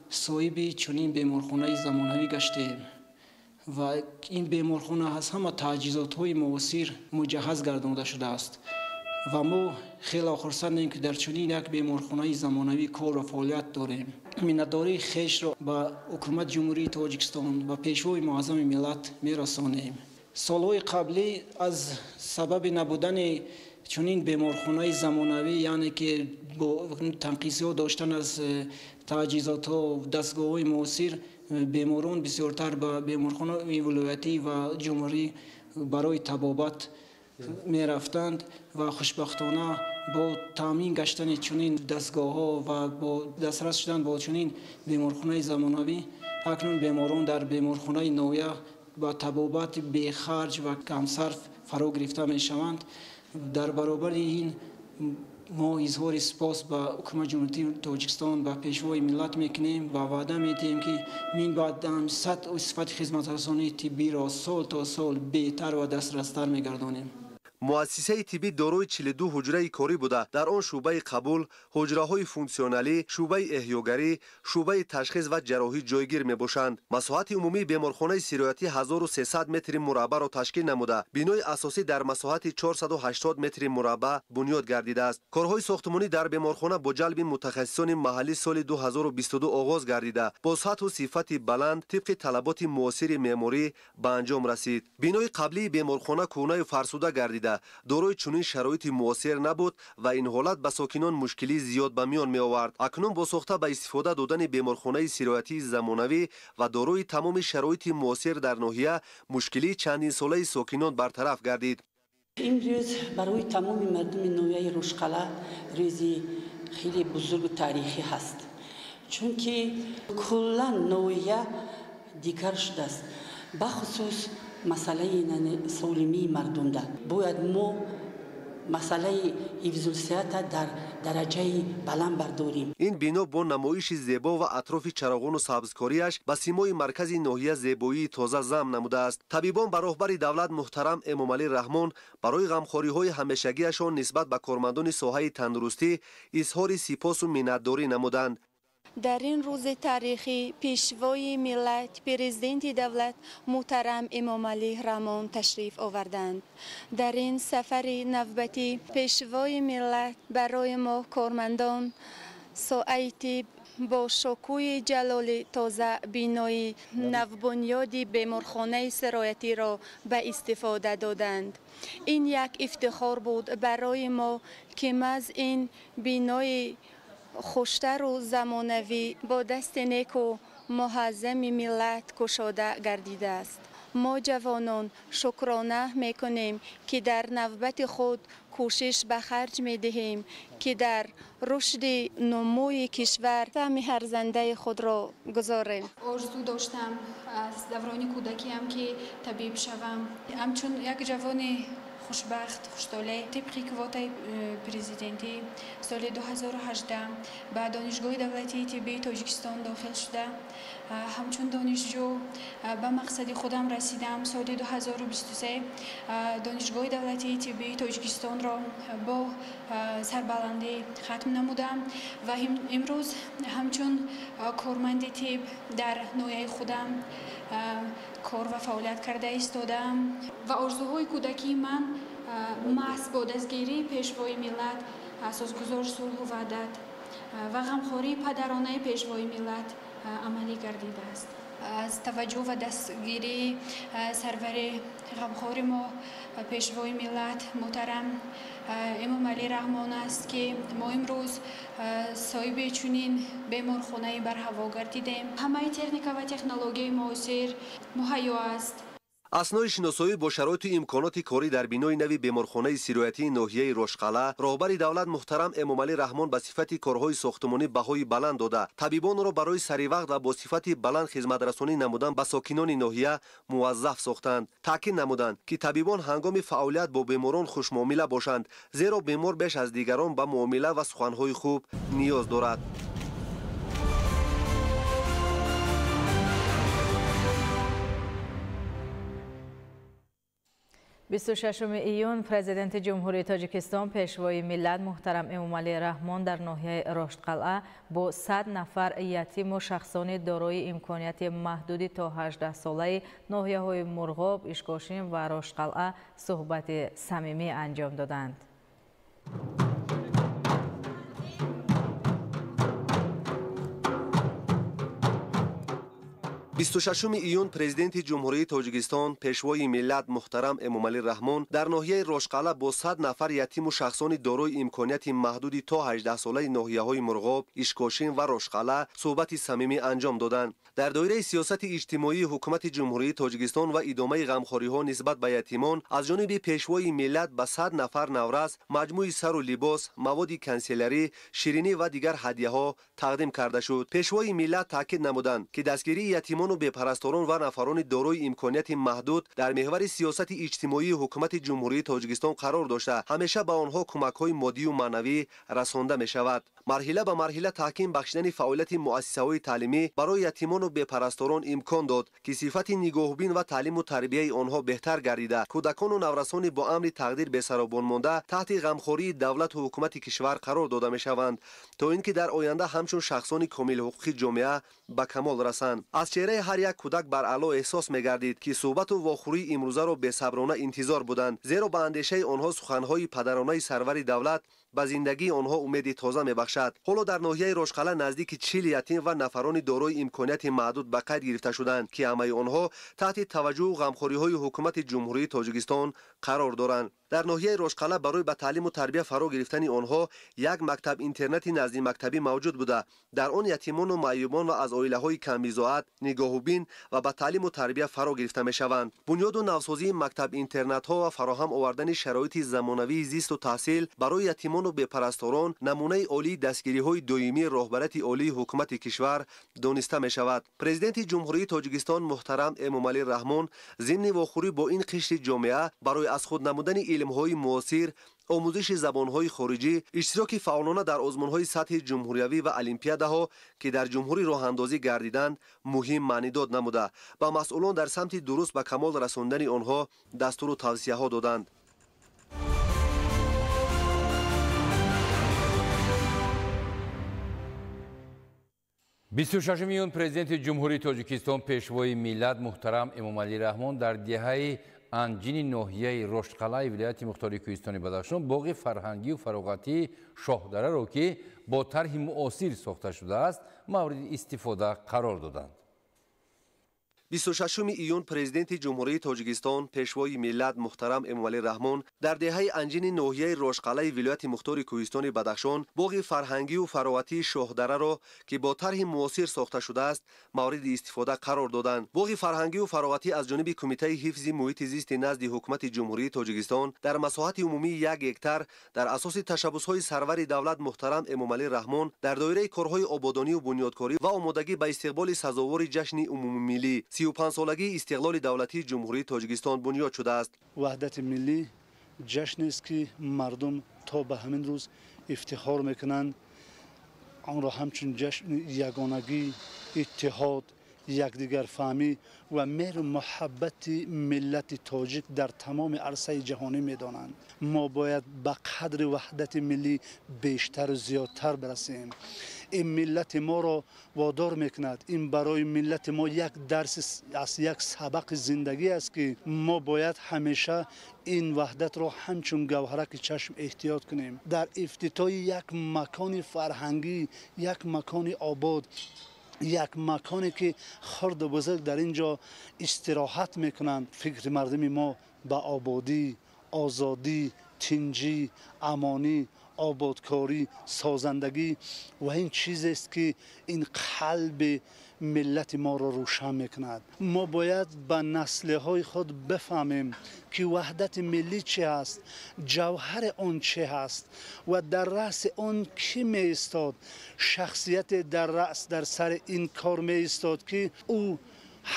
S19: صاحب چنین بیمارخانه زمانوی گشتیم و این بیمارخانه از همه تجهیزات‌های معاصر مجهز گردانده شده است و ما خیلی خرسندیم که در چنین یک بیمارخانه زمانوی کار و فعالیت داریم. منتداری خویش را به حکومت جمهوری تاجیکستان و پیشوای معظم ملت میرسانیم. سالهای قبلی از سبب نبودن چنین بیمارخانه زمانوی یعنی که با تنقیصی داشتن از تجهیزات و دستگاه‌های معاصر بیماران بسیارتر به بیمارخانه ولایتی و جمهوری برای طبابت می رفتند و خوشبختانه با تامین گشتن چنین دستگاه‌ها و با دسترس شدن با چنین بیمارخانه زمانوی اکنون بیماران در بیمارخانه ناحیه با طبابت بی خرج و کم صرف فرا گرفته می شوند. در برابر این ما اظهار سپاس به حکومت جمهوری تاجیکستان و پیشوای ملت میکنیم و وعده میدیم که من بعد هم سطح و صفت خدمترسانی طبی را سال تا سال بهتر و دسترستر میگردانیم.
S4: مؤسسه طبی دارای 42 حجره کاری بوده. در آن شعبه قبول، حجره‌های فونکسیونالی، شعبه احیاگری، شعبه تشخیص و جراحی جایگیر میباشند. مساحت عمومی بیمارخانه سیرایتی 1300 متر مربع را تشکیل نموده. بینای اساسی در مساحت 480 متر مربع بنیاد گردیده است. کارهای ساختمانی در بیمارخانه با جلب متخصصان محلی سال 2022 آغاز گردیده. با سطح و صفت بلند طبق طلبات معاصر معماری به انجام رسید. بینای قبلی بیمارخانه کهنه و فرسوده گردیده. دارای چنین شرایط معاصر نبود و این حالت به ساکنان مشکلی زیاد به میان می آورد. اکنون با ساخته به استفاده دادن بیمارخانه سیرایتی زمانوی و دارای تمام شرایط معاصر در ناحیه، مشکلی چندین ساله ساکنان برطرف گردید.
S5: این روز برای تمام مردم ناحیه روشقلا روزی خیلی بزرگ و تاریخی هست، چون که کلا ناحیه دیگر شده است. بخصوص مسئله سالمی مردم ده باید ما مسئله حفظ الصحت در درجه بلند برداریم.
S4: این بنا با نمایش زیبا و اطراف چراغان و سبزکاریش به سیمای مرکزی ناحیه زیبایی تازه زم نموده است. طبیبان به راهبر دولت محترم امامعلی رحمان برای غمخوری‌های همیشگیشان نسبت به کارمندان ساحه تندرستی اظهار سپاس و منتداری نمودند.
S6: در این روز تاریخی پیشوای ملت پرزیدنت دولت محترم امامعلی رحمان تشریف آوردند. در این سفر نوبتی پیشوای ملت برای ما کارمندان ساحه طب با شکوه جلال تازه بینای نوبنیادی بیمارخانه سرایتی را به استفاده دادند. این یک افتخار بود برای ما که از این بینای خوشتر و زمانوی با دست نیک و محزم ملت گشاده گردیده است. ما جوانان شکرانه میکنیم که در نوبت خود کوشش به خرج میدهیم که در رشد نموی کشور سهم ارزنده خود را گذاریم.
S20: آرزو داشتم از دوران کودکیم که طبیب شوم. همچون یک جوان خوشبخت خوشحاله طبق کوتای پرزیدنتی سال 2018 به دانشگاه دولتی طبی تاجیکستان داخل شده. همچون دانشجو به مقصد خودم رسیدم. سال 2023 دانشگاه دولتی طبی تاجیکستان را با سربلندی ختم نمودم و امروز همچون کارمند طب در ناحیه خودم کار و فعالیت کرده ایستادم و آرزوهای کودکی من محض با دستگیری پیشوای ملت، اساسگزار صلح و وحدت و غمخواری پدرانه پیشوای ملت عملی گردیده است. از توجه و دستگیری سرور غمخوار ما پیشوای ملت محترم امامعلی رحمان است که ما امروز صاحب چنین بیمارخانه بر هوا گردیدیم. همه تکنیک و تکنولوژی معاصر مهیا است.
S4: اثنای شناسایی با شرایط و امکانات کاری در بینای نوی بیمارخانه سیرایتی ناحیه روشقلا، راهبر دولت محترم امامعلی رحمان به صفت کارهای ساختمانی بهای بلند داده. طبیبان را برای سری وقت و با صفت بلند خدمت رسانی نمودن به ساکنان ناحیه موظف ساختند. تاکید نمودند که طبیبان هنگام فعالیت با بیماران خوشمعامله باشند، زیرا بیمار بیش از دیگران به معامله و سخنهای خوب نیاز دارد.
S7: 26 ایون پرزیدنت جمهوری تاجیکستان پیشوای ملت محترم امامعلی رحمان در ناحیه رشتقلعه با 100 نفر یتیم و شخصان دارای امکانیت محدودی تا 18 ساله ناحیه های مرغاب، اشکاشین و رشتقلعه صحبت صمیمی انجام دادند.
S4: 26 ایون پرزیدنت جمهوری تاجیکستان پیشوای ملت محترم امامعلی رحمان در ناحیه رشقلعه با 100 نفر یتیم و شخصان دارای امکانیت محدودی تا 18 ساله ناحیه‌های مرغاب، اشکاشین و رشقلعه صحبت صمیمی انجام دادند. در دایره سیاست اجتماعی حکومت جمهوری تاجیکستان و ادامه غمخوری‌ها نسبت به یتیمان از جانب پیشوای ملت به 100 نفر نورس مجموعه سر و لباس، مواد کنسلری، شیرینی و دیگر هدیه‌ها تقدیم کرده شد. پیشوای ملت تاکید نمودند که دستگیری یتیمان و بی‌پرستاران و نفران دارای امکانیت محدود در محور سیاست اجتماعی حکومت جمهوری تاجیکستان قرار داشته، همیشه به آنها کمک‌های مادی و معنوی رسانده می‌شود. مرحله به مرحله تحکیم بخشیدن فعالیت مؤسسه‌های تعلیمی برای یتیمان و بی‌پرستاران امکان داد که صفت نگاهبین و تعلیم و تربیت آنها بهتر گردیده. کودکان و نورسان با امر تقدیر به سر و بن مانده تحت غمخواری دولت و حکومت کشور قرار داده می‌شوند تا اینکه در آینده همچون شخصان کامل حقوقی جامعه به کمال رسند. از چهره هر یک کودک بر اعلی احساس می‌گردید که صحبت و واخوری امروزه را بی‌صبرانه انتظار بودند، زیرا به اندیشه آنها سخن‌های پدرانه سرور دولت به زندگی آنها امید تازه می‌بخشد. حالا در ناحیه رشقله نزدیک 40 یتیم و نفران دارای امکانات محدود به قید گرفته شدند که همه آنها تحت توجه و غمخوری‌های حکومت جمهوری تاجیکستان قرار دارند. در ناحیه رشقله برای به تعلیم و تربیت فرا گرفتن آنها یک مکتب اینترنتی نزد مکتبی موجود بوده. در آن یتیمان و معیوبان و از عائله‌های کم‌بضاعت نگاهوبین و به تعلیم و تربیت فرا گرفته می‌شوند. بنیاد و نوسازی مکتب اینترنت‌ها و فراهم آوردن شرایط زمانوی زیست و تحصیل برای یتیمان و بی‌پرستاران نمونه عالی دستگیری‌های دائمی راهبرت عالی حکومت کشور دانسته می‌شود. پرزیدنت جمهوری تاجیکستان محترم امامعلی رحمان ضمن واخوری با این قشر جامعه برای از خود نمودن علم‌های معاصر، آموزش زبان‌های خارجی، اشتراک فعالانه در آزمون‌های سطح جمهوریوی و المپیادها که در جمهوری راه‌اندازی گردیدند مهم معنی داد نموده و مسئولان در سمت درست به کمال رساندن آنها دستور و توصیه‌ها دادند.
S2: 26 президенти ҷумҳурии тоҷикистон пешвои миллат муҳтарам эмомалӣ раҳмон дар деҳаи анҷини ноҳияи рошқалаи вилояти мухтории кӯҳистони бадахшон боғи фарҳангию фароғатии шоҳдараро ки бо тарҳи муосир сохта шудааст мавриди истифода қарор доданд.
S4: 26 июн президенти ҷумҳурии тоҷикистон пешвои миллат муҳтарам эмомалӣ раҳмон дар деҳаи анҷини ноҳияи рошқалаи вилояти мухтори кӯҳистони бадахшон боғи фарҳангию фароғатии шоҳдараро ки бо тарҳи муосир сохта шудааст мавриди истифода қарор доданд. боғи фарҳангию фароғатӣ аз ҷониби кумитаи ҳифзи муҳити зисти назди ҳукумати ҷумҳурии тоҷикистон дар масоҳати умумии 1 гектар дар асоси ташаббусҳои сарвари давлат муҳтарам эмомалӣ раҳмон дар доираи корҳои ободонию бунёдкорӣ ва омодагӣ ба истиқболи сазовори ҷашни умумимиллӣ 35-солагии истиқлоли давлатии ҷумҳурии тоҷикистон бунёд шудааст.
S9: ваҳдати миллӣ ҷашнест ки мардум то ба ҳамин рӯз ифтихор мекунанд. онро ҳамчун ҷашни ягонагӣ, иттиҳод, якдигарфаҳмӣ ва меҳру муҳаббати миллати тоҷик дар тамоми арсаи ҷаҳонӣ медонанд. мо бояд ба қадри ваҳдати миллӣ бештару зиёдтар барасем. ин миллати моро водор мекунад. ин барои миллати мо як дарси аст, як сабақи зиндагӣ аст ки мо бояд ҳамеша ин ваҳдатро ҳамчун гавҳараки чашм эҳтиёт кунем. дар ифтитоҳи як макони фарҳангӣ, як макони обод, як маконе ки хурду бузург дар ин ҷо истироҳат мекунанд, фикри мардуми мо ба ободӣ, озодӣ, тинҷӣ, амонӣ, ободкорӣ, созандагӣ ва ин чизест ки ин қалби миллати моро рӯшан мекунад. мо бояд ба наслиҳои худ бифаҳмем ки ваҳдати миллӣ чӣ аст, ҷавҳари он чӣ аст ва дар раъси он кӣ меистод. шахсияте дар раъс дар сари ин кор меистод ки ӯ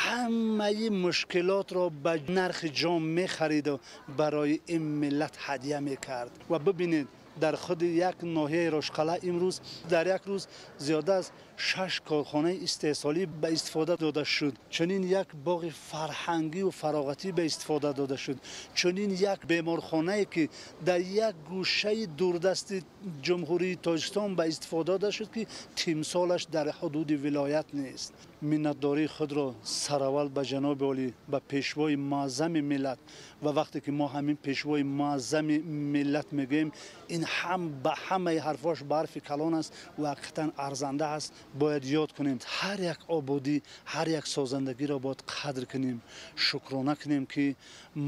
S9: ҳамаи мушкилотро ба нархи ҷон мехариду барои ин миллат ҳадия мекард. ва бибинед дар худи як ноҳияи рошқала имрӯз дар як рӯз зиёда аз 6 корхонаи истеҳсолӣ ба истифода дода шуд. чунин як боғи фарҳангию фароғатӣ ба истифода дода шуд. чунин як беморхонае ки дар як гӯшаи дурдасти ҷумҳурии тоҷикистон ба истифода дода шуд ки тимсолаш дар ҳудуди вилоят нест. миннатдории худро сараввал ба ҷаноби олӣ, ба пешвои муаззами миллат ва вақте ки мо ҳамин пешвои муаззами миллат мегӯем, ин ба ҳамаи ҳарфош ба ҳарфи калон аст ва ҳақиқатан арзанда аст. бояд ёд кунем ҳар як ободӣ, ҳар як созандагиро бояд қадр кунем, шукрона кунем ки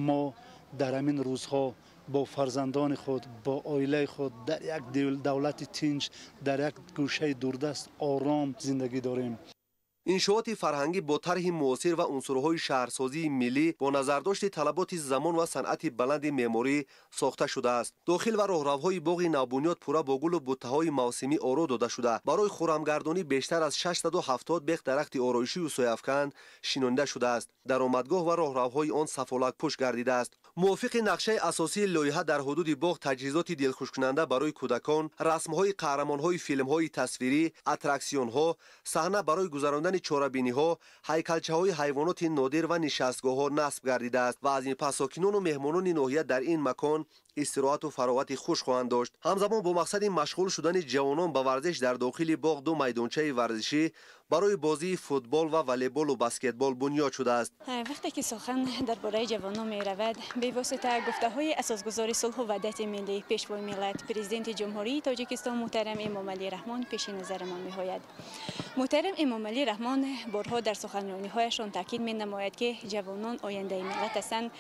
S9: мо дар ҳамин рӯзҳо бо фарзандони худ, бо оилаи худ дар як давлати тинҷ, дар як гӯшаи дурдаст ором зиндагӣ дорем.
S4: иншооти фарҳангӣ бо тарҳи муосир ва унсурҳои шаҳрсозии миллӣ бо назардошти талаботи замон ва санъати баланди меъморӣ сохта шудааст. дохил ва роҳравҳои боғи навбунёд пурра бо гулу буттаҳои мавсимӣ оро дода шуда барои хӯрамгардонӣ бештар аз 670 бех дарахти ороишию сояфкан шинонида шудааст. даромадгоҳ ва роҳравҳои он сафолакпӯш гардидааст. موافق نقشه اساسی لایحه در حدود باغ تجهیزات دلخوشکننده برای کودکان، رسم‌های قهرمان‌های فیلم‌های تصویری، اتراکسیون‌ها، صحنه برای گذراندن چاره‌بینی‌ها، هیکلچه‌های حیوانات نادر و نشستگاه‌ها نصب گردیده است و از این پس ساکنان و مهمانان ناحیه در این مکان استراحت و فراغت خوش خواهند داشت. همزمان با مقصد مشغول شدن جوانان به ورزش در داخل باغ دو میدانچه ورزشی برای بازی فوتبال و والیبال و بسکتبال بنیاد شده است.
S8: وقتی که سخن درباره جوانان می رود، به واسطه گفته‌های اساسگذار صلح و وحدت ملی پیشوای ملت پرزیدنت جمهوری تاجیکستان محترم امامعلی رحمان پیش نظر ما می آید. محترم امامعلی رحمان بارها در سخنرانی‌هایشان تاکید می نماید که جوانان آینده ملت هستند.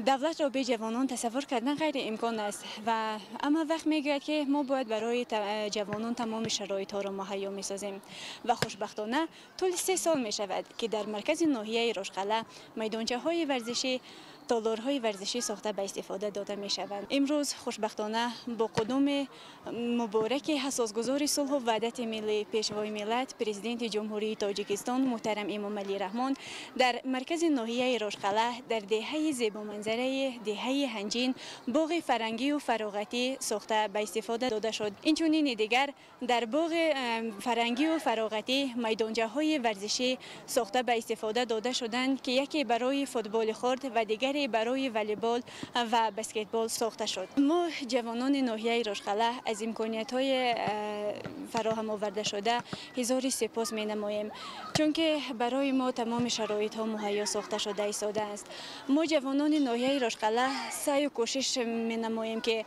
S8: دولت را به جوانان تصور کردن غیر امکان است و اما وقت میگوید که ما باید برای جوانان تمام شرایط ها را مهیا می سازیم و خوشبختانه طول 3 سال می شود که در مرکز ناحیه رشقله میدانچه های ورزشی تالارهای ورزشی ساخته به استفاده داده می شوند. امروز خوشبختانه با قدوم مبارک اساسگذار صلح و وحدت ملی پیشوای ملت پرزیدنت جمهوری تاجیکستان محترم امامعلی رحمان در مرکز ناحیه رشقله در دهه زیبا منظره دهه هنجین باغ فرنگی و فراغتی ساخته به استفاده داده شد. اینچنین دیگر در باغ فرنگی و فراغتی میدانچه های ورزشی ساخته به استفاده داده شدند که یکی برای فوتبال خرد و دیگری برای والیبال و بسکتبال ساخته شد. ما جوانان ناحیه رشقله از امکانیت‌های فراهم آورده شده هزار سپاس می‌نماییم، چون که برای ما تمام شرایط‌ها مهیا ساخته شده ایستاده است. ما جوانان ناحیه رشقله سعی و کوشش می‌نماییم که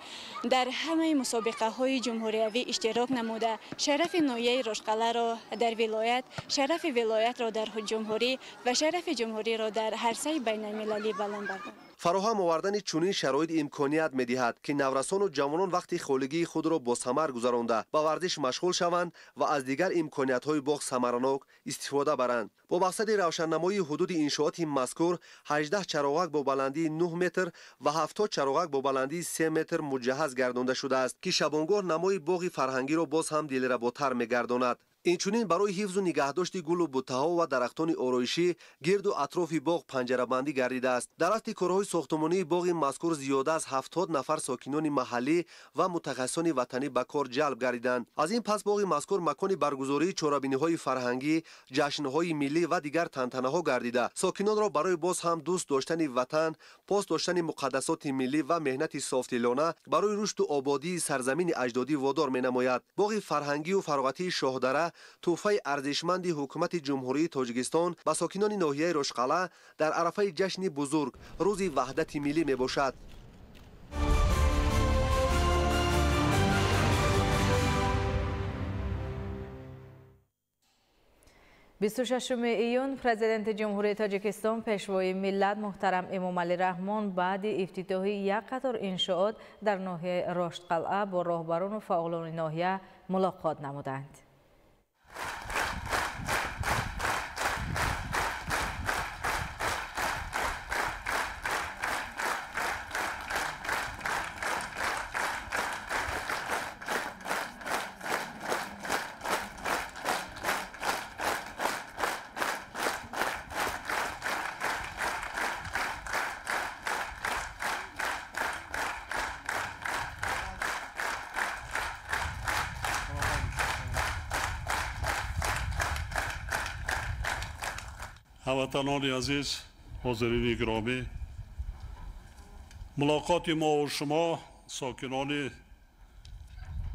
S8: در همه مسابقه‌های جمهوریوی اشتراک نموده شرف ناحیه رشقله را در ولایت، شرف ولایت را در جمهوری و شرف جمهوری را در عرصه بین‌المللی بلند برداریم.
S4: فراهم آوردن چنین شرایط امکانیت می‌دهد که نورسان و جوانان وقتی خولگی خود را با ثمر گذرانده با ورزش مشغول شوند و از دیگر امکانیت‌های باغ ثمرناک استفاده برند. با مقصد روشننمایی حدود انشاءات مذکور 18 چراغک با بلندی 9 متر و 70 چراغک با بلندی 3 متر مجهز گردانده شده است که شبانگاه نمای باغ فرهنگی را باز هم دلرباتر می‌گرداند. اینچنین برای حفظ و نگهداشت گل و بوته‌ها و درختان آرایشی گرد و اطراف باغ پنجره‌بندی گردیده است. در اصل کارهای ساختمانی باغ مذکور زیاده از 70 نفر ساکنان محلی و متخصصان وطنی به کار جلب گردیدند. از این پس باغ مذکور مکان برگزاری چاره‌بینی‌های فرهنگی، جشن‌های ملی و دیگر تنتنه‌ها گردیده ساکنان را برای باز هم دوست داشتن وطن، پاس داشتن مقدسات ملی و مهنت صافدلانه برای رشد و آبادی سرزمین اجدادی وادار می‌نماید. باغ فرهنگی و فراغتی شاهدره تحفه ارزشمند حکومت جمهوری تاجیکستان به ساکنان ناحیه رشقله در عرفه جشن بزرگ روز وحدت ملی می باشد.
S7: 26 ایون پرزیدنت جمهوری تاجیکستان پیشوای ملت محترم امامعلی رحمان بعد افتتاح یک قطار انشاءات در ناحیه رشقله با راهبران و فعالان ناحیه ملاقات نمودند.
S21: هموطنان عزیز، حاضرین گرامی، ملاقات ما و شما ساکنان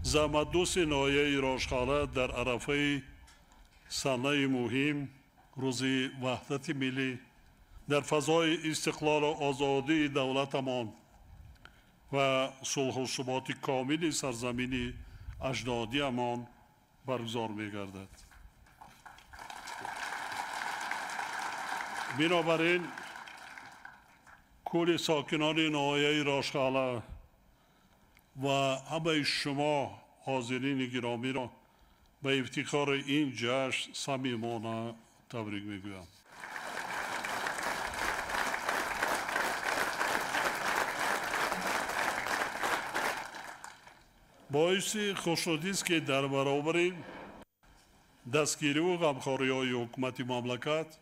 S21: زحمت‌دوست ناحیه رشقله در عرفه سنه مهم روز وحدت ملی در فضای استقلال و آزادی دولتمان و صلح و ثبات کامل سرزمین اجدادیمان برگزار می‌گردد. بنابراین کل ساکنان ناحیه رشقله و همه شما حاضرین گرامی را به افتخار این جشن صمیمانه تبریک میگویم. باعث خوشنودی است که در برابر دستگیری و غمخوری‌های حکومت مملکت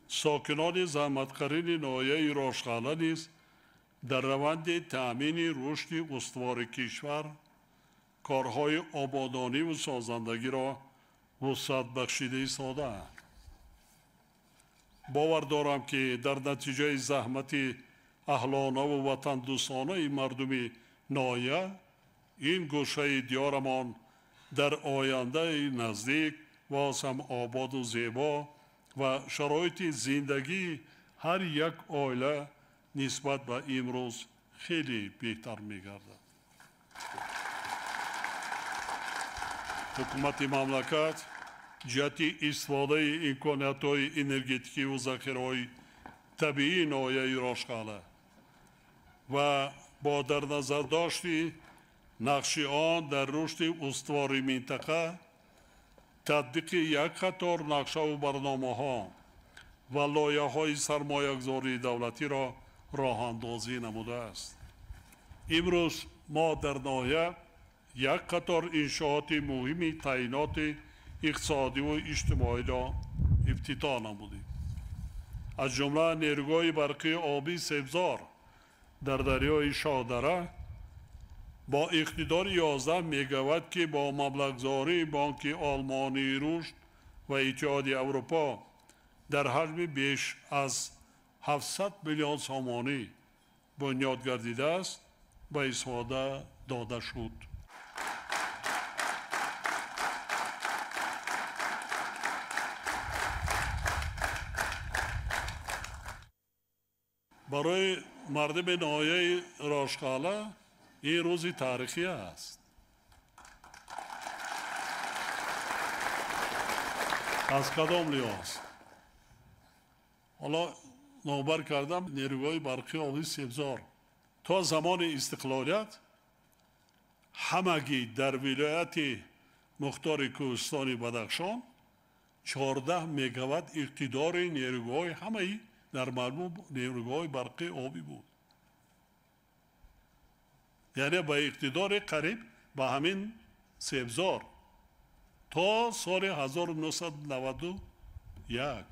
S21: ساکنان زحمتکشان ناحیه رشقله نیز در روند تأمین رشد استوار کشور کارهای آبادانی و سازندگی را وسعت بخشیده ایستاده‌اند. باور دارم که در نتیجه زحمت اهلانه و وطن دوستانه مردم ناحیه این گوشه دیارمان در آینده نزدیک باز هم آباد و زیبا و شرایط زندگی هر یک عائله نسبت به امروز خیلی بهتر می‌گردد. حکومت مملکت جهت استفاده امکانات‌های انرژتیکی و ذخیره‌های طبیعی ناحیه راشقاله و با در نظر داشتی نقش آن در رشد استواری منطقه تطبیق یک قطار نقشه و برنامه‌ها و لایحه‌های سرمایه‌گذاری دولتی را راه‌اندازی نموده است. امروز ما در ناحیه یک قطار انشاءات مهمی تعیینات اقتصادی و اجتماعی را افتتاح نمودیم. از جمله نیروگاه برقی آبی سبزار در دریای شاهدره با اقتدار 11 مگاوات که با مبلغ‌گذاری بانک آلمانی رشد و اتحادیه اروپا در حجم بیش از 700 میلیون سومانی بنیاد گردیده است به استفاده داده شد. برای مردم ناحیه راشقاله این روزی تاریخی است. از کدام لحاظ؟ حالا نوبر کردم نیروگاه برقی آبی سبزار تا زمان استقلالیت همگی در ولایت مختار کوهستان بدخشان 14 مگاوات اقتدار نیروگاه همه در مجموع نیروگاه برقی آبی بود. یعنی با اقتدار قریب به همین سبزار تا سال 1991.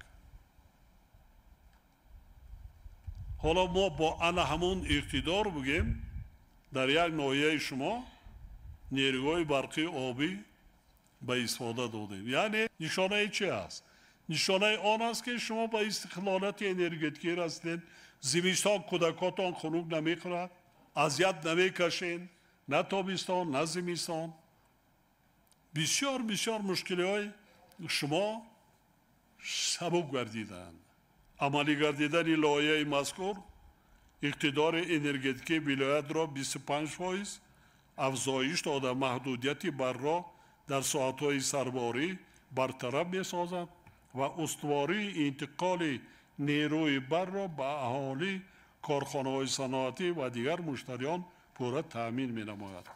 S21: حالا ما با همون اقتدار بگیم در یک ناحیه شما نیروگاه برقی آبی به استفاده دادیم. یعنی نشانه چی است؟ نشانه آن است که شما با استقلالات انرژتیکی رسیدین، زمستان کودکاتان خنک نمیخورد، اذیت نمیکشین، نه تابستان نه زمستان. بسیار بسیار مشکلی های شما سبک گردیدند. عملی گردیدن لایحه مذکور اقتدار انرژتیکی ولایت را 25% افزایش داده محدودیت بر را در ساعت‌های سرباری برطرف می‌سازد و استواری انتقال نیروی بر را به اهالی کارخانه‌های صنعتی و دیگر مشتریان پورا تأمین می‌نماید.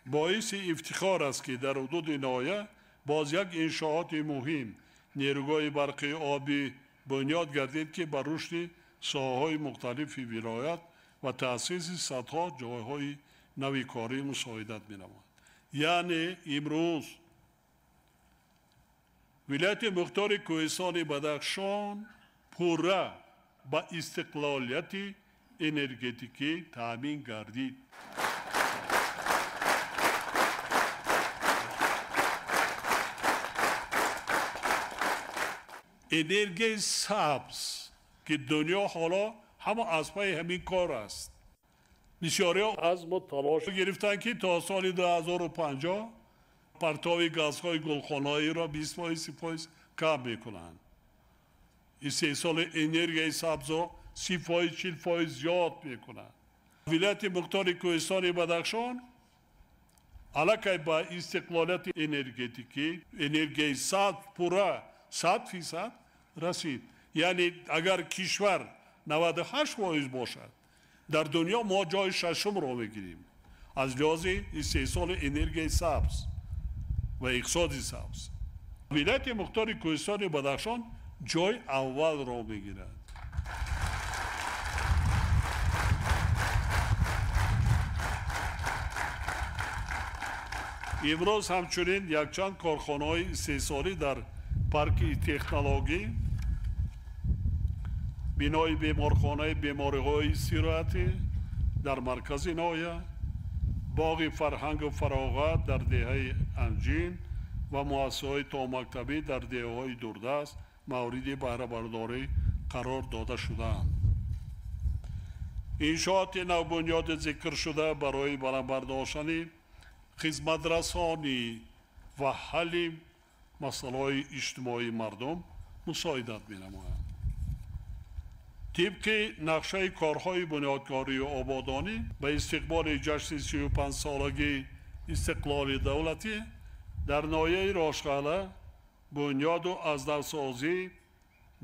S21: باعث افتخار است که در حدود ناحیه باز یک انشاءات مهم نیروگاه برقی آبی بنیاد گردید که بر رشد ساحه‌های مختلف ولایت و تأسیس صدها جایهای نوی کاری مساعدت می‌نماید. یعنی امروز ولایت مختار کوهستان بدخشان پورا با استقلالیت انرژتیکی تامین گردید. انرژی سبز که دنیا حالا همه از پای همین کار است. بسیاری از ما تلاش گرفتن که تا سال 2050 پرتاب گازهای گلخانه‌ای را 20% کم میکنند. استحصال انرژی سبز را 30% زیاد میکنند. ولایت مختار کوهستان بدخشان علاقه با استقلالیت انرژتیکی انرژی سبز پورا 100% رسید. یعنی اگر کشور 98% باشد در دنیا ما جای ششم را میگیریم از لحاظ استحصال انرژی سبز و اقتصاد سبز. ولایت مختار کوهستان بدخشان جای اول را میگیرد. امروز همچنین یک چند کارخانه‌های استحصالی در پارک تکنولوژی بینای بیمارخانه بیماری‌های استراحتی در مرکز نویا، باغ فرهنگ و فراغت در دهه انجین و مؤسسه‌های تا مکتبی در دهه‌های دوردست مورد بهره برداری قرار داده شدند. انشاءات نوبنیاد ذکر شده برای بلندبرداشتن خدمت رسانی و حل مسائل اجتماعی مردم مساعدت می‌نمایند. طبق نقشه کارهای بنیادکاری و آبادانی به استقبال جشن 35 سالگی استقلال دولتی در ناحیه راشقاله بنیاد و از نوسازی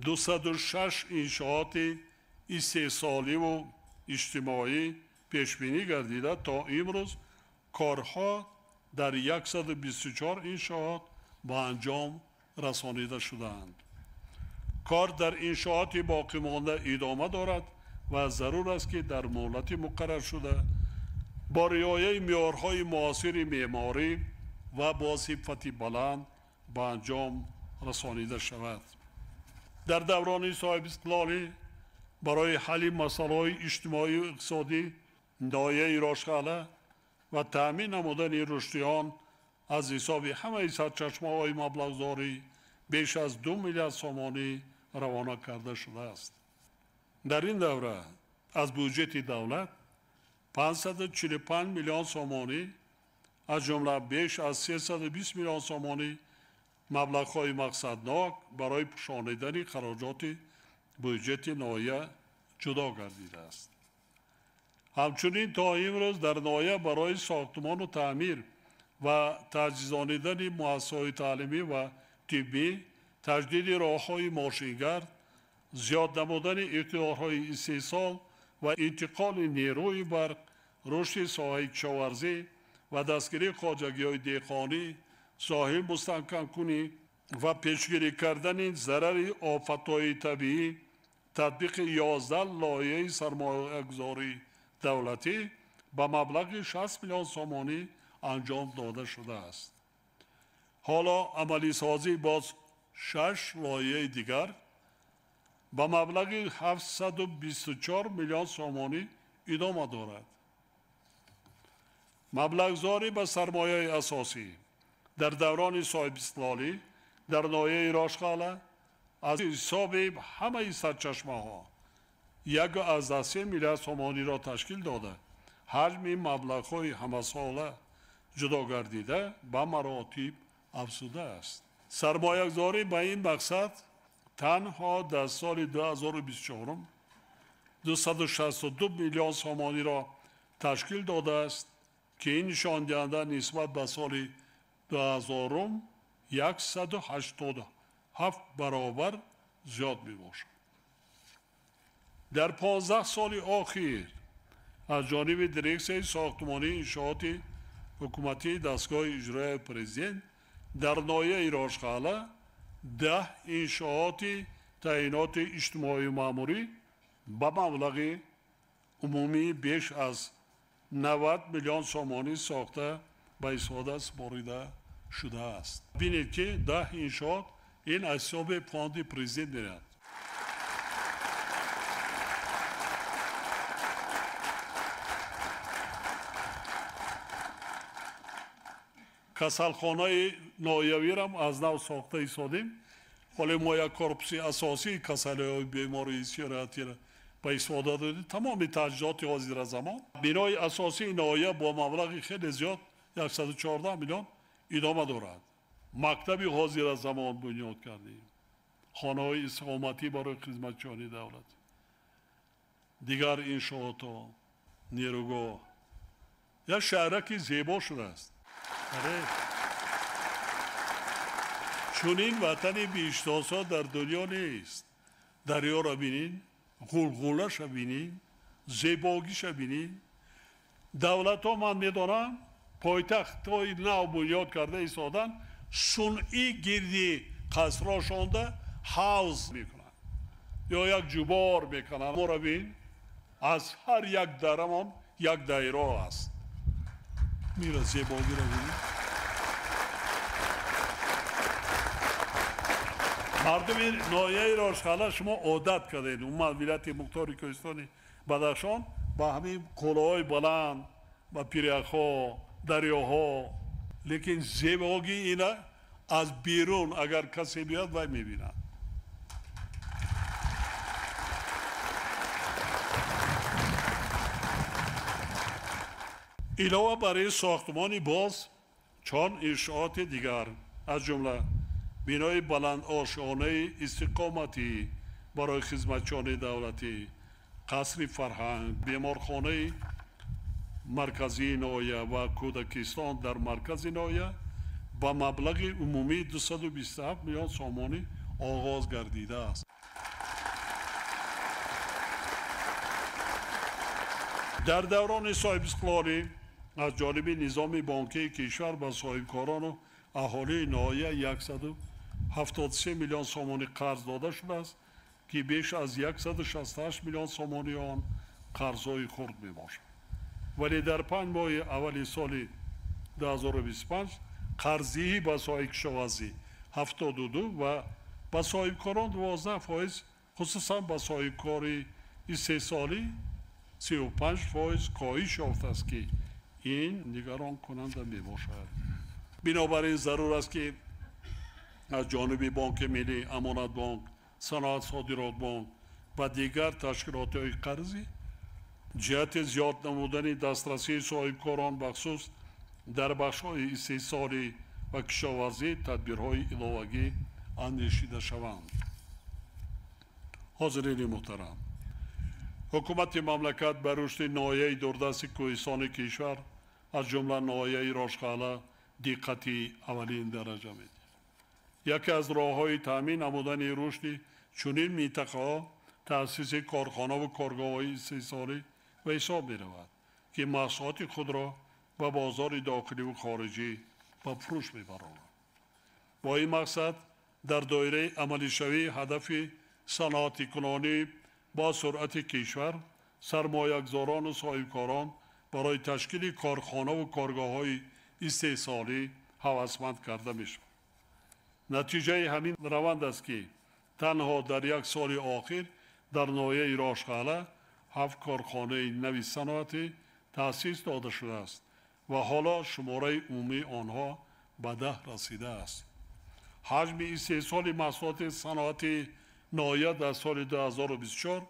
S21: 206 انشاءات استحصالی و اجتماعی پیش بینی گردیده تا امروز کارها در 124 انشاءات به انجام رسانیده شدند. کار در انشاءات باقی مانده ادامه دارد و ضرور است که در مهلت مقرر شده با رعایت معیارهای معاصر معماری و با صفت بلند به انجام رسانیده شود. در دوران صاحب استقلالی برای حل مسائل اجتماعی و اقتصادی ناحیه راشقاله و تامین نمودن رشدیان از حساب همه سرچشمه‌های مبلغ‌زاری بیش از 2 میلیارد سومانی روانه کرده شده است. در این دوره از بودجه دولت 545 میلیون سومانی از جمله بیش از 320 میلیون سومانی مبلغ‌های مقصدناک برای پوشانیدن خراجات بودجه ناحیه جدا گردیده است. همچنین تا امروز در ناحیه برای ساختمان و تعمیر و تجهیزانیدن مؤسسه‌های تعلیمی و طبی، تجدید راه‌های ماشینگرد، زیاد نمودن اقتدارهای استحصال و انتقال نیروی برق، رشد ساحه کشاورزی و دستگیری خواجگی‌های دهقانی، ساحل مستحکم کنی و پیشگیری کردن ضرر آفت‌های طبیعی، تطبیق 11 لایحه سرمایه‌گذاری دولتی با مبلغ 60 میلیون سومانی انجام داده شده است. حالا عملی سازی باز 6 لایحه دیگر با مبلغ 724 میلیون سومانی ادامه دارد. مبلغ‌زاری به سرمایه اساسی در دوران صاحب استقلالی در ناحیه راشقاله از حساب همه سرچشمه‌ها 1.3 میلیارد سومانی را تشکیل داده، حجم مبلغ‌های همه ساله جدا گردیده به مراتب افزوده است. سرمایه‌گذاری به این مقصد تنها در سال 2024 262 میلیون سومانی را تشکیل داده است که این نشان دهنده نسبت به سال 2000 187 برابر زیاد می باشد. در 15 سال اخیر از جانب دیرکسیون ساختمانی انشاءات حکومتی دستگاه اجرایی پرزیدنت در ناحیه راشقاله 10 انشاءات تعیینات اجتماعی و ماموری با مبلغ عمومی بیش از 90 میلیون سومانی ساخته به استفاده سپرده شده است. ببینید که 10 انشاءات این از حساب فاند پرزیدنت می‌رود. کسالخانه ناحیوی را از نو ساخته ایستادیم. ولی ما یک کورپس اساسی کسال‌های بیماری استراحتی را به استفاده دادیم. تمام تجهیزات حاضر زمان بنای اساسی ناحیه با مبلغ خیلی زیاد 114 میلیون ادامه دارد. مکتب حاضر زمان بنیاد کردیم. خانه‌های اقامتی برای خدمتچیان دولت. دیگر انشاءات و نیروگاه. یک شهرکی زیبا شده است. چون این وطن بیشتاسا در دنیا نیست. دریا را بینین، غلغلش را بینین، زیباگیش را بینین. دولت ها من میدانم پایتخت های نو بنیاد کرده ایستادن صنعی گردی قصرها شانده حوض میکنن یا یک جوبار میکنن. ما را بین از هر یک درمان یک دایره است. میره زیباگی را بینین. مردم ناحیه راشقاله شما عادت کردین اومد ولایت مختار کوهستان بدخشان با همین قلعه‌های بلند با پیرک‌ها دریاها لیکن زیبایی اینا از بیرون اگر کسی بیاد وای میبینه. علاوه برای ساختمانی باز چند انشاءات دیگر از جمله بنای بلند آشیانه استقامتی برای خدمتچیان دولتی، قصر فرهنگ، بیمارخانه مرکزی ناحیه و کودکستان در مرکز ناحیه با مبلغ عمومی 227 میلیون سومانی آغاز گردیده است. در دوران صاحب استقلالی از جانب نظام بانکی کشور به صاحبکاران و اهالی ناحیه 173 میلیون سومانی قرض داده شده است که بیش از 168 میلیون سومانی آن قرضهای خرد می باشد. ولی در 5 ماه اول سال 2025 قرضی با صاحب کشاورزی 72 و با صاحبکاران 12%، خصوصا با صاحبکاری 3 سالی 35% کاهش یافته است که این نگران کننده می باشد. بنابراین ضرور است که از جانب بانک ملی، امانت بانک، صنعت صادرات بانک و دیگر تشکیلات قرضی جهت زیاد نمودن دسترسی صاحبکاران بخصوص در بخش‌های استحصالی و کشاورزی تدبیرهای علاوه‌ای اندیشیده شوند. حاضرین محترم، حکومت مملکت بر رشد ناحیه دوردست کوهستان کشور از جمله ناحیه راشقاله دقتی اولین درجه می‌دهد. یکی از راه‌های تامین نمودن رشد چنین منطقه‌ها تأسیس کارخانه و کارگاه‌های استحصالی و حساب می‌رود که محصولات خود را به بازار داخلی و خارجی به فروش می‌برند. با این مقصد در دایره عملی شوی هدف صنعتی کنانی با سرعت کشور سرمایه‌گذاران و صاحبکاران برای تشکیل کارخانه و کارگاه‌های استحصالی هوسمند کرده می‌شود. نتیجه همین روند است که تنها در یک سال آخر در ناحیه راشقاله 7 کارخانه نوی صنعتی تأسیس داده شده است و حالا شماره عمومی آنها به 10 رسیده است. حجم استحصال محصولات صنعتی ناحیه در سال 2024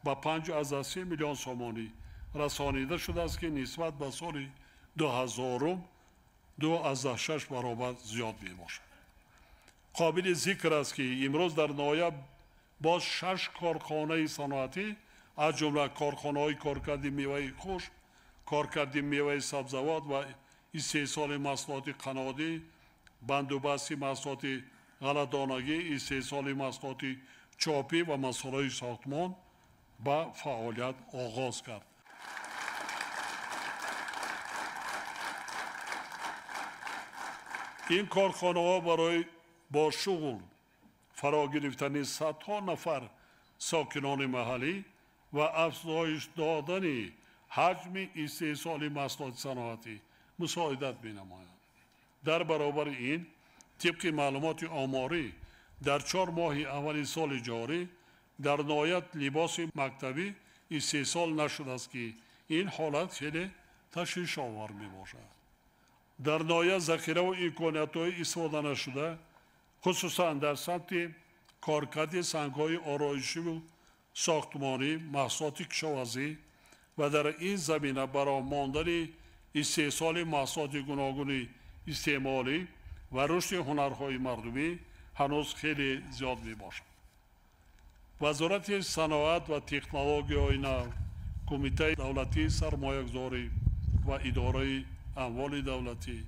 S21: به 5.3 میلیون سومانی رسانیده شده است که نسبت به سال 2000 2.6 برابر زیاد می باشد. قابل ذکر است که امروز در ناحیه باز 6 کارخانه صنعتی از جمله کارخانه‌های کارکرد میوه خوش، کارکرد میوه سبزوات و استحصال محصولات قنادی، بندوبست محصولات غله‌دانگی، استحصال محصولات چاپی و مسائل ساختمان با فعالیت آغاز کرد. این کارخانه‌ها برای با شغل فرا گرفتن صدها نفر ساکنان محلی و افزایش دادن حجم استحصال محصولات صنعتی مساعدت می‌نمایند. در برابر این طبق معلومات آماری در 4 ماه اول سال جاری در ناحیه لباس مکتبی استحصال نشده است که این حالت خیلی تشویش آور میباشد. در ناحیه ذخیره و امکانیت‌های استفاده نشده خصوصا در سمت کارکرد سنگ‌های آرایشی و ساختمانی، محصولات کشاورزی و در این زمینه برای ماندن استحصال محصولات گوناگون استعمالی و رشد هنرهای مردمی هنوز خیلی زیاد می باشد. وزارت صنعت و تکنولوژی نو، کمیته دولتی سرمایه‌گذاری و اداره اموال دولتی،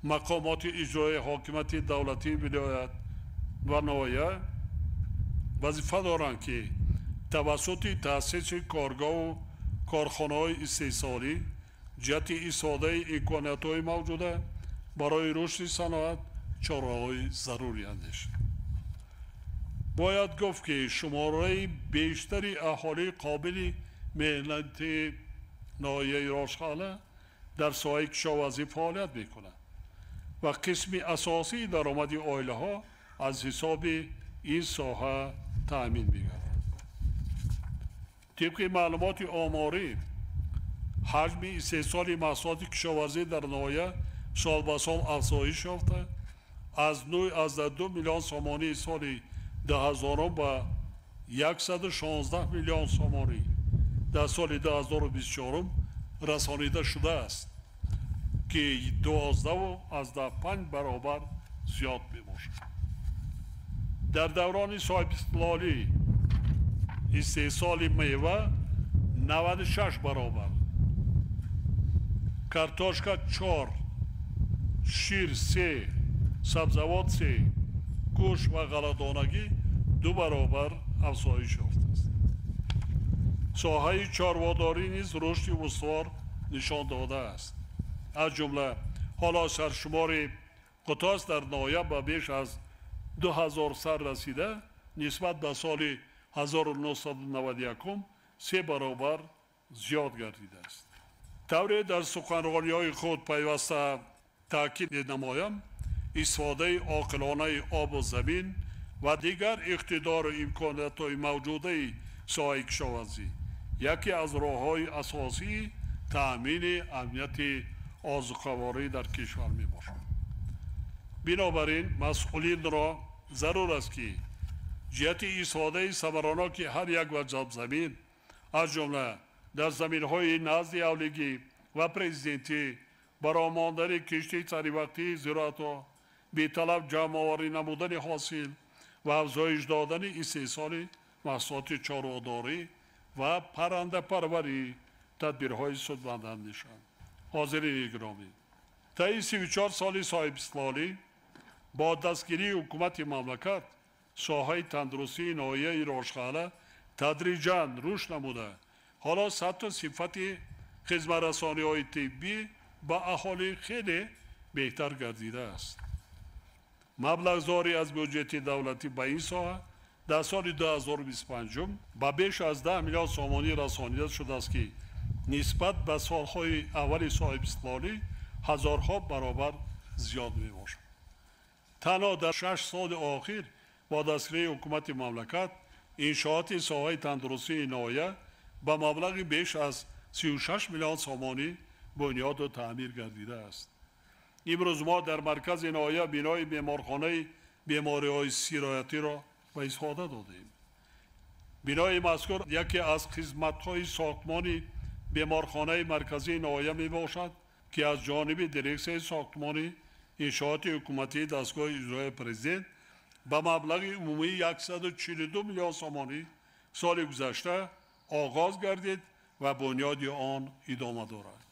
S21: مقامات اجرایی حاکمیت دولتی ولایت و ناحیه وظیفه دارند که توسط تأسیس کارگاه و کارخانه‌های استحصالی جهت استفاده امکانیت‌های موجوده برای رشد صنعت چاره‌های ضروری اندیشید. باید گفت که شماره بیشتری اهالی قابل مهلت ناحیه راشقاله در ساحه کشاورزی فعالیت می‌کنند و قسم اساسی درآمد عائله‌ها از حساب این ساحه تأمین می‌گردد. طبق معلومات آماری حجم استحصال محصولات کشاورزی در ناحیه سال به سال افزایش یافته از 2 میلیون سومانی سال 2000 به 116 میلیون سومانی در سال 2024 رسانیده شده است که 12.5 برابر زیاد میباشد. در دوران صاحب استقلالی استحصال میوه 96 برابر، کارتوشکا 4، شیر 3، سبزیجات 3، گوشت و غله‌دانگی 2 برابر افزایش یافته است. ساحه چارواداری نیز رشد استوار نشان داده است. از جمله حالا سرشمار قطاس در ناحیه به بیش از 2000 سر رسیده نسبت به سال 1991 3 برابر زیاد گردیده است. طوری در سخنرانی‌های خود پیوسته تاکید نمایم استفاده عاقلانه آب و زمین و دیگر اقتدار و امکانات‌های موجوده ساحه کشاورزی یکی از راه‌های اساسی تأمین امنیت آذوقه‌واری در کشور میباشد. بنابراین مسئولین را ضرور است که جهت استفاده ثمرناک هر یک وجب زمین از جمله در زمین‌های نزد اولگی و پرزیدنتی برای ماندن کشتی سری وقتی زراعت و به طلب جمع آوری نمودن حاصل و افزایش دادن استحصال محصولات چارواداری و پرنده پروری تدبیرهای سودمندانه‌شان. حاضرین گرامی، طی 34 سال صاحب استقلالی با دستگیری حکومت مملکت ساحه تندرستی ناحیه راشقاله تدریجاً رشد نموده حالا سطح صفت خدمت رسانی‌های طبی با اهالی خیلی بهتر گردیده است. مبلغ‌زاری از بودجه دولتی به این ساحه در سال 2025 با بیش از 10 میلیارد سومانی رسانیده شده است که نسبت به سالهای اول صاحب استقلالی هزارها برابر زیاد میباشد. تنها در 6 سال آخر با دستگیری حکومت مملکت انشاءات ساحه تندرستی ناحیه با مبلغ بیش از 36 میلیون سومانی بنیاد و تعمیر گردیده است. امروز ما در مرکز ناحیه بنای بیمارخانه بیماری‌های سرایتی را به استفاده دادیم. بنای مذکور یکی از خدمت‌های ساختمانی بیمارخانه مرکزی ناحیه می باشد که از جانب دیرکسیون ساختمانی انشاءات حکومتی دستگاه اجرایی پرزیدنت با مبلغ عمومی 142 میلیون سومانی سال گذشته آغاز گردید و بنیاد آن ادامه دارد.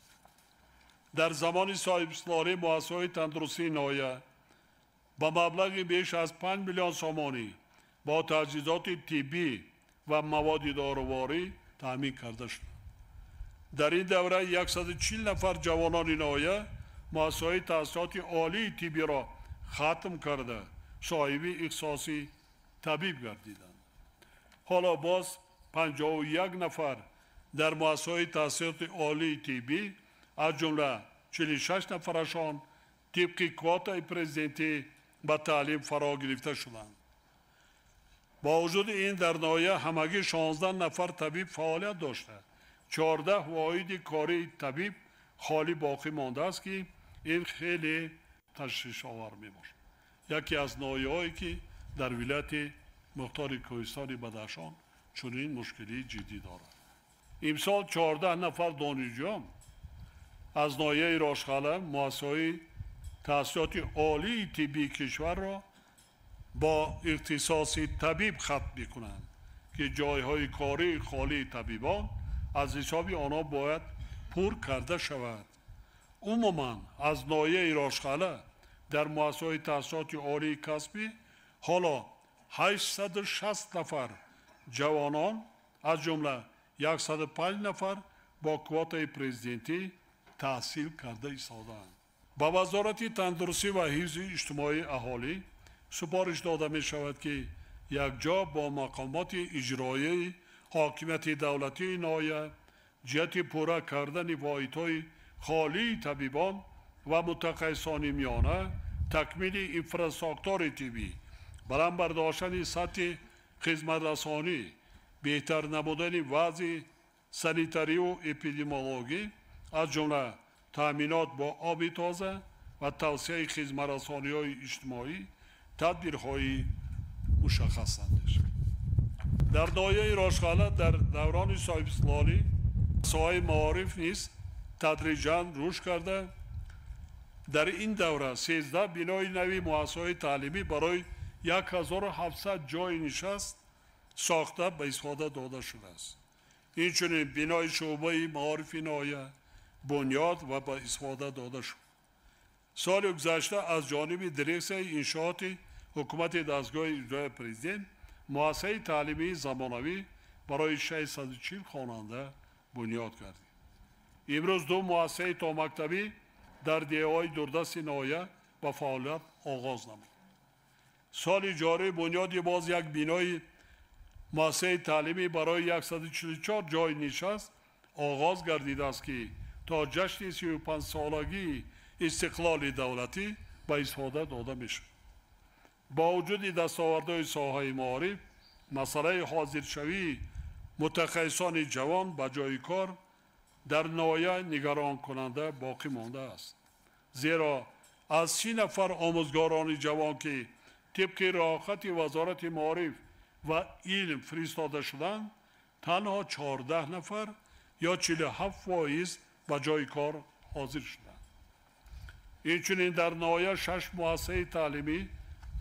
S21: در زمان صاحب استقلالی مؤسسه‌های تندرستی ناحیه با مبلغ بیش از 5 میلیون سومانی با تجهیزات طبی و مواد دارویی تامین کرده شد. در این دوره 140 نفر جوانان ناحیه مؤسسه‌های تحصیلات عالی طبی را ختم کرده صاحب اختصاصی طبیب گردیدند. حالا باز 51 نفر در مؤسسه‌های تحصیلات عالی طبی از جمله 46 نفرشان طبق کوتای پرزیدنتی به تعلیم فرا گرفته شدند. با وجود این در ناحیه همگی 16 نفر طبیب فعالیت داشته، 14 واحد کاری طبیب خالی باقی مانده است که این خیلی تشویش آور می باشد. یکی از ناحیه‌هایی که در ولایت مختار کوهستان بدخشان چنین مشکلی جدی دارد. امسال 14 نفر دانشجو از ناحیه راشقاله مؤسسه‌های تحصیلات عالی طبی کشور را با اختصاص طبیب ختم می‌کنند که جایهای کاری خالی طبیبان از حساب آنها باید پر کرده شود. عموما از ناحیه راشقاله در مؤسسه‌های تحصیلات عالی کسبی حالا 860 نفر جوانان از جمله 105 نفر با کوتای پرزیدنتی تحصیل کرده ایستادند. با وزارت تندرستی و حفظ اجتماعی اهالی سپارش داده می شود که یک جا با مقامات اجرایی حاکمیت دولتی ناحیه جهت پورا کردن واحدهای خالی طبیبان و متخصصان میانه تکمیل انفراستراکچور طبی برابر داشتن سطح خدمترسانی، بهتر نمودن وضع سانیتاری و اپیدمیولوژی از جمله تامینات با آب تازه و توسعه خدمترسانی‌های اجتماعی تدبیرهای مشخص است. در ناحیه راشقاله در دوران صاحب استقلالی ساحه معارف نیز تدریجاً رشد کرده. در این دوره 13 بنای نوی مؤسسه‌های تعلیمی برای 1700 جای نشست ساخته به استفاده داده شده است. اینچنین بنای شعبه معارف ناحیه بنیاد و به استفاده داده شد. سال گذشته از جانب دیرکسیون انشاءات حکومت دستگاه اجرایی پرزیدنت مؤسسه تعلیمی زمانوی برای 640 خواننده بنیاد کردیم. امروز دو مؤسسه تا مکتبی در دیههای دوردست ناحیه با فعالیت آغاز نمود. سال جاری بنیاد باز یک بنای مؤسسه تعلیمی برای 144 جای نشست آغاز گردیده است که تا جشن 35 سالگی استقلال دولتی به استفاده داده میشد. با وجود دستاوردهای ساحه معارف، مسئله حاضرشوی متخصصان جوان به جای کار در ناحیه نگران کننده باقی مانده است. زیرا از 30 نفر آموزگاران جوان که طبق راهخط وزارت معارف و علم فرستاده شدند، تنها 14 نفر یا 47% به جای کار حاضر شدند. اینچنین در ناحیه 6 مؤسسه تعلیمی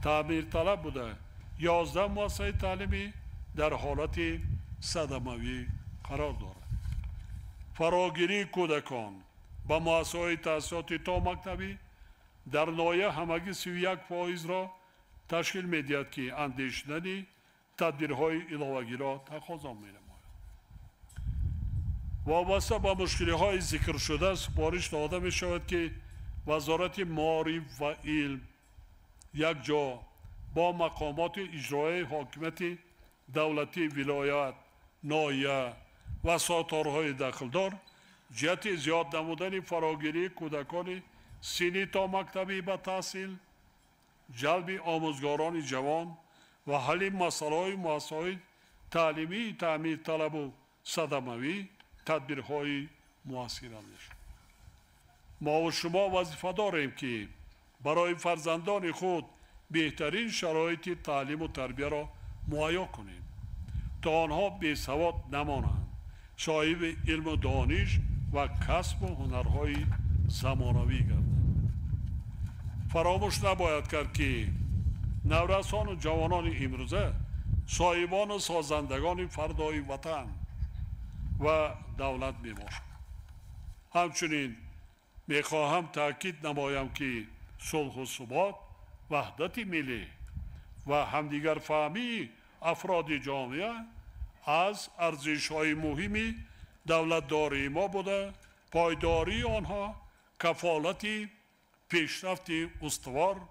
S21: تعمیر طلب بوده، 11 مؤسسه تعلیمی در حالت صدموی قرار دارد. فراگیری کودکان با مؤسسه‌های تحصیلاتی تا مکتبی در ناحیه همگی 31% را تشکیل می‌دهد که اندیشیدن تدبیرهای علاوه‌ای را تقاضا می‌نماید. وابسته با مشکل‌های ذکر شده سپارش داده می‌شود که وزارت معارف و علم یک جا با مقامات اجرایی حاکمیت دولتی ولایت، ناحیه و ساختارهای داخلدار جهت زیاد نمودن فراگیری کودکان سنی تا مکتبی به تحصیل، جلب آموزگاران جوان و حل مسائل مؤسسه‌های تعلیمی تعمیر طلب و صدموی تدبیرهای مؤثر است. ما و شما وظیفه داریم که برای فرزندان خود بهترین شرایط تعلیم و تربیت را مهیا کنیم تا آنها بی‌سواد نمانند، صاحب علم و دانش و کسب و هنرهای زمانوی گردند. فراموش نباید کرد که نورسان و جوانان امروزه صاحبان و سازندگان فردای وطن و دولت میباشند. همچنین میخواهم تاکید نمایم که صلح و ثبات، وحدت ملی و همدیگر فهمی افراد جامعه از ارزش‌های مهم دولتداری ما بوده، پایداری آنها کفالت پیشرفت استوار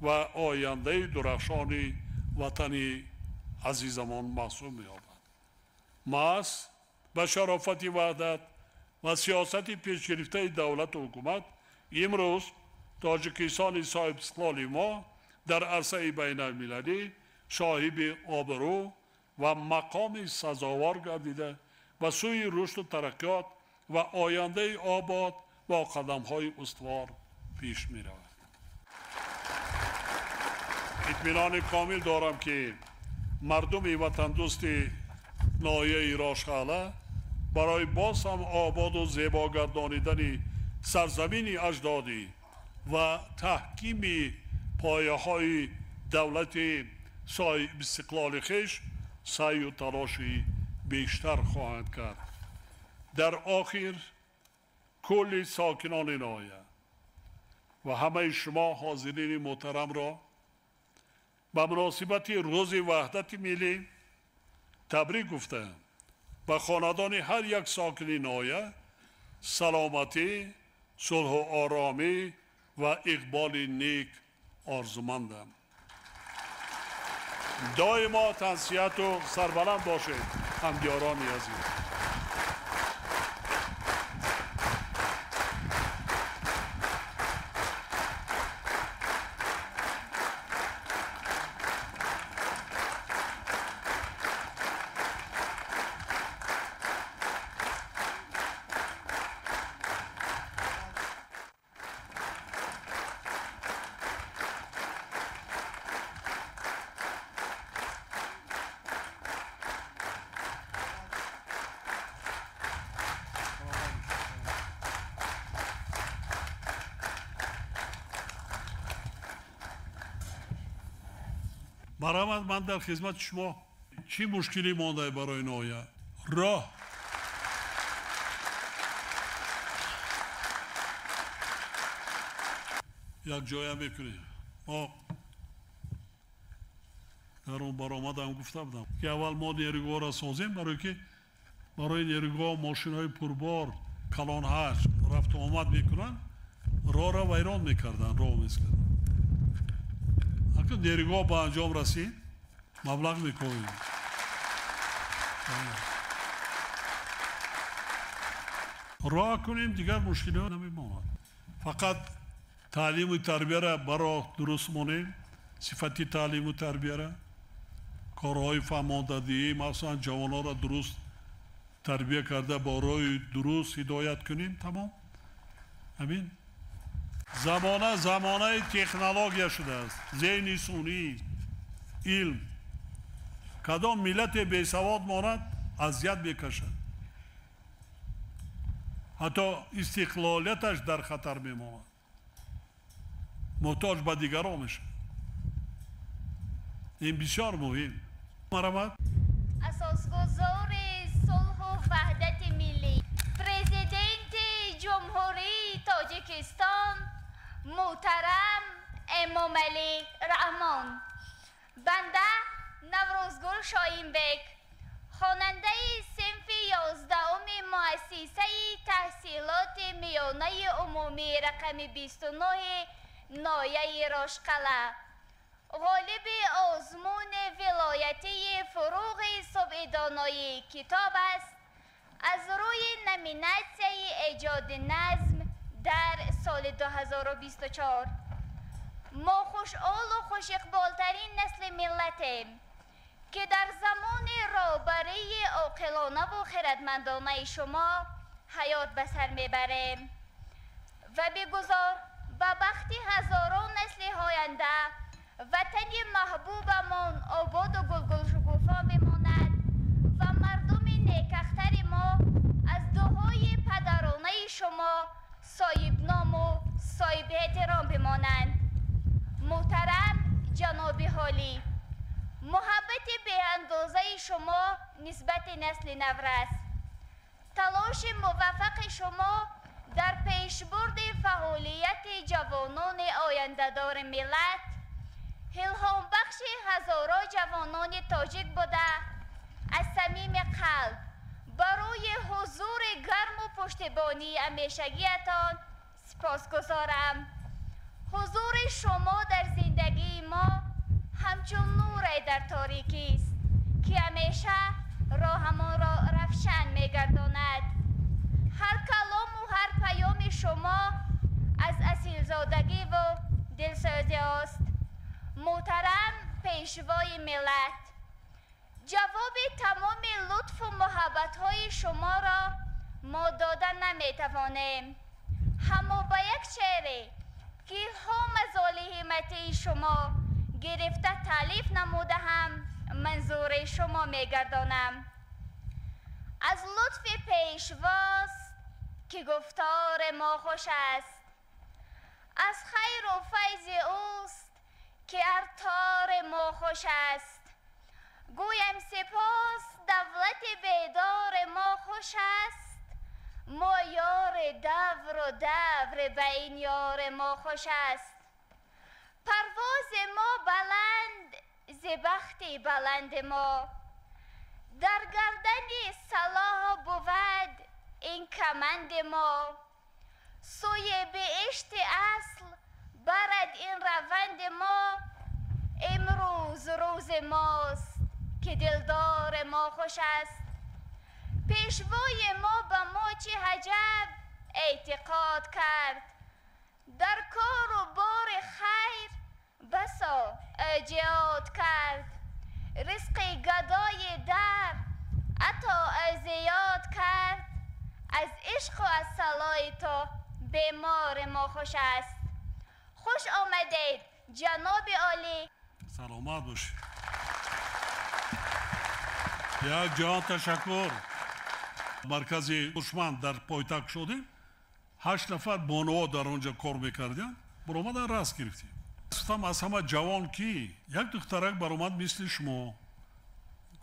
S21: و آینده درخشان وطن عزیزمان محسوب می‌یابد. محض به شرافت وحدت و سیاست پیش گرفته دولت و حکومت امروز تاجیکستان صاحب استقلال ما در عرصه بین المللی صاحب آبرو و مقام سزاوار گردیده و سوی رشد و ترقیات و آینده آباد با قدم‌های استوار پیش می‌رود. اطمینان کامل دارم که مردم وطن دوست ناحیه راشقاله برای باز هم آباد و زیبا گردانیدن سرزمین اجدادی و تحکیم پایه‌های دولت صاحب استقلال خویش سعی و تلاشی بیشتر خواهند کرد. در آخر کل ساکنان ناحیه و همه شما حاضرین محترم را به مناسبت روز وحدت ملی تبریک گفتم و خاندان هر یک ساکن ناحیه سلامتی، صلح و آرامی و اقبال نیک آرزومندم. دائما تنصیحت و سربلند باشید همدیاران عزیز. برآمد من در خدمت شما. چی مشکلی مانده برای نویا؟ راه یک جای میکنیم. ما در اون برآمدم گفته بودم که اول ما نیروگاه را سازیم، برای که برای نیروگاه ماشین های پربار کلان هر رفت و آمد میکنن، راه را ویران میکردن، راه میکردن. اگر نیروگاه به انجام رسید مبلغ میکنیم. راه کنیم دیگر مشکلی ها نمیماند. فقط تعلیم و تربیه را برای درست مانیم، صفتی تعلیم و تربیه را، کارهای فهماندهی مثلا جوانان را درست تربیه کرده با راه درست هدایت کنیم. تمام. همین زمانه تکنولوژی شده است، ذهن سونی، علم. کدام ملت بیسواد ماند اذیت میکشد، حتی استقلالیتش در خطر میماند، محتاج به دیگران میشه. این بسیار مهم. مرحمت.
S10: اساسگذار صلح و وحدت ملی پرزیدنت جمهوری تاجیکستان محترم امامعلی رحمان. بنده نوروزگل شاهینبک، خواننده صنف 11 مؤسسه تحصیلات میانه عمومی رقم 29 ناحیه راشقله، غالب آزمون ولایتی فروغ صبح دانایی کتاب است. از روی نامیناسیون ایجاد نظم در سال 2024 ما خوشحال و خوش اقبالترین نسل ملتیم که در زمان رهبری عاقلانه و خردمندانه شما حیات به سر میبریم و بگذار به بخت هزاران نسل آینده وطن محبوبمان آباد و گلگل شکوفا بماند و مردم نیکختر ما از دعای پدرانه شما صاحب نام و صاحب احترام بمانند. محترم جناب حالی، محبت به اندازه شما نسبت نسل نورس، تلاش موفق شما در پیشبرد فعالیت جوانان آینده‌دار ملت الهام بخش هزاران جوانان تاجیک بوده. از صمیم قلب برای حضور گرم و پشتیبانی همیشگیتان سپاسگزارم. حضور شما در زندگی ما همچون نور در تاریکی است که همیشه راهمان را روشن می‌گرداند. هر کلام و هر پیام شما از اصیل‌زادگی و دلسوزی است. محترم پیشوای ملت، جواب تمام لطف و محبت‌های شما را ما دادن نمی‌توانیم، اما با یک شعری که هم از آل همتی شما گرفته تالیف نموده هم منظور شما می‌گردانم. از لطف پیشواست که گفتار ما خوش است، از خیر و فیض اوست که ارتار ما خوش است. گویم سپاس دولت بیدار ما خوش است، ما یار دور و دور به این یار ما خوش است. پرواز ما بلند ز بخت بلند ما، در گردن صلاح بود این کمند ما. سوی بهشت اصل برد این روند ما، امروز روز ماست که دلدار ما خوش است. پیشوای ما به ما چه عجب اعتقاد کرد، در کار و بار خیر بسا جهاد کرد. رزق گدای در عطا زیاد کرد، از عشق و از صلاح تو بیمار ما خوش است. خوش آمدید جناب عالی.
S21: سلامت باشید. یک جهان تشکر. مرکز هوشمند در پایتخت شدیم، 8 نفر بانوا در اونجا کار میکردیم، برآمدن راست گرفتیم. گفتم از همه جوان کی؟ یک دخترک برآمد مثل شما.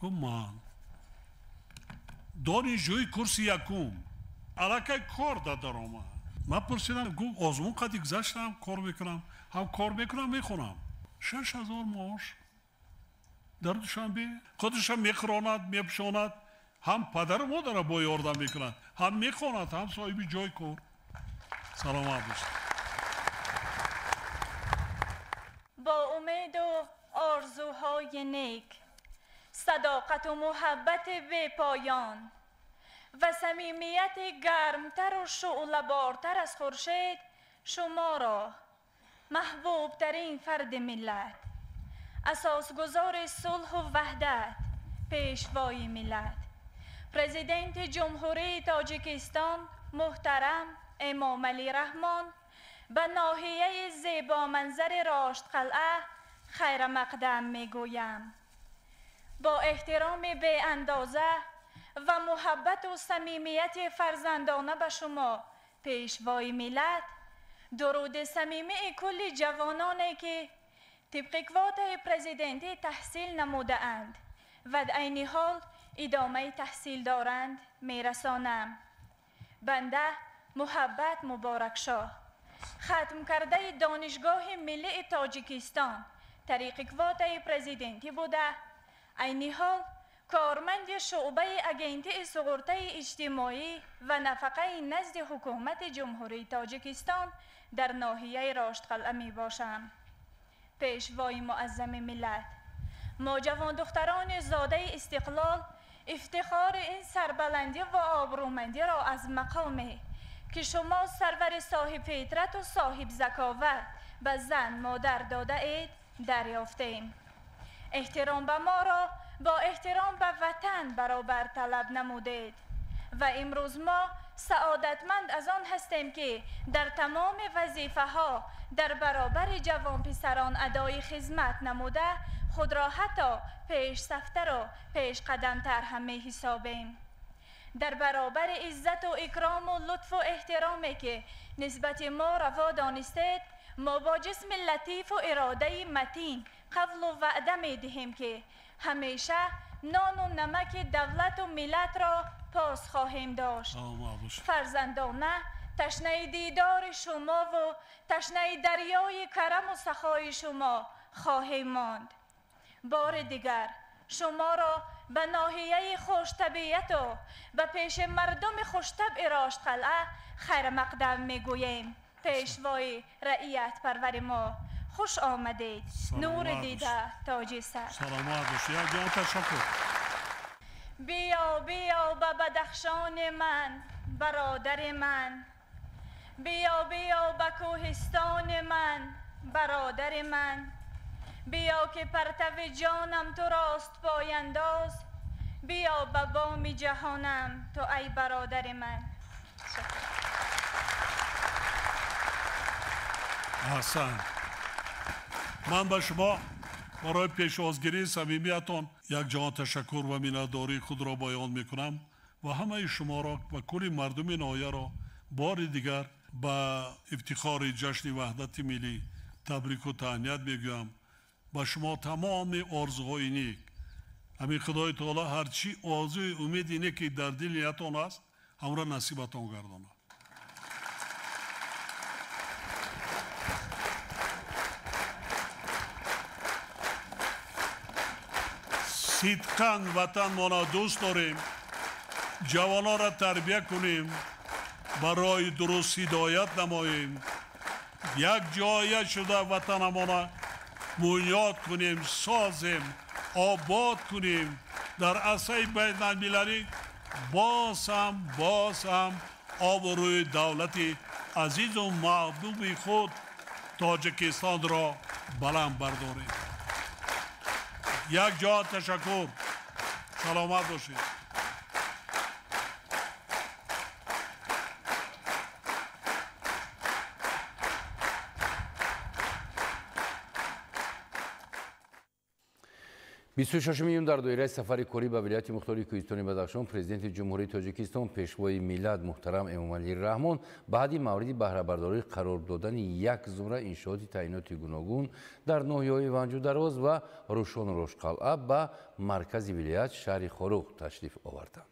S21: گفت من دانشجوی کورس یکم الکی کار دادر آمد. من پرسیدم گفت آزمون قدی گذشتم کار میکنم، هم کار میکنم میخونم. 6,000 معاش در دوشنبه خودشم میخراند میپشاند، هم پدر و مادر با یاردم میکند، هم میخواند، هم صاحب جای کار. سلامت باشید.
S10: با امید و آرزوهای نیک، صداقت و محبت بی پایان و صمیمیت گرمتر و شعله‌بارتر از خورشید شما را محبوب ترین فرد ملت، اساسگزار صلح و وحدت، پیشوای ملت، پرزیدنت جمهوری تاجیکستان محترم امام علی رحمان به ناحیه زیبا منظر راشد قلعه خیر مقدم میگویم. با احترام بی اندازه و محبت و صمیمیت فرزندانه به شما پیشوای ملت، درود صمیمی کل جوانانی که طبق کوتای پرزیدنتی تحصیل نموده اند و در عین حال ادامه تحصیل دارند میرسانم. بنده محبت مبارک شاه، ختم کرده دانشگاه ملی تاجیکستان طریق کوتای پرزیدنتی بوده، عین حال کارمند شعبه اگنتی سقورته اجتماعی و نفقه نزد حکومت جمهوری تاجیکستان در ناحیه راشد قلعه می باشم. پیشوای معظم ملت، ما جوان دختران زاده استقلال افتخار این سربلندی و آبرومندی را از مقامی که شما سرور صاحب فطرت و صاحب ذکاوت به زن مادر داده اید دریافتیم. احترام به ما را با احترام به وطن برابر طلب نمودید و امروز ما سعادتمند از آن هستیم که در تمام وظیفه ها در برابر جوان پسران ادای خدمت نموده خود را حتی پیش صفتر و پیش قدمتر هم می حسابیم. در برابر عزت و اکرام و لطف و احترامی که نسبت ما روا دانستید، ما با جسم لطیف و اراده متین قول و وعده می دهیم که همیشه نان و نمک دولت و ملت را پاس خواهیم داشت. فرزندانه تشنه دیدار شما و تشنه دریای کرم و سخای شما خواهیم ماند. بار دیگر شما را به ناحیه خوش طبیعت و به پیش مردم خوشطبع راشد قلعه خیر مقدم میگوییم. پیشوای رعیت پرور ما خوش آمدید. نور دیده تاج سر.
S21: سلامت باشید. جان تشکر.
S10: بیا بیا به بدخشان من برادر من، بیا بیا به کوهستان من برادر من، بیا که پرتو جانم تو راست پاینداز، بیا به بام جهانم تو ای برادر من.
S21: احسن. من به شما برای پیشوازگیری صمیمیتان یک جان تشکر و مینتداری خود را بیان میکنم و همه شما را و کل مردم ناحیه را بار دیگر به افتخار جشن وحدت ملی تبریک و تهنیت میگویم. با شما تمام آرزوهای نیک، همین خدای تعالی هرچی آرزوی امید اینه که در دل نیتان است هم را نصیبتان گرداند. صدقاً وطن ما دوست داریم، جوانان را تربیت کنیم، برای درست هدایت نماییم، یک جای شده وطن ما بنیاد کنیم، سازیم، آباد کنیم. در عرصه بین المللی باز هم آبروی دولت عزیز و محبوب خود تاجیکستان را بلند برداریم. یک جا تشکر. سلامت باشید.
S2: 26 июн дар доираи сафари корӣ ба вилояти мухтори кӯҳистони бадахшон президенти ҷумҳурии тоҷикистон пешвои миллат муҳтарам эмомалӣ раҳмон баъди мавриди баҳрабардорӣ қарор додани як зумра иншооти таъиноти гуногун дар ноҳияҳои ванҷу дароз ва рӯшону рошқалъа ба маркази вилоят шаҳри хорух ташриф оварданд.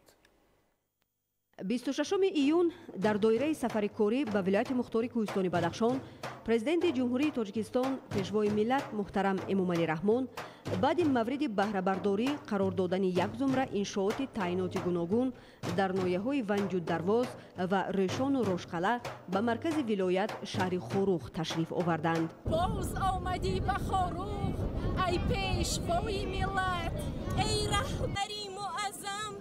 S3: 26 июн дар доираи сафари корӣ ба вилояти мухтори кӯҳистони бадахшон президенти ҷумҳурии тоҷикистон пешвои миллат муҳтарам эмомалӣ раҳмон баъди мавриди баҳрабардорӣ қарор додани як зумра иншооти таъиноти гуногун дар ноҳияҳои ванҷу дарвоз ва рӯшону рошқалъа ба маркази вилоят шаҳри хорух ташриф оварданд.
S13: боз омадӣ ба хорух ай пешвои миллат, эй раҳбари муаззам,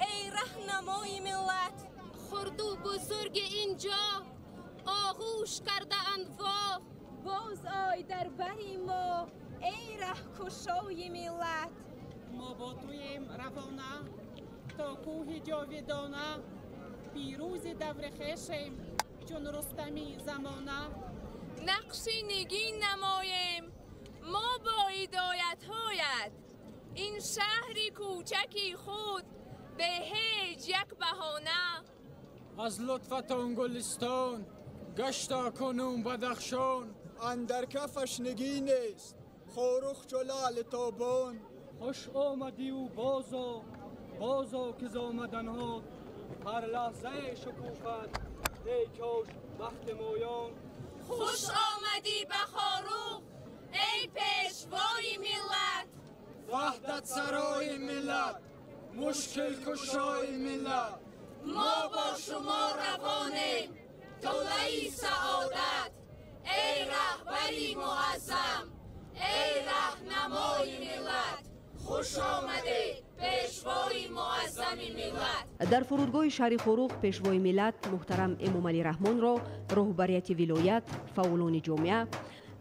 S13: ای راهنمای ملت.
S22: خرد و بزرگ اینجا آغوش کرده اند وا،
S13: باز آی در بری ما ای رهکشای ملت.
S23: ما با تویم روانه تا کوه جاویدانه، پیروز دور خشم چون رستمی زمانه.
S22: نقش نگین نماییم ما با هدایت هایت، این شهر کوچکی خود به هیچ یک بهانه.
S25: از لطفتان گلستان گشتا کنون بدخشان،
S26: اندر کفش نگین است خاروخ چو لعل تابان.
S25: خوش آمدی و بازا که ز آمدنها هر لحظه شکوفت ای کاش وقت مایان.
S22: خوش آمدی به خاروخ ای پیشوای ملت،
S26: وحدت سرای ملت، مشکل کشای ملت.
S22: ما با شما روانیم طلعی سعادت، ای رهبری معظم، ای راهنمای ملت. خوش آمدید پیشوای معظم ملت.
S3: در فرودگاه شهر خوروغ پیشوای ملت محترم امامعلی رحمان را راهبریت ولایت، فعالان جامعه،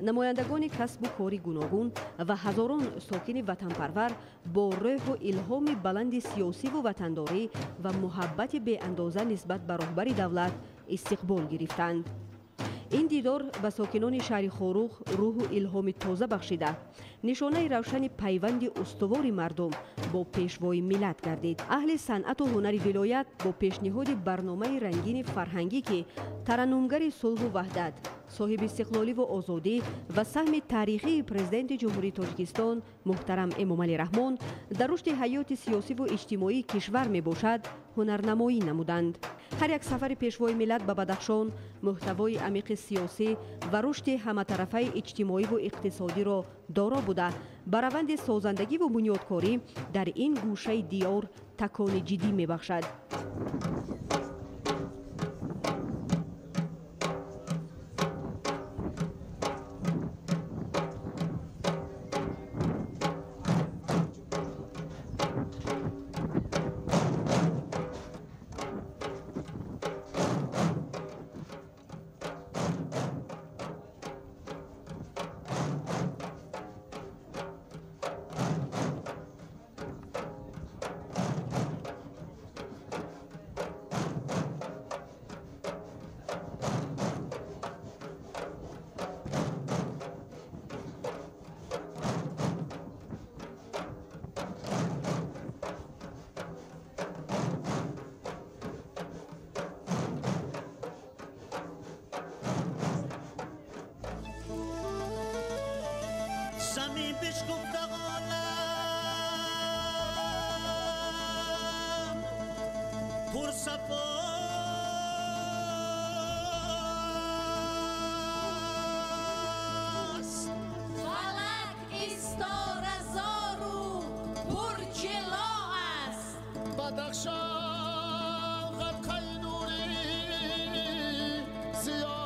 S3: نمایندگان کسب و کاری گوناگون و هزاران ساکن وطنپرور با روح و الهام بلند سیاسی و وطنداری و محبت به اندازه نسبت به رهبر دولت استقبال گرفتند. این دیدار به ساکنان شهر خوروغ روح و الهام تازه بخشیده نشانه روشن پیوند استوار مردم با پیشوای ملت گردید. اهل صنعت و هنر ولایت با پیشنهاد برنامه رنگین فرهنگی که ترنمگر صلح و وحدت، صاحب استقلالی و آزادی و سهم تاریخی پرزیدنت جمهوری تاجیکستان محترم امامعلی رحمان در رشد حیات سیاسی و اجتماعی کشور می باشد هنرنمایی نمودند. هر یک سفر پیشوای ملت به بدخشان محتوای عمیق سیاسی و رشد همطرفه اجتماعی و اقتصادی را دارا بوده به روند سازندگی و بنیادکاری در این گوشه دیار تکان جدی می بخشد.
S27: زمین پیش گفت عالم پر صفاست،
S22: فلک ایستار زارو پر جلا است.
S27: بدخشان غرقه نوری زیاست،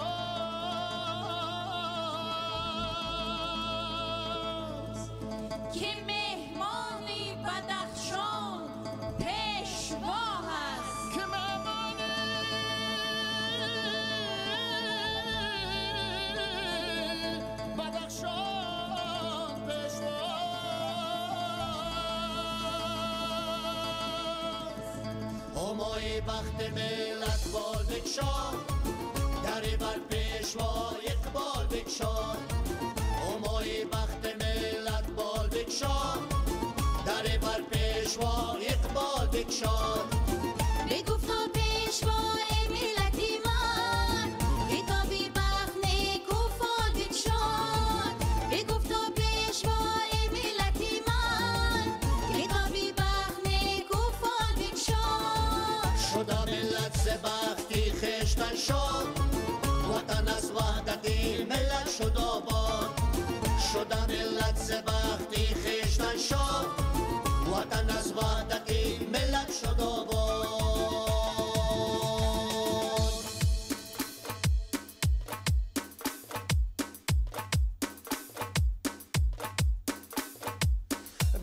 S22: که مهمانی بدخشان پیشوا است.
S27: که مهمانی بدخشان پیشواست. همای بخت ملت بال بکشان، دری بر پیشوا اقبال بکشان. همای بخت ملت بال بکشان،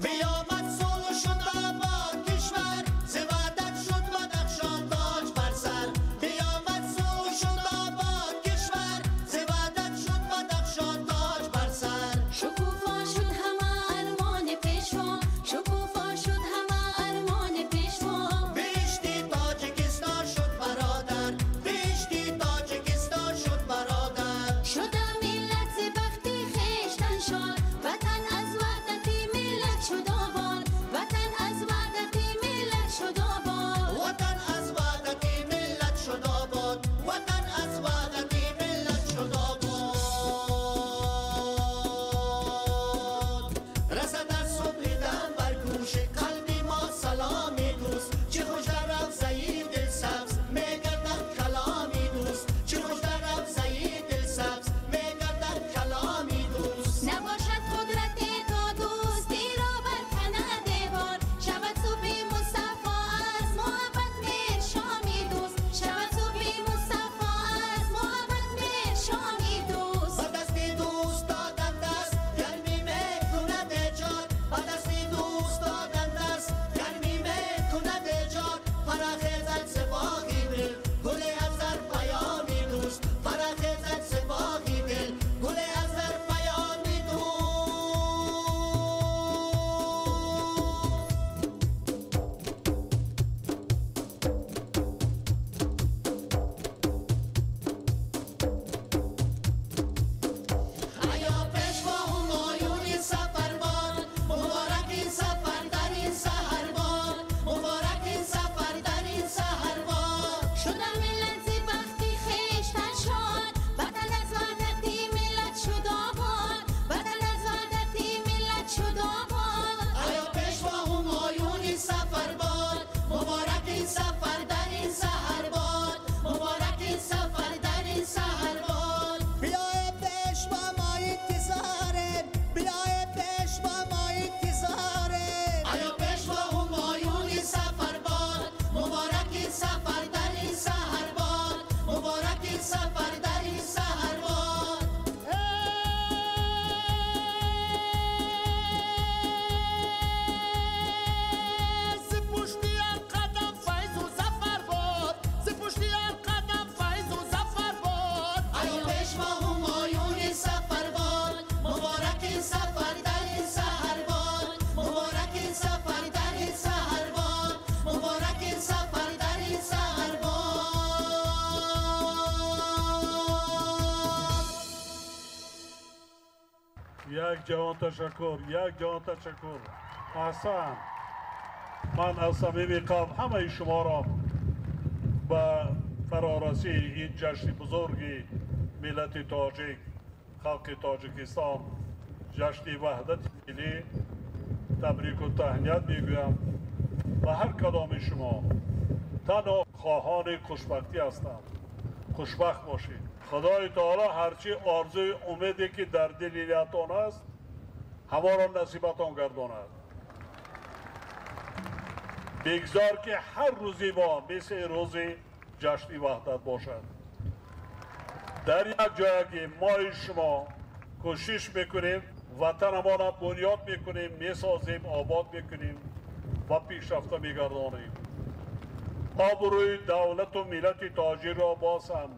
S27: بیامد صلح شد آباد کشور ز وحدت شد بدخشان تاج بر سر بیامد صلح شد آباد کشور ز وحدت شد بدخشان تاج بر سر
S22: شکوفا شد همه ارمان پیشوا شکوفا شد همه ارمان پیشوا
S27: بهشتی تاجیکستان شد برادر بهشتی تاجیکستان شد برادر
S22: شده ملت ز بختی خویشتن شد وطن از وحدتی ملت شد آباد وطن از وحدتی ملت شد آباد
S27: وطن از وحدتی ملت شد آباد وطن از وحدتی ملت شد آباد رسد از صبح دم بر گوش قلبی ما سلامی دوست چه خوش در افزایی دل سبز میگردد کلامی دوست چه خوش در افزایی دل سبز میگردد کلامی دوست
S22: نباشد قدرت تا دوستی را برکنه دیوار شود صبح مصطفی از محبت میر شامی دوست شود صبح مصطفی از محبت میر شامی دوست
S27: با دستی دوست دادن دست گرمی میکند ایجاد با دستی دوست دادن دست گرمی میکند ایجاد فراخیزد سپاهی دل گل از در پیامی دوست فراخیزد سپاهی دل گل از در پیامی دوست آیا پیشوا همایون سفر باد مبارک این سفر در این سحر باد مبارک این سفر در این سحر باد
S22: شده ملت ز بختی خویشتن شد وطن از وحدتی ملت شد آباد وطن از وحدتی ملت شد آباد
S27: آیا پیشوا همایون این سفر باد مبارک این سفر در این سحر باد مبارک این سفر در این سحر باد بیای پیشوا ما انتظاریم بیای پیشوا ما انتظاریم آیا پیشوا همایون این سفر باد مبارک این سفر در این سحر باد مبارک این سفر در این سحر باد ز پشتی قدم فیض و ظفر باد ز پشتی قدم فیض و ظفر باد آیا پیشوا همایون این سفر باد مبارک این سفر در این سحر باد مبارک این سفر در این سحر باد مبارک این سفر در این سحر باد
S21: یک جهان تشکر یک جهان تشکر حسن من از صمیم قلب همه شما را به فرارسی این جشن بزرگی ملت تاجیک خلق تاجیکستان جشن وحدت ملی تبریک و تهنیت میگویم و هر کدام شما تنها خواهان خوشبختی هستم خوشبخت باشید خدای تعالی هرچی آرزوی امیدی که در دلیتان است همه را نصیبتان گرداند بگذار که هر روزی ما مثل روزی جشن وحدت باشد در یک جایی که ما شما کوشش میکنیم وطن ما را بنیاد میکنیم میسازیم آباد میکنیم و پیشرفته میگردانیم آبروی دولت و ملت تاجر را باز هم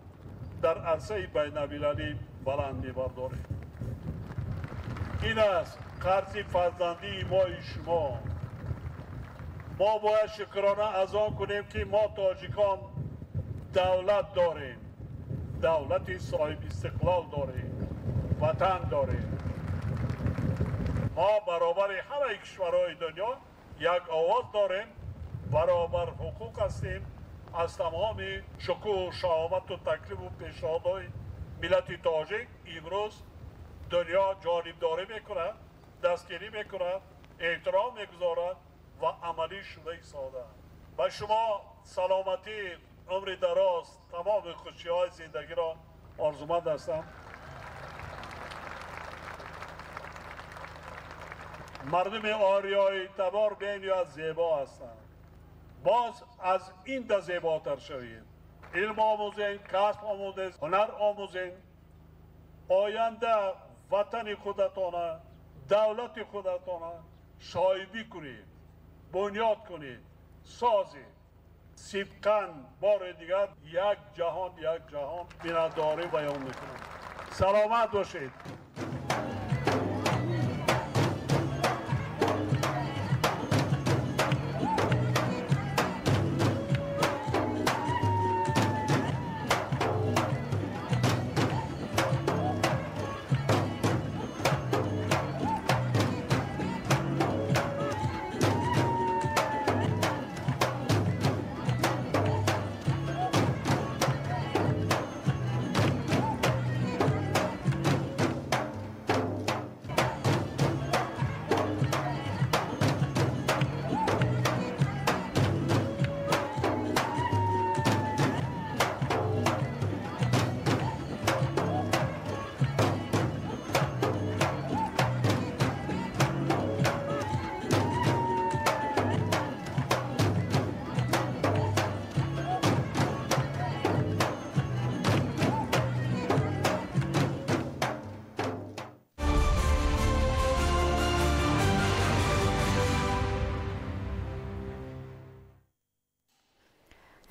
S21: در عرصه بین المللی بلند میبرداریم این است قرض فرزندی ما شما ما باید شکرانه از آن کنیم که ما تاجیکان دولت داریم دولتی صاحب استقلال داریم وطن داریم ما برابر همه کشورهای دنیا یک آواز داریم برابر حقوق هستیم از تمام شکوه و شهامت و تکلیف و پیشنهادهای ملت تاجیک امروز دنیا جانبداری میکند دستگیری میکند احترام میگذارد و عملی شده ایستاده و شما سلامتی عمر دراز تمام خوشی های زندگی را آرزومند هستم مردم آریایی تبار بین زیبا هستند باز از این ده زیباتر شوید علم آموزین کسب آموزین هنر آموزین آینده وطن خودتانه دولت خودتانه شایبی کنید، بنیاد کنید، سازید. صدقاً بار دیگر یک جهان بی‌نداری بیان میکنم. سلامت باشید.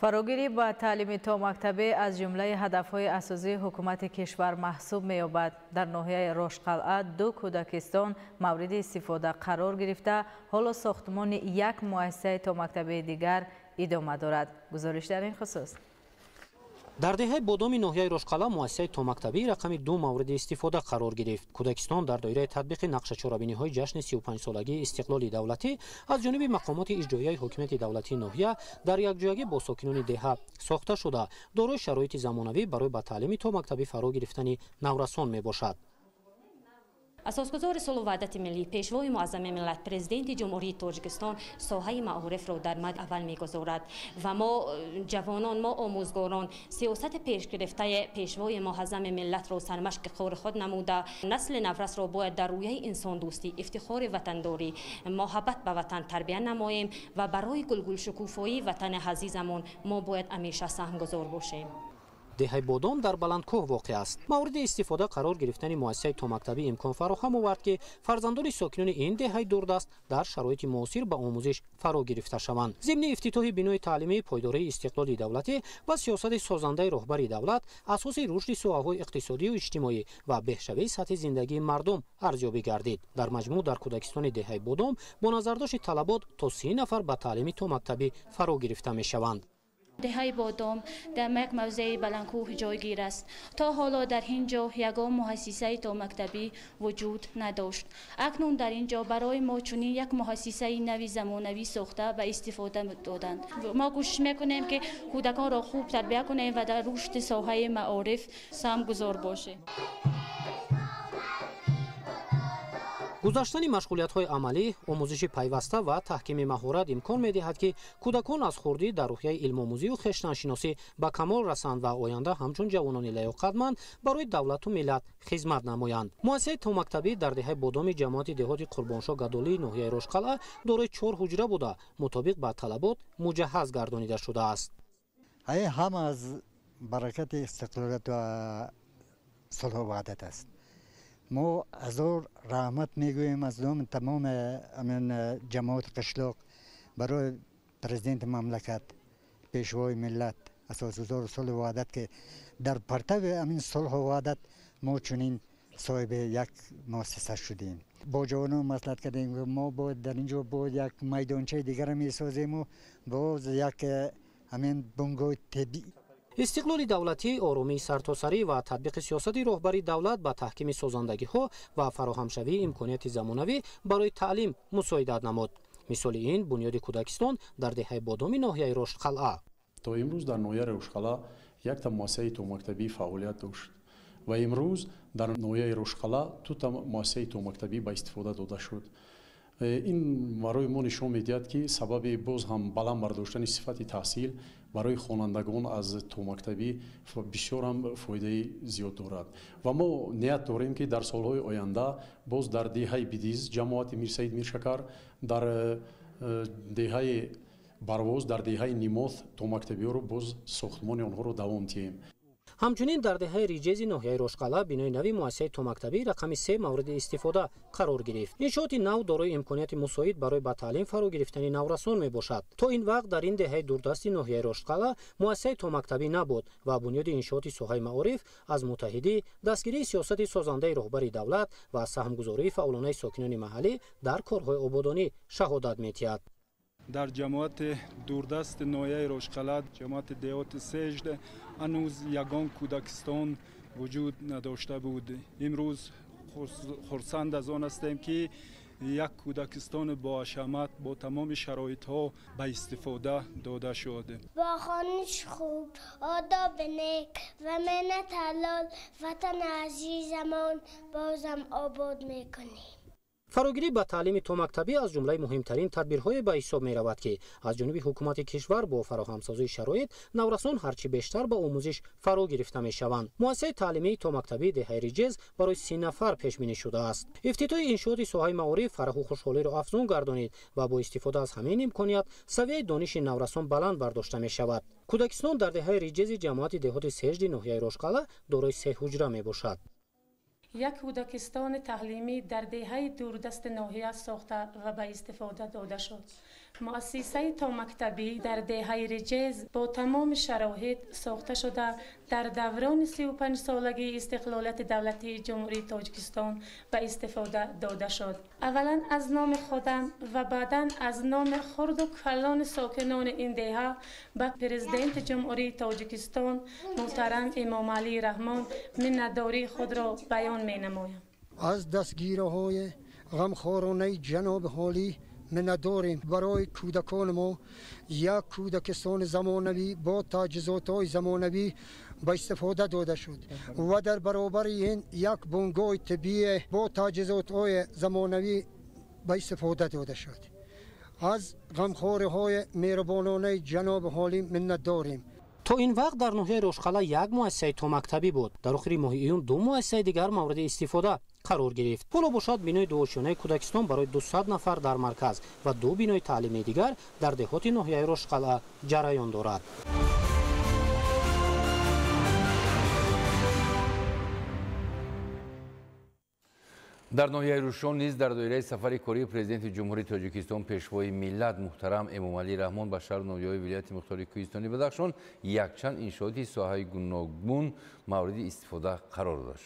S7: فراگیری با تعلیم تا مکتبی از جمله هدفهای اساسی حکومت کشور محسوب می‌یابد. در ناحیه رشقلعه 2 کودکستان مورد استفاده قرار گرفته، حالا ساختمان یک مؤسسه تا مکتبی دیگر ادامه دارد. گزارش در این خصوص.
S11: در دهه بودم ناحیه رشقلعه مؤسسه تا مکتبی رقم 2 مورد استفاده قرار گرفت. کودکستان در دایره تطبیق نقشه چهاربینی‌های جشن 35 سالگی استقلال دولتی از جانب مقامات اجرایی حکومت دولتی ناحیه در یکجایی با ساکنان دهه ساخته شده، دارای شرایط زمانوی برای به تعلیم تا مکتبی فرا گرفتن نورسان میباشد.
S1: اساسگزار صلح و وحدت ملی پیشوای معظم ملت پرزیدنت جمهوری تاجیکستان ساحه معارف را در مد اول میگذارد و ما جوانان، ما آموزگاران سیاست پیش گرفته پیشوای معظم ملت را سرمشق کار خود نموده نسل نورس را باید در رویه انسان دوستی، افتخار وطنداری، محبت به وطن تربیت نماییم و برای گلگل شکوفایی وطن عزیزمون ما باید همیشه سهمگزار باشیم.
S11: دهه بودم در بلندکوه واقع است. مورد استفاده قرار گرفتن مؤسسه تا مکتبی امکان فراهم آورد که فرزندان ساکنان این دهه دوردست در شرایط معاصر به آموزش فرا گرفته شوند. ضمن افتتاح بنای تعلیمی پایداری استقلال دولتی و سیاست سازنده رهبر دولت اساس رشد سوهای اقتصادی و اجتماعی و بهشوی سطح زندگی مردم ارزیابی گردید. در مجموع در کودکستان دهه بودم با نظرداشت طلبات تا 30 نفر به تعلیم تا مکتبی فرا گرفته می شوند.
S1: دهه بادام در یک موضع بلندکوه جایگیر است. تا حالا در اینجا یگان مؤسسه تا مکتبی وجود نداشت. اکنون در اینجا برای ما چنین یک مؤسسه نوی زمانوی ساخته و استفاده دادند. ما کوشش میکنیم که کودکان را خوب تربیت کنیم و در رشد ساحه معارف سهمگزار باشیم.
S11: گذاشتن مشغولیت‌های عملی، آموزش پیوسته و تحکیم مهارت امکان می‌دهد که کودکان از خردی در روحیه علم آموزی و خویشتن‌شناسی به کمال رسند و آینده همچون جوانان لیاقتمند برای دولت و ملت خدمت نمایند. مؤسسه تا مکتبی در دهه بودم جماعت دهات قربانشاه گدالی ناحیه رشقلعه دارای 4 حجره بوده، مطابق با طلبات مجهز گردانیده شده است.
S12: هم از برکت استقلال و صلح و وحدت است. ما هزار رحمت میگوییم از تمام جماعت قشلاق برای پرزیدنت مملکت، پیشوای ملت، اساسگزار صلح و وحدت که در پرتو همین صلح و وحدت ما چنین صاحب یک مؤسسه شدیم. با جوانان مصلحت کردیم ما باید در اینجا باید یک میدانچه دیگر می سازیم و باز یک همین بنگاه طبیعی.
S11: استقلال دولتی، آرامی سرتاسری و تطبیق سیاست رهبری دولت به تحکیم سازندگی‌ها و فراهمشوی امکانات زمانوی برای تعلیم مساعدت نمود. مثال این بنیاد کودکستان در دهه بودم ناحیه رشقلعه.
S14: تا امروز در ناحیه رشقلعه یک تا مؤسسه تا مکتبی فعالیت داشت و امروز در ناحیه رشقلعه 2 تا مؤسسه تا مکتبی به استفاده داده شد. این برای ما نشان می‌دهد که سبب باز هم بالا برداشتن صفت تحصیل برای خوانندگان از تو مکتبی بسیار هم فایده زیاد دارد و ما نیت داریم که در سالهای آینده باز در دهه بدیز جماعت میر سید میرشکر، در دهه برواز، در دهه نیماث تو مکتبی رو باز ساختمان آنها رو دوام دهیم.
S11: همچنین در دهه ریجز ناحیه روشقلا بینای نوی مؤسسه تومکتبی رقم 3 مورد استفاده قرار گرفت. انشاءات نو دارای امکانات مساعد برای به تعلیم فرا گرفتن نورسان میباشد. تا این وقت در این دهه دوردست ناحیه روشقلا مؤسسه تومکتبی نبود و بنیاد انشاءات ساحه معارف از متحدی، دستگیری سیاست سازنده رهبر دولت و سهمگذاری فعالانه ساکنان محلی در کارهای آبادانی شهادت می‌دهد.
S25: در جماعت دوردست ناحیه روشقلا، جماعت دهات سجد، هنوز یگان کودکستان وجود نداشته بود. امروز خرسند از آن هستیم که یک کودکستان با شمت با تمام شرایط ها به استفاده داده شده.
S5: با خوانش خوب، آداب نیک و منت حلال، وطن عزیزمان بازم آباد میکنیم.
S11: فراگیری به تعلیم تومکتبی از جمله مهمترین تدبیرهای به حساب می رود که از جانب حکومت کشور با فراهمسازی شرایط نورسان هرچی بیشتر به آموزش فرا گرفته می شوند. مؤسسه تعلیمی تومکتبی دهه ریجز برای 30 نفر پیش بینی شده است. افتتاح انشاءات ساحه معارف فرح و خوشحالی را افزون گردانید و با استفاده از همین امکانات سویه دانش نورسان بلند برداشته می شود. کودکستان در دهه ریجز جماعت دهات سجد ناحیه روشقلا دارای 3 حجره می باشد.
S15: یک کودکستان تعلیمی در دهه دوردست ناحیه ساخته و به استفاده داده شد. مؤسسه تومکتبی در دهه ریجز با تمام شرایط ساخته شده در دوران 35 سالگی استقلالیت دولتی جمهوری تاجیکستان به استفاده داده شد. اولا از نام خودم و بعدا از نام خرد و کلان ساکنان این دهه به پرزیدنت جمهوری تاجیکستان محترم امام علی رحمان منتداری خود را بیان می نمایم.
S16: از دستگیرهای غمخوارانه جناب حالی منتداریم برای کودکان ما یک کودکستان زمانوی با تجهیزات‌های زمانوی به استفاده داده شد و در برابر این یک بنگاه طبی با تجهیزات‌های زمانوی به استفاده داده شد. از غمخوارهای مهربانانه جناب حالی منتداریم.
S11: تا این وقت در ناحیه روشقلا یک مؤسسه تومکتبی بود. در آخر ماه ایون 2 مؤسسه دیگر مورد استفاده قرار گرفت. حالا باشد بینای دوشانه کودکستان برای 200 نفر در مرکز و 2 بینای تعلیمی دیگر در دهات ناحیه روشقلا جریان دارد.
S2: در ناحیه روشن نیز در دایره سفر کاری پرزیدنت جمهوری تاجیکستان پیشوای ملت محترم امام علی رحمان به شهر نویای ولایت مختار کوهستانی بدخشان یکچند انشاءات ساحه گوناگون مورد استفاده قرار داشت.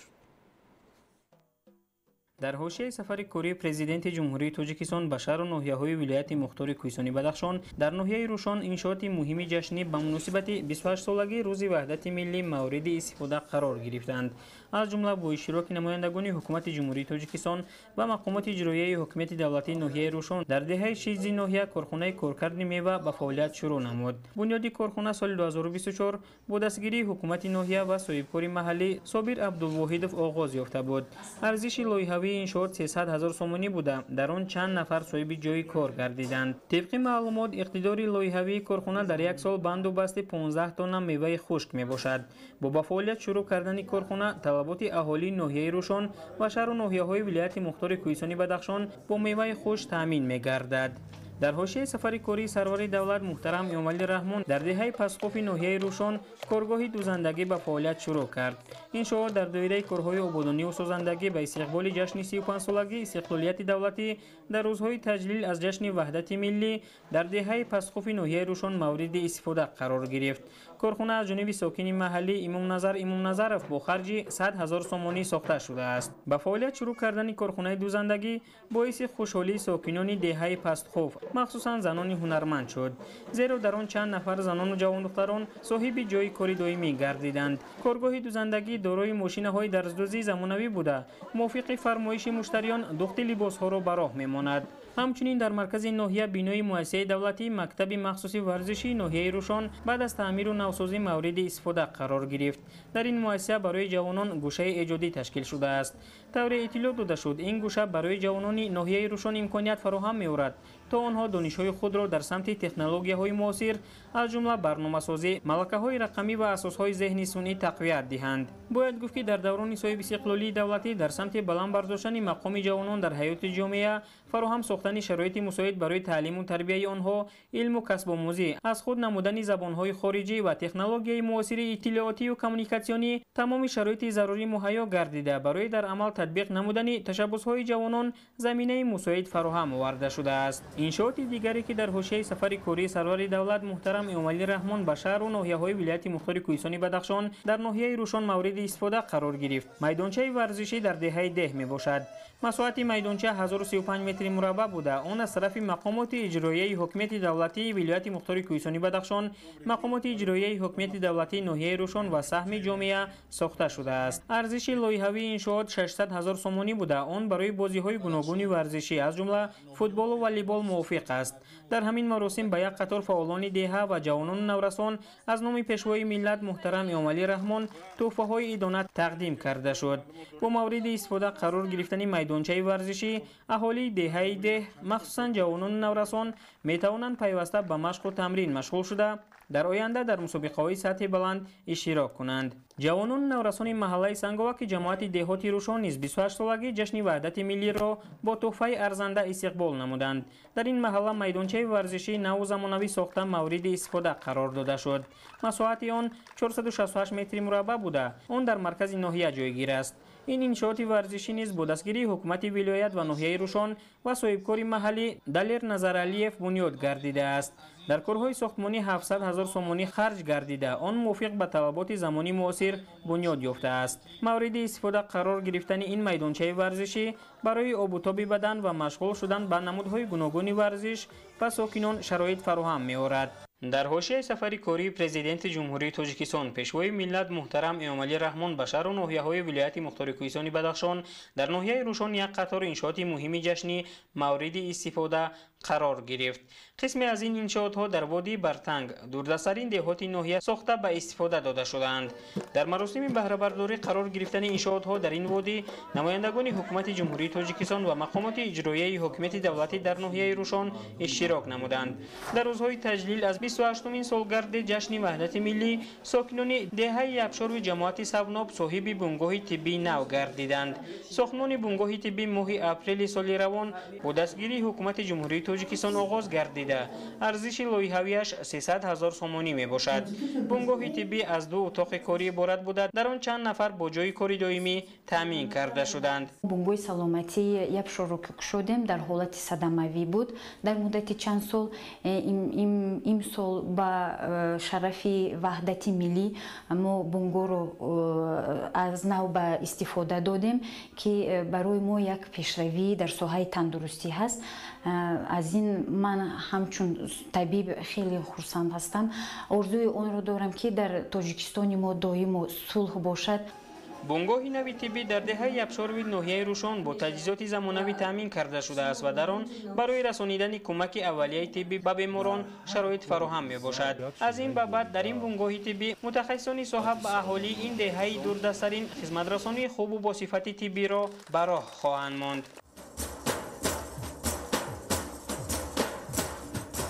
S17: در حاشیه سفر کاری پرزیدنت جمهوری تاجیکستان به شهر و ناحیه‌های ولایت مختار کوهستانی بدخشان در ناحیه روشن انشاءات مهمی جشنی به مناسبت 28 سالگی روز وحدت ملی مورد استفاده قرار گرفتند. از جمله با اشتراک نمایندگان حکومت جمهوری تاجیکستان و مقامات اجرایی حکومت دولتی ناحیه روشن در دهه 16 ناحیه کارخانه کارکرد میوه به فعالیت شروع نمود. بنیاد کارخانه سال 2024 با دستگیری حکومت ناحیه و صاحبکار محلی صابر عبدالواحدов آغاز یافته بود. ارزش لایحه‌ای انشاءات 300,000 سومانی بوده. در آن چند نفر صاحب جای کار گردیدند. طبق معلومات اقتدار لایحه‌ای کارخانه در یک سال بندوبست 15 تن میوه خشک می باشد. با فعالیت شروع کردن کارخانه طلبات اهالی ناحیه روشن و شهر و ناحیه‌های ولایت مختار کوهستانی بدخشان با میوه خشک تامین می گردد. در حاشیه سفر کاری سرور دولت محترم امام علی رحمان در دهه پسخوف ناحیه روشن کارگاه دوزندگی به فعالیت شروع کرد. این شعار در دایره کارهای آبادانی و سازندگی به استقبال جشن 35 سالگی استقلالیت دولتی در روزهای تجلیل از جشن وحدت ملی در دهه پسخوف ناحیه روشن مورد استفاده قرار گرفت. کارخانه از جانب ساکن محلی امام نظرف با خرج 100,000 سومانی ساخته شده است. با فعالیت شروع کردن کارخانه دوزندگی باعث خوشحالی ساکنان دهه پستخوف مخصوصا زنان هنرمند شد، زیرا در آن چند نفر زنان و جوان دختران صاحب جای کاری دائمی گردیدند. کارگاه دوزندگی دارای ماشین‌های درزدوزی زمانوی بوده، موافق فرمایش مشتریان دوخت لباس‌ها را به راه می‌ماند. همچنین در مرکز ناحیه بینای مؤسسه دولتی مکتب مخصوص ورزشی ناحیه روشن بعد از تعمیر و نوسازی مورد استفاده قرار گرفت. در این مؤسسه برای جوانان گوشه ایجادی تشکیل شده است. طور اطلاع داده شد این گوشه برای جوانان ناحیه روشن امکانیت فراهم می‌آورد تا آنها دانش‌های خود را در سمت تکنولوژی‌های معاصر از جمله برنامه‌سازی، ملکه‌های رقمی و اساس‌های ذهنی صنعی تقویت دهند. باید گفت که در دوران صاحب استقلالی دولتی در سمت بلند برداشتن مقام جوانان در حیات جامعه، فراهم ساختن شرایط مساعد برای تعلیم و تربیت آنها، علم و کسب آموزی، از خود نمودن زبان‌های خارجی و تکنولوژی معاصر اطلاعاتی و کمیونیکاسیونی تمام شرایط ضروری مهیا گردیده برای در عمل تطبیق نمودن تشبس‌های جوانان زمینه مساعد فراهم آورده شده است. انشاءات دیگری که در حوزه سفر کاری سرور دولت محترم امومالی رحمان به شهر و ناحیه‌های ولایت مختار کوهستانی بدخشان در ناحیه روشن مورد استفاده قرار گرفت. میدانچه ورزشی در دهه 10 میباشد. مساحت میدانچه 1035 متر مربع بوده. آن از طرف مقامات اجرایی حکومت دولتی ولایت مختار کوهستانی بدخشان، مقامات اجرایی حکومت دولتی ناحیه روشن و سهم جامعه ساخته شده است. ارزش لایحه‌ای انشاءات 600,000 سومانی بوده. آن برای بازی‌های گوناگون ورزشی از جمله فوتبال و والیبال موافق است. در همین مراسم به یک قطار فعالان دهه و جوانان نورسان از نام پیشوای ملت محترم امومالی رحمان تحفه‌های ادانت تقدیم کرده شد. با مورد استفاده قرار گرفتن میدانچه ورزشی، اهالی دهه 10 مخصوصا جوانان نورسان می توانند پیوسته به مشق و تمرین مشغول شده در آینده در مسابقه‌های سطح بلند اشتراک کنند. جوانان نورسان محله سنگاوک جماعت دهاتی روشن نیز 28 سالگی جشن وحدت ملی را با تحفه ارزنده استقبال نمودند. در این محله میدانچه ورزشی نو زمانوی ساخته مورد استفاده قرار داده شد. مساحت آن 468 متر مربع بوده. آن در مرکز ناحیه جایگیر است. این انشاءات ورزشی نیز با دستگیری حکومت ولایت و ناحیه روشن و صاحبکار محلی دلیر نظرعلیف بنیاد گردیده است. در کارهای ساختمانی 700,000 سومانی خرج گردیده. آن موافق به طلبات زمانی معاصر بنیاد یافته است. مورد استفاده قرار گرفتن این میدانچه ورزشی برای آب و تاب بدن و مشغول شدن به نمودهای گوناگون ورزش و ساکنان شرایط فراهم می‌آورد. در حوزه سفر کاری پرزیدنت جمهوری تاجیکستان پیشوای ملت محترم امومالی رحمان به شهر و ناحیه‌های ولایت مختار کوهستانی بدخشان در ناحیه روشن یک قطار انشاءات مهمی جشنی مورد استفاده قرار گرفت. قسمی از این انشاءات‌ها در وادی برتنگ دوردست‌ترین دهات ناحیه ساخته به استفاده داده شدند. در مراسم بهره برداری قرار گرفتن انشاءات‌ها در این وادی نمایندگان حکومت جمهوری تاجیکستان و مقامات اجرایی حکومت دولتی در ناحیه روشن اشتراک نمودند. در روزهای تجلیل از 28مین سالگرد جشن وحدت ملی، ساکنان دهه ابشار و جماعت سوناب صاحب بنگاه طبی نو گردیدند. ساختمان بنگاه طبی ماه اپریل سال روان با دستگیری حکومت جمهوری تاجیکستان آغاز گردیده. ارزش لایحه‌ایش 300,000 سومانی می باشد. بنگاه طبی از 2 اتاق کاری عبارت بوده. در آن چند نفر با جای کاری دائمی تامین کرده شدند.
S6: بنگاه سلامتی یبشار رو که شدیم در حالت صدمه‌ای بود. در مدت چند سال امسال با شرف وحدت ملی ما بنگاه رو از نو به استفاده دادیم که برای ما یک پیشروی در ساحه تندرستی هست. از این من همچون طبیب خیلی خرسند هستم. آرزوی آن را دارم که در تاجیکستان ما دائم صلح باشد.
S17: بنگاه نوی طبی در دهه ابشار و ناحیه روشن با تجهیزات زمانوی تامین کرده شده است و در آن برای رسانیدن کمک اولیه طبی به بیماران شرایط فراهم می باشد. از این به بعد در این بنگاه طبی متخصصان صاحب به اهالی این دهه دوردست‌ترین خدمترسانی خوب و با صفت طبی را به راه خواهند ماند.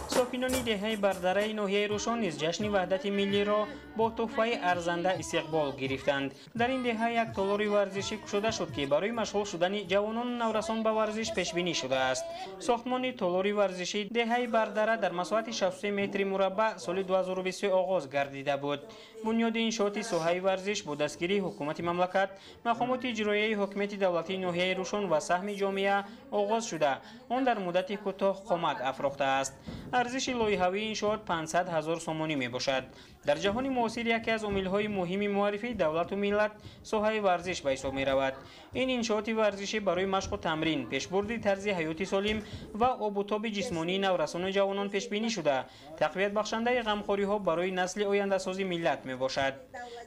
S17: ساکنان دهه بردره ناحیه روشن نیز جشن وحدت ملی را با تحفه ارزنده استقبال گرفتند. در این دهه یک تالار ورزشی گشوده شد که برای مشغول شدن جوانان نورسان به ورزش پیش بینی شده است. ساختمان تالار ورزشی دهه بردره در مساحت 63 متر مربع سال 2023 آغاز گردیده بود. بنیاد انشاءات ساحه ورزش با دستگیری حکومت مملکت، مقامات اجرایی حکومت دولتی ناحیه روشن و سهم جامعه آغاز شده. آن در مدت کوتاه قامت افراخته است. ارزش لایحه‌ای انشاءات 500,000 سومانی می باشد. در جهان معاصر یکی از عامل‌های مهم معرفی دولت و ملت ساحه ورزش به حساب می رود. این انشاءات ورزشی برای مشق و تمرین، پیشبرد طرز حیاتی سالم و آب و تاب جسمانی نورسان و جوانان پیش بینی شده، تقویت بخشنده غمخوری‌ها برای نسل آینده سازی ملت می باشد.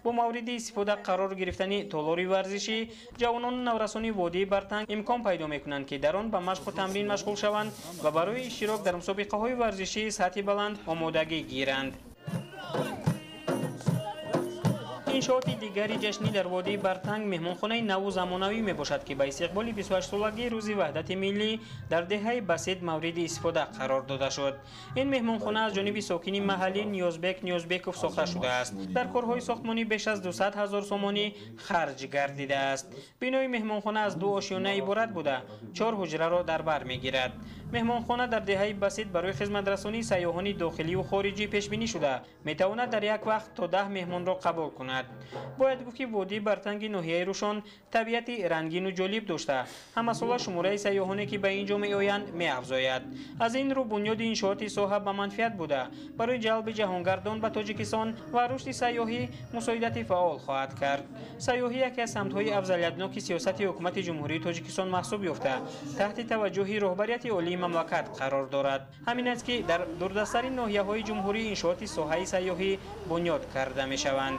S17: با مورد استفاده قرار گرفتن تالار ورزشی، جوانان نورسان وادی برتنگ امکان پیدا می کنند که در آن به مشق و تمرین مشغول شوند و برای اشتراک در مسابقه‌های ورزشی سطح بلند آمادگی گیرند. انشاءات دیگری جشنی در وادی برتنگ مهمانخانه نو زمانوی میباشد که به استقبال 28 سالگی روز وحدت ملی در دهه بسیط مورد استفاده قرار داده شد. این مهمانخانه از جانب ساکنین محلی نیازبکوف ساخته شده است. در کارهای ساختمانی بیش از 200,000 سومانی خرج گردیده است. بنای مهمانخانه از 2 آشیانه عبارت بوده 4 حجره را در بر میگیرد. مهمانخانه در دهه بسیط برای خدمت رسانی سیاحان داخلی و خارجی پیش بینی شده میتواند در یک وقت تا 10 مهمان را قبول کند. باید گفت که وادی برتنگ ناحیه روشن طبیعت رنگین و جالب داشته همه ساله شماره سیاحانی که به اینجا میآیند میافزاید. از این رو بنیاد انشاءات ساحه به منفعت بوده برای جلب جهانگردان به تاجیکستان و رشد سیاحی مساعدت فعال خواهد کرد. سیاحی یکی از سمت‌های افضلیت‌ناک سیاست حکومت جمهوری تاجیکستان محسوب یافته تحت توجه رهبریت عالی مملکت قرار دارد. همین است که در دوردستترین ناحیه‌های جمهوری انشاءات ساحه سیاحی بنیاد کرده می‌شوند.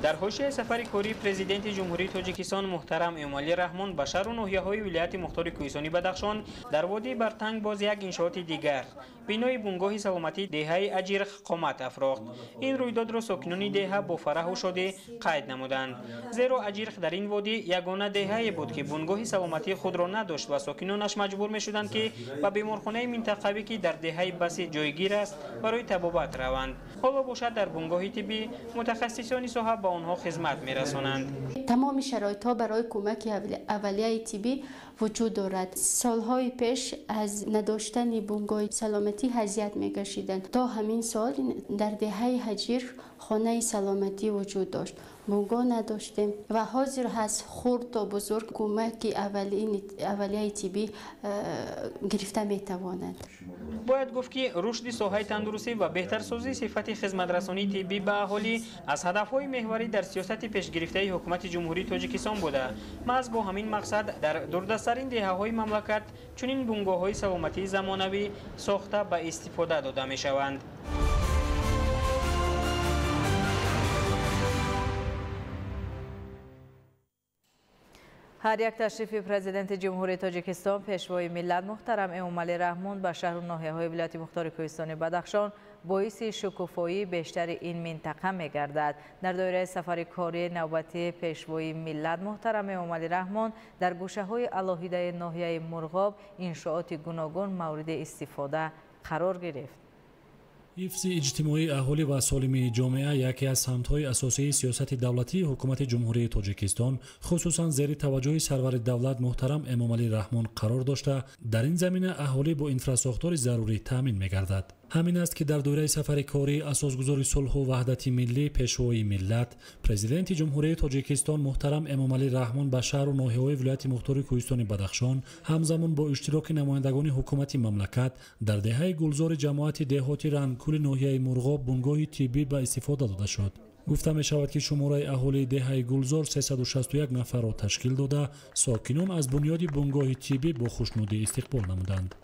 S17: در حاشیه سفر کاری پرزیدنت جمهوری تاجیکستان محترم امومالی رحمان به شهر و ناحیه‌های ولایت مختار کوهستانی بدخشان در وادی برتنگ باز یک انشاءات دیگر بنای بنگاه سلامتی دهه اجیرخ قامت افراخت. این رویداد را ساکنان دهه با فرح و شادی قید نمودند، زیرا اجیرخ در این وادی یگانه دهه بود که بنگاه سلامتی خود را نداشت و ساکنانش مجبور می‌شدند که به بیمارخانه منطقوی که در دهه بسیط جایگیر است برای طبابت روند. حالا باشد در بنگاه طبی متخصصان ساحه به آنها خدمت می‌رسانند.
S4: تمام شرایط‌ها برای کمک اولیه طبی وجود دارد. سالهای پیش از نداشتن بنگاه سلامتی اذیت می‌کشیدند. تا همین سال در دهه هجیر خانه سلامتی وجود داشت. بنگاه نداشتیم و حاضر هست خرد تا بزرگ کمک اولیه طبی گرفته می‌تواند.
S17: باید گفت که رشد ساحه تندرستی و بهترسازی صفت خدمت رسانی طبی به اهالی از هدف‌های محوری در سیاست پیشگرفته حکومت جمهوری تاجیکستان بوده. محض با همین مقصد در دوردستترین دهه‌های مملکت چنین بنگاه‌های سلامتی زمانوی ساخته به استفاده داده می‌شوند.
S7: هر یک تشریف پرزیدنت جمهوری تاجیکستان پیشوای ملت محترم امومالی رحمان به شهر و ناحیه‌های ولایت مختار کوهستانی بدخشان باعث شکوفایی بیشتر این منطقه می‌گردد. در دایره سفر کاری نوبتی پیشوای ملت محترم امومالی رحمان در گوشه‌های علاهیده ناحیه مرغاب انشاءات گوناگون مورد استفاده قرار گرفت.
S8: حفظ اجتماعی اهالی و سالمی جامعه یکی از سمت‌های اساسی سیاست دولتی حکومت جمهوری تاجیکستان خصوصا زیر توجه سرور دولت محترم امومالی رحمان قرار داشته در این زمینه اهالی با انفراستراکچور ضروری تامین می‌گردد. همین است که در دوره سفر کاری اساسگذار صلح و وحدت ملی پیشوای ملت پرزیدنت جمهوری تاجیکستان محترم امومالی رحمان به شهر و ناحیه‌های ولایت مختار کوهستانی بدخشان همزمان با اشتراک نمایندگان حکومت مملکت در دهه گلزار جماعت دهاتی رنگکول ناحیه مرغاب بنگاه طبی به استفاده داده شد. گفته می شود که شماره اهالی دهه گلزار 361 نفر را تشکیل داده ساکنان از بنیاد بنگاه طبی با خوشنودی استقبال نمودند.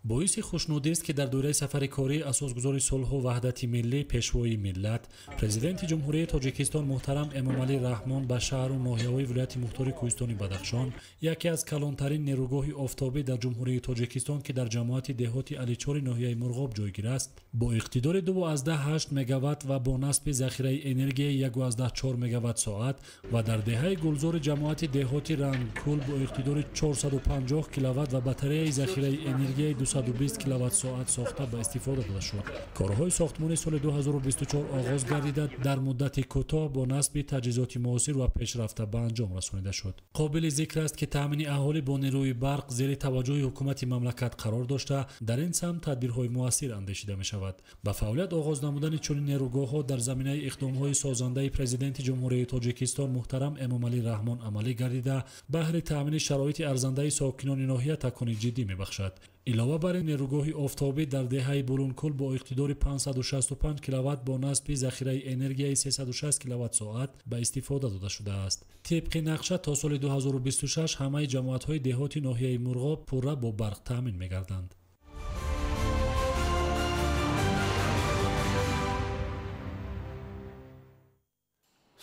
S8: باعث خوشنودی است که در دوره سفر کاری اساسگذار صلح و وحدت ملی پیشوای ملت پرزیدنت جمهوری تاجیکستان محترم امومالی رحمان به شهر و ناحیه‌های ولایت مختار کوهستانی بدخشان یکی از کلانترین نیروگاه آفتابی در جمهوری تاجیکستان که در جماعت دهاتی علیچار ناحیه مرغاب جایگیر است با اقتدار 2.8 مگاوات و با نصب ذخیره انرژی 1.4 مگاوات ساعت و در دهه گلزار جماعت دهاتی رنگکول با اقتدار 450 کیلووات و باتری ذخیره انرژی 220 کیلووات ساعت ساخته به استفاده داده شد. کارهای ساختمانی سال 2024 آغاز گردیده در مدت کوتاه با نصب تجهیزات معاصر و پیشرفته به انجام رسانیده شد. قابل ذکر است که تامین اهالی با نیروی برق زیر توجه حکومت مملکت قرار داشته در این سمت تدبیرهای موثر اندیشیده می شود. با فعالیت آغاز نمودن چنین نیروگاه‌ها در زمینه اقدام‌های سازنده پرزیدنت جمهوری تاجیکستان محترم امومالی رحمان عملی گردیده بهره تامین شرایط ارزنده ساکنان ناحیه تکانی جدی می‌بخشد. علاوه بر این نیروگاه آفتابی در دهه برونکل با اقتدار 565 کیلووات با نصب ذخیره انرژی 360 کیلووات ساعت به استفاده داده شده است. طبق نقشه تا سال 2026 همه جماعت‌های دهاتی ناحیه مرغاب پوره با برق تامین می‌گردند.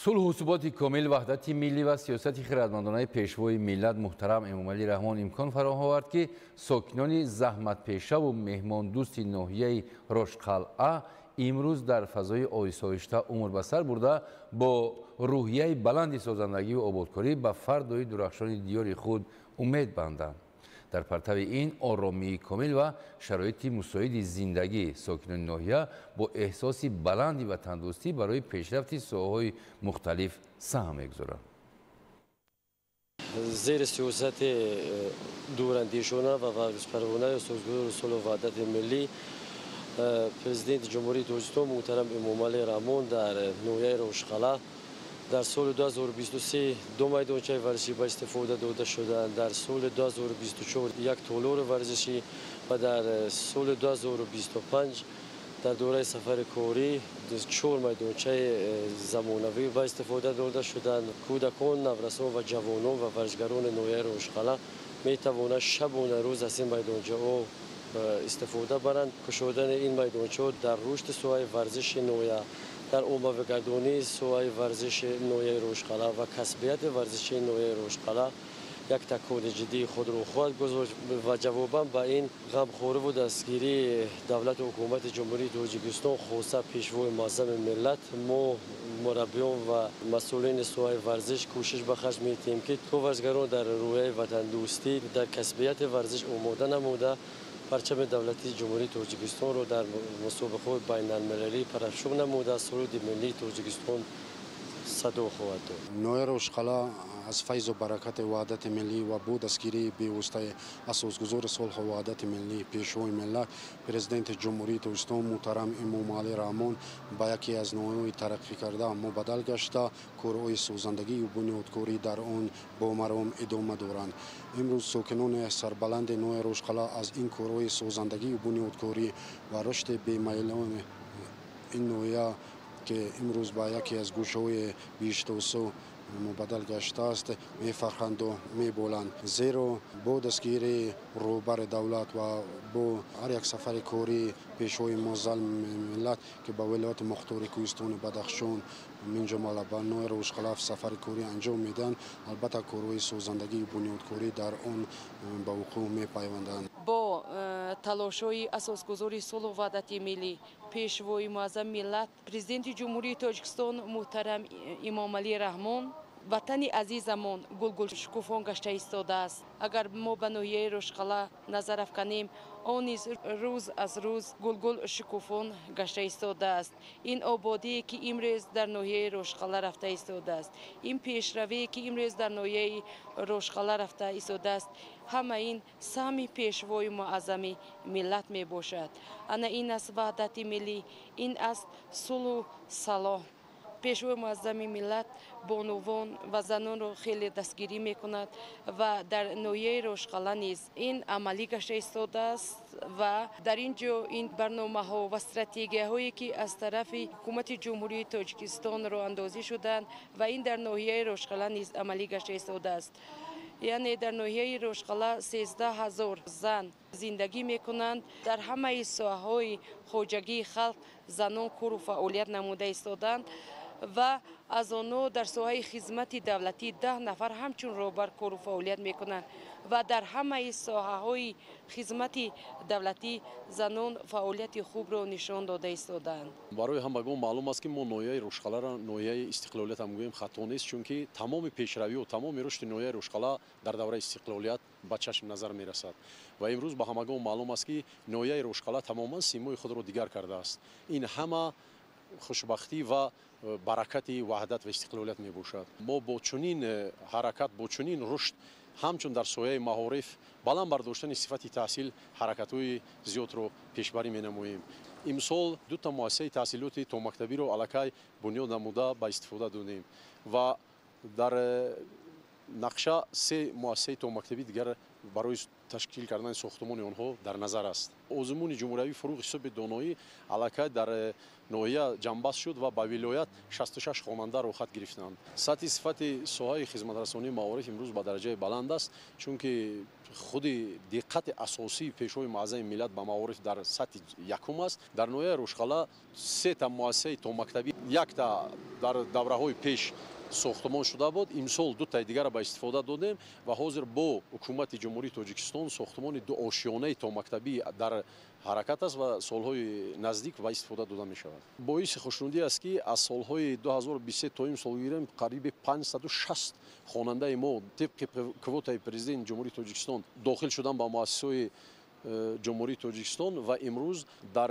S2: صلح و ثبات کامل وحدت ملی و سیاست خردمندانه پیشوای ملت محترم امومالی رحمان امکان فراهم آورد که ساکنان زحمت پیشه و مهمان دوست ناحیه رشقلعه امروز در فضای آسایشته عمر به سر برده با روحیه بلند سازندگی و آبادکاری به فردای درخشان دیار خود امید بندند. در پرتو این آرامی کامل و شرایط مساعد زندگی ساکنان ناحیه با احساس بلندی و تندرستی برای پیشرفت ساحه‌های مختلف سهم می‌گذارند.
S9: زیر سیاست دوراندیشانه و ورزشپرورانه سازگار رسول وحدت ملی پرزیدنت جمهوری تاجیکستان محترم امامعلی رحمان در ناحیه روشقلا در سال 2023 دو میدانچه ورزشی به استفاده داده شدند. در سال 2024 یک تالار ورزشی و در سال 2025 در دوره سفر کاری 4 میدانچه زمانوی به استفاده داده شدند. کودکان، نورسان و جوانان و ورزشگران ناحیه روشقلا می توانند شبانه روز از این میدانچه ها استفاده برند. کشادن این میدانچه ها در رشد ساحه ورزش ناحیه، در عمومی‌گردانی ساحه ورزش ناحیه روشقلا و کسبیت ورزشی ناحیه روشقلا یک تکان جدی خود را خواهد گذاشت و جواباً به این غمخواری و دستگیری دولت و حکومت جمهوری تاجیکستان خاصه پیشوای معظم ملت ما مربیان و مسئولین ساحه ورزش کوشش به خرج می‌دهیم که تو ورزشگران در روحیه وطن دوستی در کسبیت ورزش آماده نموده پرچم دولتی جمهوری تاجیکستان را در مسابقات بین المللی پرافشان نموده سرود ملی تاجیکستان صدا خواهد داد.
S10: ناحیه روشقلا از فیض و برکت وحدت ملی و با دستگیری بیوسته اساسگذار صلح و وحدت ملی پیشوای ملت پرزیدنت جمهوری تاجیکستان محترم امامعلی رحمان با یکی از ناحیه‌های ترقی کرده مبدل گشته کارهای سازندگی و بنیادکاری در آن با مرام ادامه دارند. امروز ساکنان سربلند ناحیه روشقلا از این کارهای سازندگی و بنیادکاری و رشد بی‌میلان این ناحیه که امروز با یکی از گوشه‌های بیشتوسو مبدل گشته است می‌فخرند و می‌بولند، زیرا با دستگیری روبر دولت و با هر یک سفر کاری پیشوای معظم ملت که به ولایت مختار کوهستان بدخشان من جمله به ناحیه روشقلا سفر کاری انجام میدن، البته کارهای سازندگی و بنیادکاری در آن به وقوع می‌پیوندند.
S13: با تلاش‌های اساسگذاری صلح و وحدت ملی پیشوای معظم ملت پرزیدنت جمهوری تاجیکستان محترم امامعلی رحمان وطن عزیزمان گل شکوفان گشته ایستاده است. اگر ما به ناحیه روشقلا نظر افکنیم آن نیز روز از روز گل شکوفان گشته ایستاده است. این آبادی که امروز در ناحیه روشقلا رفته ایستاده است، این پیشروی که امروز در ناحیه روشقلا رفته ایستاده است، همه این سهم پیشوای معظم ملت می باشد. انا این است وحدت ملی، این است صلح و صلاح. پیشوای معظم ملت بانوان و زنان را خیلی دستگیری میکند و در ناحیه روشقلا نیز این عملی گشته ایستاده است و در اینجا این برنامه ها و استراتژی هایی که از طرف حکومت جمهوری تاجیکستان را اندازی شدند و این در ناحیه روشقلا نیز عملی گشته ایستاده است. یعنی در ناحیه روشقلا 13,000 زن زندگی میکنند. در همه ساحه‌های خواجگی خلق زنان کار و فعالیت نموده ایستادند و از آنها در ساحه خدمت دولتی 10 نفر همچون رهبر کار و فعالیت میکنند و در همه ساحه‌های خدمت دولتی زنان فعالیت خوب را نشان داده ایستادند.
S14: برای همگان معلوم است که ما ناحیه روشقلا را ناحیه استقلالیت هم میگوییم، خطا نیست، چون که تمام پیشروی و تمام رشد ناحیه روشقلا در دوره استقلالیت به چشم نظر میرسد و امروز به همگان معلوم است که ناحیه روشقلا تماما سیمای خود را دیگر کرده است. این همه خوشبختی و برکت وحدت و استقلالیت می باشد. ما با چنین حرکت، با چنین رشد همچون در سایه معارف بلند برداشتن صفت تحصیل حرکت‌های زیاد رو پیشبری می نماییم. امسال 2 تا مؤسسه تحصیلاتی تا مکتبی رو الکی بنیاد نموده به استفاده دادیم و در نقشه 3 مؤسسه تا مکتبی دیگر برای تشکیل کردن ساختمان آنها در نظر است. آزمون جمهوری فروغ حساب دانایی الکی در ناحیه جنبست شد و به ولایت 66 خواننده رو خط گرفتند. سطح صفت ساحه خدمت رسانی معارف امروز به درجه بلند است، چون که خود دقت اساسی پیشوای معظم ملت به معارف در سطح یکم است. در ناحیه روشقلا 3 تا مؤسسه تا مکتبی، 1 تا در دوره‌های پیش ساختمان شده بود، امسال 2 تا دیگر را به استفاده دادیم و حاضر با حکومت جمهوری تاجیکستان ساختمان 2 آشیانه تا مکتبی در ҳаракат аст ва солҳои наздик ва истифода дода мешавад. боиси хушнудӣ аст ки аз солҳои 2023 то ин солгирӣ қариби 560 хонандаи мо тибқи квотаи президенти ҷумҳурии Тоҷикистон дохил шудан ба муассисаҳои ҷумҳурии Тоҷикистон ва имрӯз дар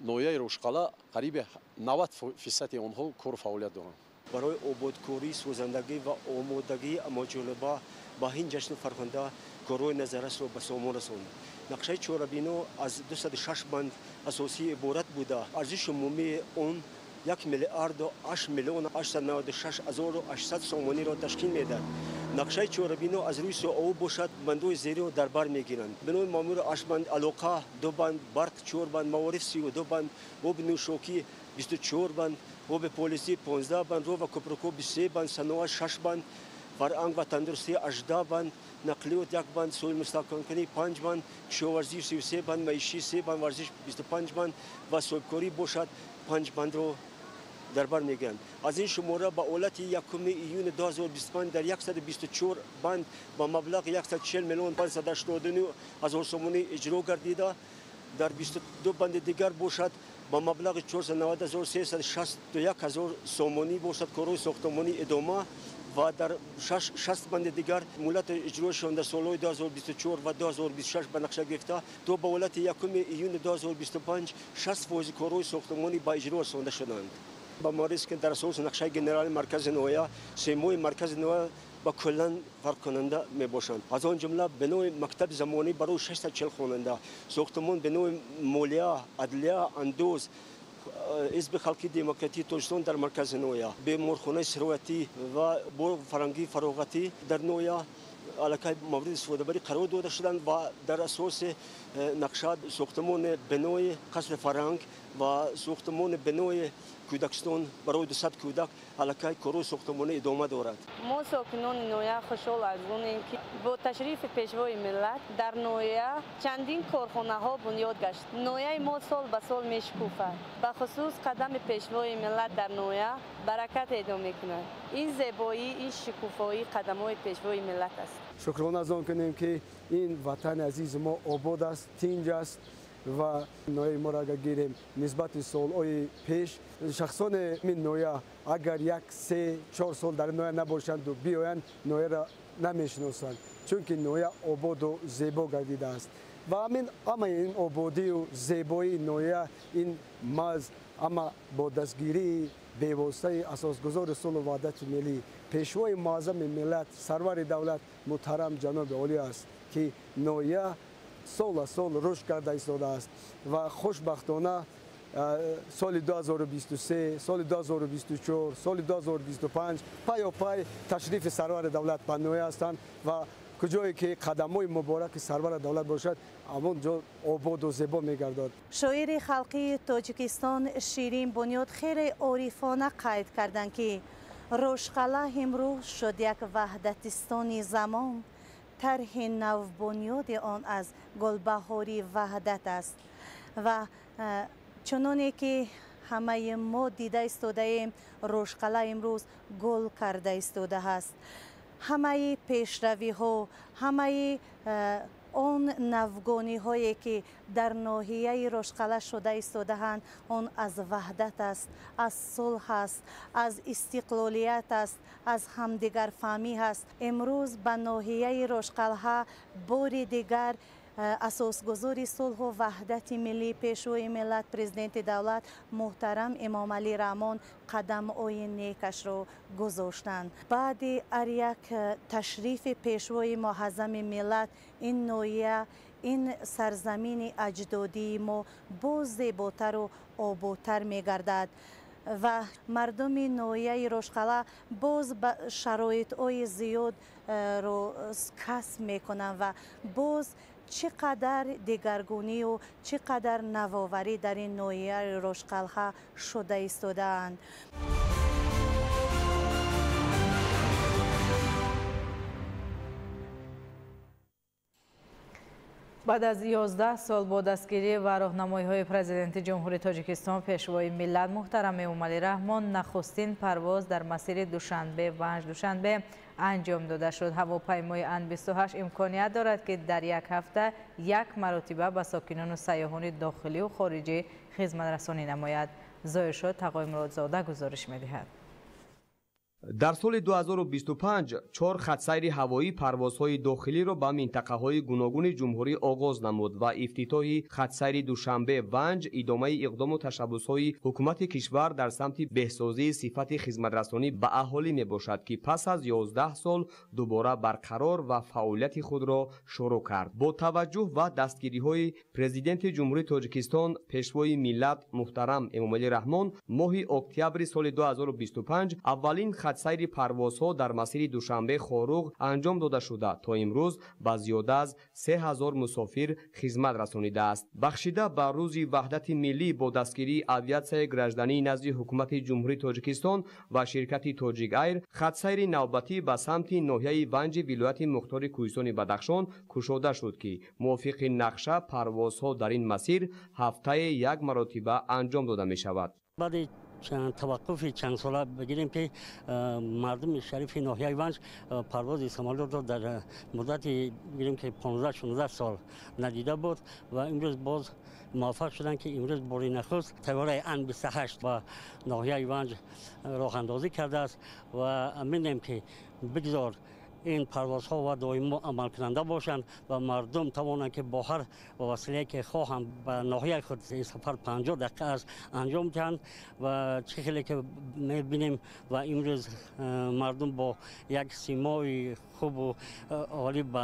S14: ноҳияи Рошқала қариби 90% онҳо кору фаъолият доранд.
S3: барои ободкорӣ, сӯзандагӣ ва омодагии амоҷолиба ба ин ҷашни фарханда корҳои назаррасро ба сомон расонд. нақшаи чорабино аз 206 банд асосӣ иборат буда арзиши умумии он 1 миллиард 8 миллион 896 ҳазору 800 сомониро ташкил медиҳад. нақшаи чорабино аз рӯи СОАО бошад бандҳои зериро дар бар мегиранд. бинои маъмури 8 банд, алоқа 2 банд, барқ 4 банд, маориф 32 банд, оби нӯшокӣ 24 банд, оби полисӣ 15 банд, рова кӯпрукҳо 23 банд, саноат 6 банд, фарҳанг ва тандурустӣ 18 банд, нақлиёт 1 банд, соҳил мустаҳкамкунӣ 5 банд, кишоварзӣ 33 банд, маишӣ 3 банд, варзиш 25 банд ва соҳибкорӣ бошад 5 бандро дар бар мегиранд. аз ин шумора ба ҳолати 1 июни 2025 дар 124 банд ба маблағи 140 миллион 589 ҳазор сомонӣ иҷро гардида, дар 22 банди дигар бошад ба маблағи 490 361 ҳазор сомонӣ бошад корҳои сохтмонӣ идома ва дар 60 банди дигар муддати иҷроашон дар солҳои 2024 ва 2026 ба нақша гирифта то ба ҳолати 1 июни 2025 60% корҳои сохтмонӣ ба иҷро расонда шуданд. ба морис ки дар асоси нақшаи генерали маркази ноҳия семои маркази ноҳия ба куллан фарқкунанда мебошанд. аз он ҷумла бинои мактаби замонӣ барои 640 хонанда, сохтмон бинои молия, адлия, андоз, ҳизби халқии демократии Тоҷикистон дар маркази ноҳия, беморхонаи сироятӣ ва бо фарҳангии фароғатӣ дар ноҳия аллакай мавриди истифодабарӣ қарор дода шуданд ва дар асоси нақша сохтмони бинои қасри фарҳанг ва сохтмони бинои кӯдакистон барои 200 кӯдак аллакай корҳои сохтмонӣ идома дорад.
S18: мо сокинони ноҳия хушҳол аз онем ки бо ташрифи пешвои миллат дар ноҳия чандин корхонаҳо бунёд гашт. ноҳияи мо сол ба сол мешукуфад. ба хусус қадами пешвои миллат дар ноҳия баракат эдо мекунад. ин зебоӣ, ин шукуфоии қадамҳои пешвои миллат аст.
S19: шукрона аз он кунем ки ин ватани азизи мо обод аст, тинҷ аст ва ноҳияи моро агар гирем нисбати солҳои пеш шахсони мин ноҳия агар 1-3-4 сол дар ноҳия набошанду биёянд ноҳияро намешиносанд, чунки ноҳия ободу зебо гардидааст ва ҳамаи ин ободию зебоии ноҳия ин маҳз ама бо дастгирии бевоситаи асосгузори сулҳу ваҳдати миллӣ пешвои муаззами миллат сарвари давлат муҳтарам ҷаноби олӣ аст ки ноҳия сол аз сол рушд карда истодааст ва хушбахтона соли 2023, соли 2024, соли 2025 пайопай ташрифи сарвари давлат ба ноҳия ҳастанд ва куҷое ки қадамҳои мубораки сарвари давлат бошад ҳамон ҷо ободу зебо мегардад.
S20: шоири халқии Тоҷикистон Ширин Бунёд хеле орифона қайд карданд ки Рошқала имрӯз шуд як ваҳдатистони замон. тарҳи навбунёди он аз гулбаҳори ваҳдат аст ва чуноне ки ҳамаи мо дида истодаем Рошқала имрӯз гул карда истодааст. ҳамаи пешравиҳо, ҳамаи он навгониҳое ки дар ноҳияи Рошқала шуда истодаанд он аз ваҳдат аст, аз сулҳ аст, аз истиқлолият аст, аз ҳамдигарфаҳмӣ аст. имрӯз ба ноҳияи Рошқалҳа бори дигар асосгузори сулҳу ваҳдати миллӣ пешвои миллат президенти давлат муҳтарам Эмомалӣ Раҳмон қадамҳои некашро гузоштанд. баъди ҳар як ташрифи пешвои муъаззами миллат ин ноҳия ин сарзамини аҷдодии мо боз зеботару ободтар мегардад ва мардуми ноҳияи Рошқала боз ба шароитҳои зиёдро касб мекунанд ва боз чӣ қадар дигаргунию чӣ қадар навоварӣ дар ин ноҳияи Рошқалҳа шуда истодаанд.
S7: баъд аз 11 сол бо дастгирӣ ва роҳнамоиҳои президенти ҷумҳурии Тоҷикистон пешвои миллат муҳтарам Эмомалӣ Раҳмон нахустин парвоз дар масири Душанбе Ванҷ Душанбе انجام داده شد. هواپیمای ان 28 امکانیت دارد که در یک هفته یک مرتبه به ساکنان و سیاحان داخلی و خارجی خدمت رسانی نماید. زایشات تقای مرادزاده گزارش می‌دهد.
S1: در سال 2025 4 خطسیر هوایی پروازهای داخلی را به منطقه‌های گوناگون جمهوری آغاز نمود و افتتاح خطسیر دوشنبه ونج ادامه اقدام و تشبس‌های حکومت کشور در سمت بهسازی صفت خدمت‌رسانی به اهالی میباشد که پس از 11 سال دوباره برقرار و فعالیت خود را شروع کرد. با توجه و دستگیری‌های پرزیدنت جمهوری تاجیکستان پیشوای ملت محترم امامعلی رحمان ماه اکتبر سال 2025 اولین خطسیر پروازها در مسیر دوشنبه خاروغ انجام داده شده تا امروز با زیاده از 3000 مسافر خدمت رسانیده است. بخشیده به روز وحدت ملی با دستگیری اویاسیای گراجدانی نزد حکومت جمهوری تاجیکستان و شرکت تاجیک ایر، خطسیر نوبتی به سمت ناحیه ونج ولایت مختار کوهستان بدخشان گشوده شد که موافق نقشه پروازها در این مسیر هفته یک مرتبه انجام داده می شود.
S21: توقف چند ساله بگیریم که مردم شریف ناحیه ونج پرواز سمالات را در مدت بگیریم که 15-16 سال ندیده بود و امروز باز موفق شدن که امروز بار نخست طیاره ان 28 و ناحیه ونج راه اندازی کرده است و امیدیم که بگذار این پروازها و دائم عمل کننده باشند و مردم توانند که با هر وسیله که خواهند به ناحیه خود سفر 50 دقیقه است انجام دهند و چه خیلی که میبینیم و امروز مردم با یک سیمای خوب و عالی به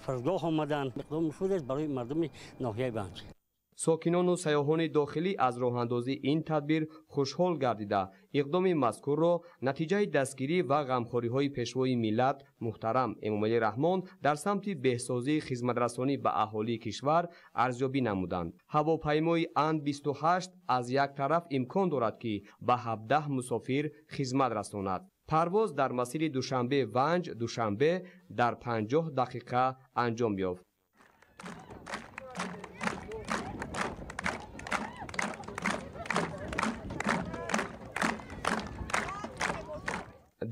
S21: فرودگاه آمدند. اقدام شده است برای مردم ناحیه ونج.
S1: ساکنان و سیاحان داخلی از راه اندازی این تدبیر خوشحال گردیده اقدام مذکور را نتیجه دستگیری و غمخواری های پیشوای ملت محترم امامعلی رحمان در سمت بهسازی خدمت‌رسانی به اهالی کشور ارزیابی نمودند. هواپیمای ان 28 از یک طرف امکان دارد که به 17 مسافر خدمت رساند. پرواز در مسیر دوشنبه ونج دوشنبه در 50 دقیقه انجام یافت.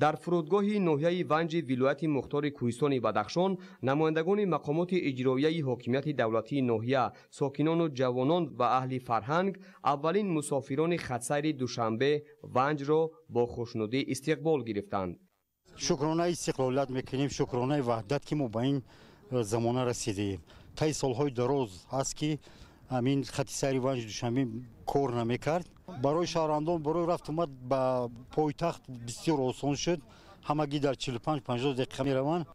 S1: در فرودگاه ناحیه ونج ولایت مختار کوهستان بدخشان نمایندگان مقامات اجرایی حاکمیت دولتی ناحیه، ساکنان و جوانان و اهل فرهنگ اولین مسافران خطسیر دوشنبه ونج را با خوشنودی استقبال گرفتند.
S22: شکرانه استقلالت میکنیم، شکرانه وحدت که ما به این زمانه رسیدیم. طی سالهای دراز است که همین خطسیر ونج دوشنبه کار نمیکرد. برای شهروندان برای رفت اومد به پایتخت بسیار آسان شد. همگی در 45-50 دقیقه میروند.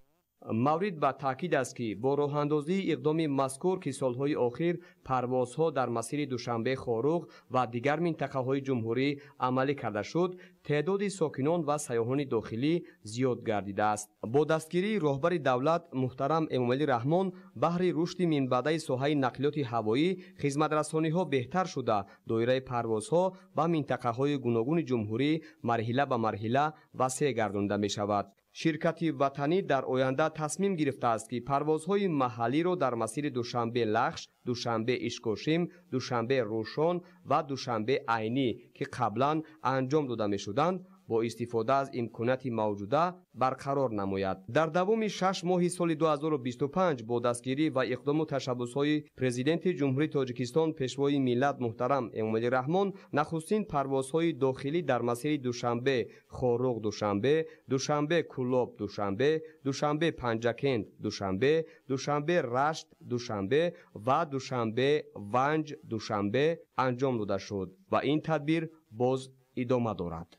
S1: مورد به تاکید است که با راه اندازی اقدام مذکور که سالهای اخیر پروازها در مسیر دوشنبه خاروغ و دیگر منطقه‌های جمهوری عملی کرده شد، تعداد ساکنان و سیاحان داخلی زیاد گردیده است. با دستگیری راهبر دولت محترم امامعلی رحمان بهر رشد منبعد ساحه نقلیات هوایی خدمت‌رسانی‌ها بهتر شده، دایره پروازها به منطقه‌های گوناگون جمهوری مرحله به مرحله وسیع گردانده می‌شود. شرکت وطنی در آینده تصمیم گرفته است که پروازهای محلی را در مسیر دوشنبه لخش، دوشنبه اشکاشیم، دوشنبه روشن و دوشنبه عینی که قبلا انجام داده می شدند با استفاده از امکانات موجوده برقرار نماید. در دوام 6 ماه سال 2025 با دستگیری و اقدام و تشبس‌های پرزیدنت جمهوری تاجیکستان پیشوای ملت محترم امامعلی رحمان نخستین پروازهای داخلی در مسیر دوشنبه خاروغ دوشنبه، دوشنبه کلوب دوشنبه، دوشنبه پنجکند دوشنبه، دوشنبه رشت دوشنبه و دوشنبه ونج دوشنبه انجام داده شد و این تدبیر باز ادامه دارد.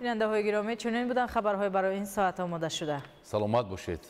S7: بیننده های گرامی، چنین بودن خبرهای برای این ساعت آماده شده.
S2: سلامت باشید.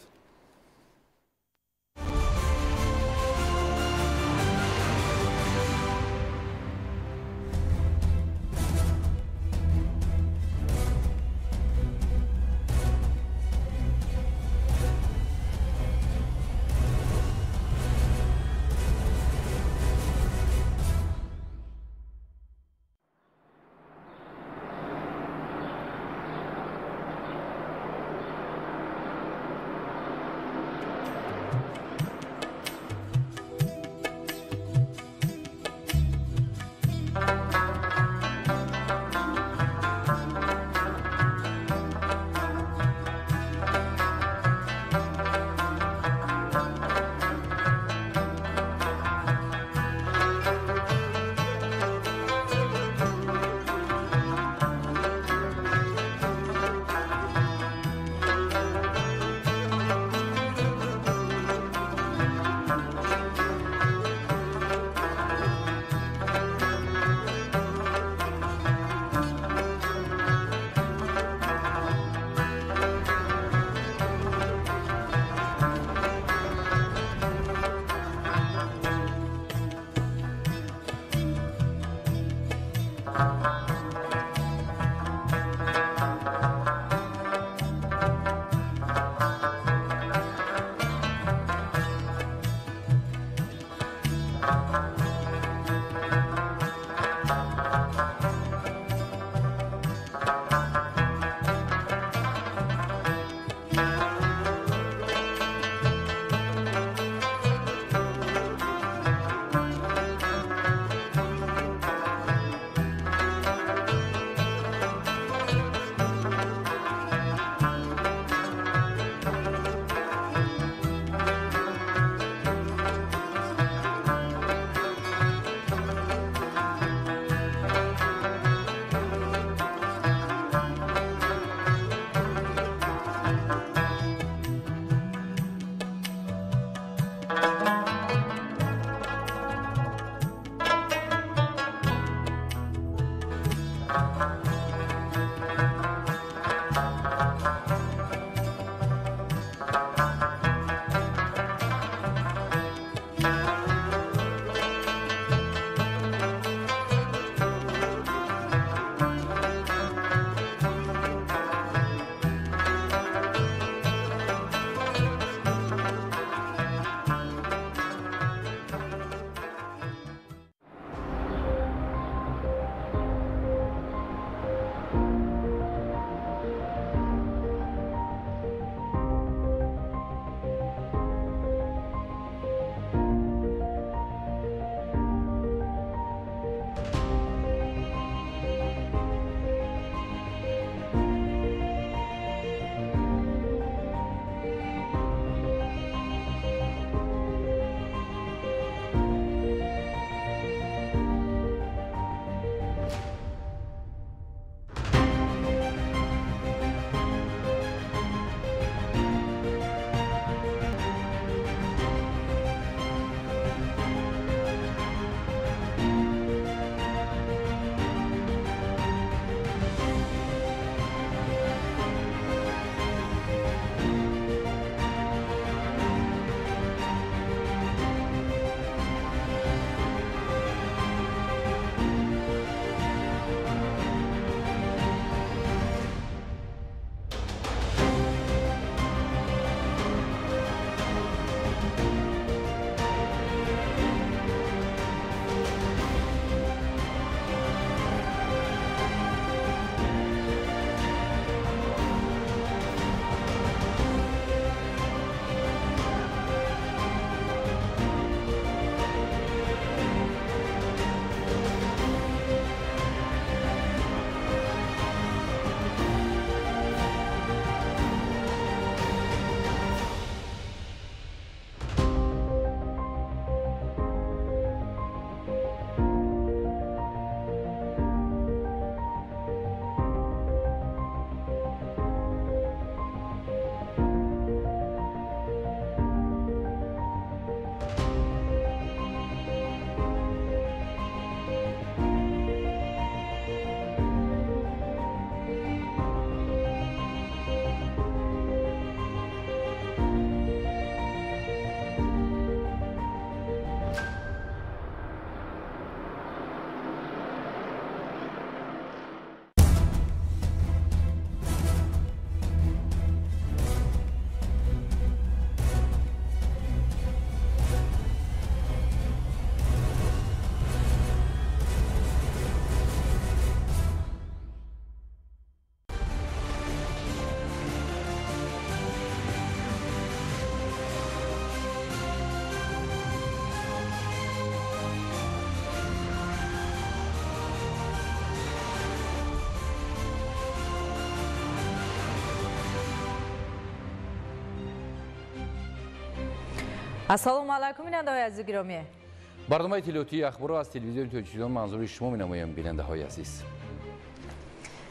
S7: ассалому алайкум бинандаҳои азизи гиромӣ.
S2: барномаи тилиётии ахборро аз телевизиони тоҷикистон манзури шумо менамоям бинандаҳои азиз.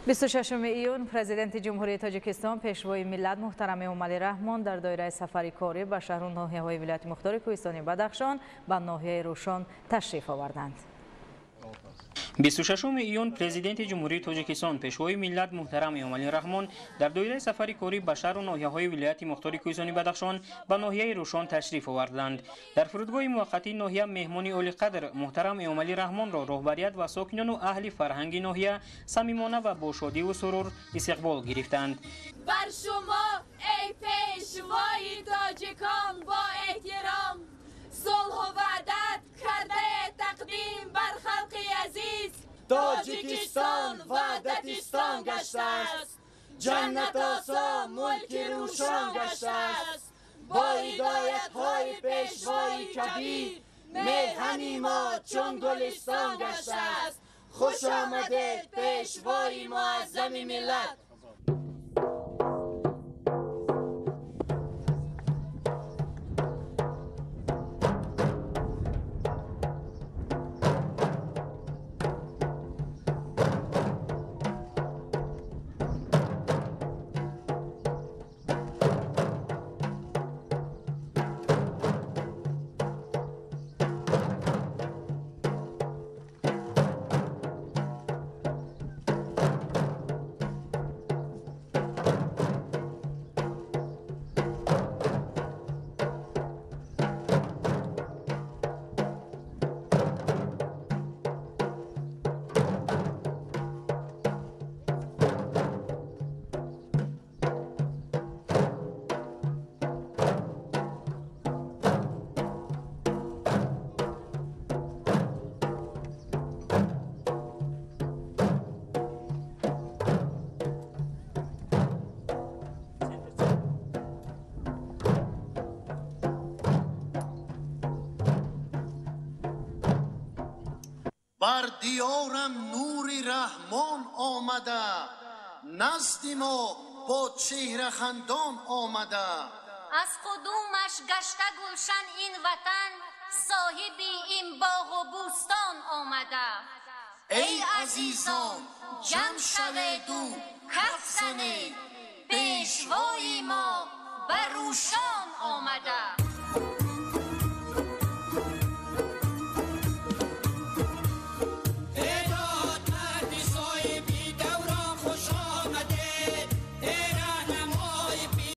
S7: 26 июн президенти ҷумҳурии тоҷикистон пешвои миллат муҳтарам эмомалӣ раҳмон дар доираи сафари корӣ ба шаҳру ноҳияҳои вилояти мухтори кӯҳистони Бадахшон ба ноҳияи Рӯшон ташриф оварданд.
S17: 26 июн президенти ҷумҳурии тоҷикистон пешвои миллат муҳтарам эмомалӣ раҳмон дар доираи сафари корӣ ба шаҳру ноҳияҳои вилояти мухтори кӯҳистони Бадахшон ба ноҳияи Рӯшон ташриф оварданд. дар фурудгоҳи муваққатии ноҳия меҳмони олиқадр муҳтарам эмомалӣ раҳмонро роҳбарият ва сокинону аҳли фарҳанги ноҳия самимона ва бо шодиву сурур истиқбол гирифтанд.
S5: бар шумо эй пешвои тоҷикон бо эҳтиром сулҳу ваҳдат кардаи тақдим бар халқи азиз тоҷикистон ваҳдатистон гаштааст, ҷаннат осо мулки рӯшон гаштааст. бо ҳидоятҳои пешвои кабир меҳани мо чун гулистон гаштааст. хуш омадед пешвои муаззами миллат.
S12: بر دیارم نوری رحمان آمده، نزد ما با چهره خندان آمده.
S23: از قدومش گشته گلشن این وطن، صاحبی این باغ و بوستان آمده.
S12: ای عزیزان جمع شوید و کف زنید، پیشوای ما بر روشان آمده.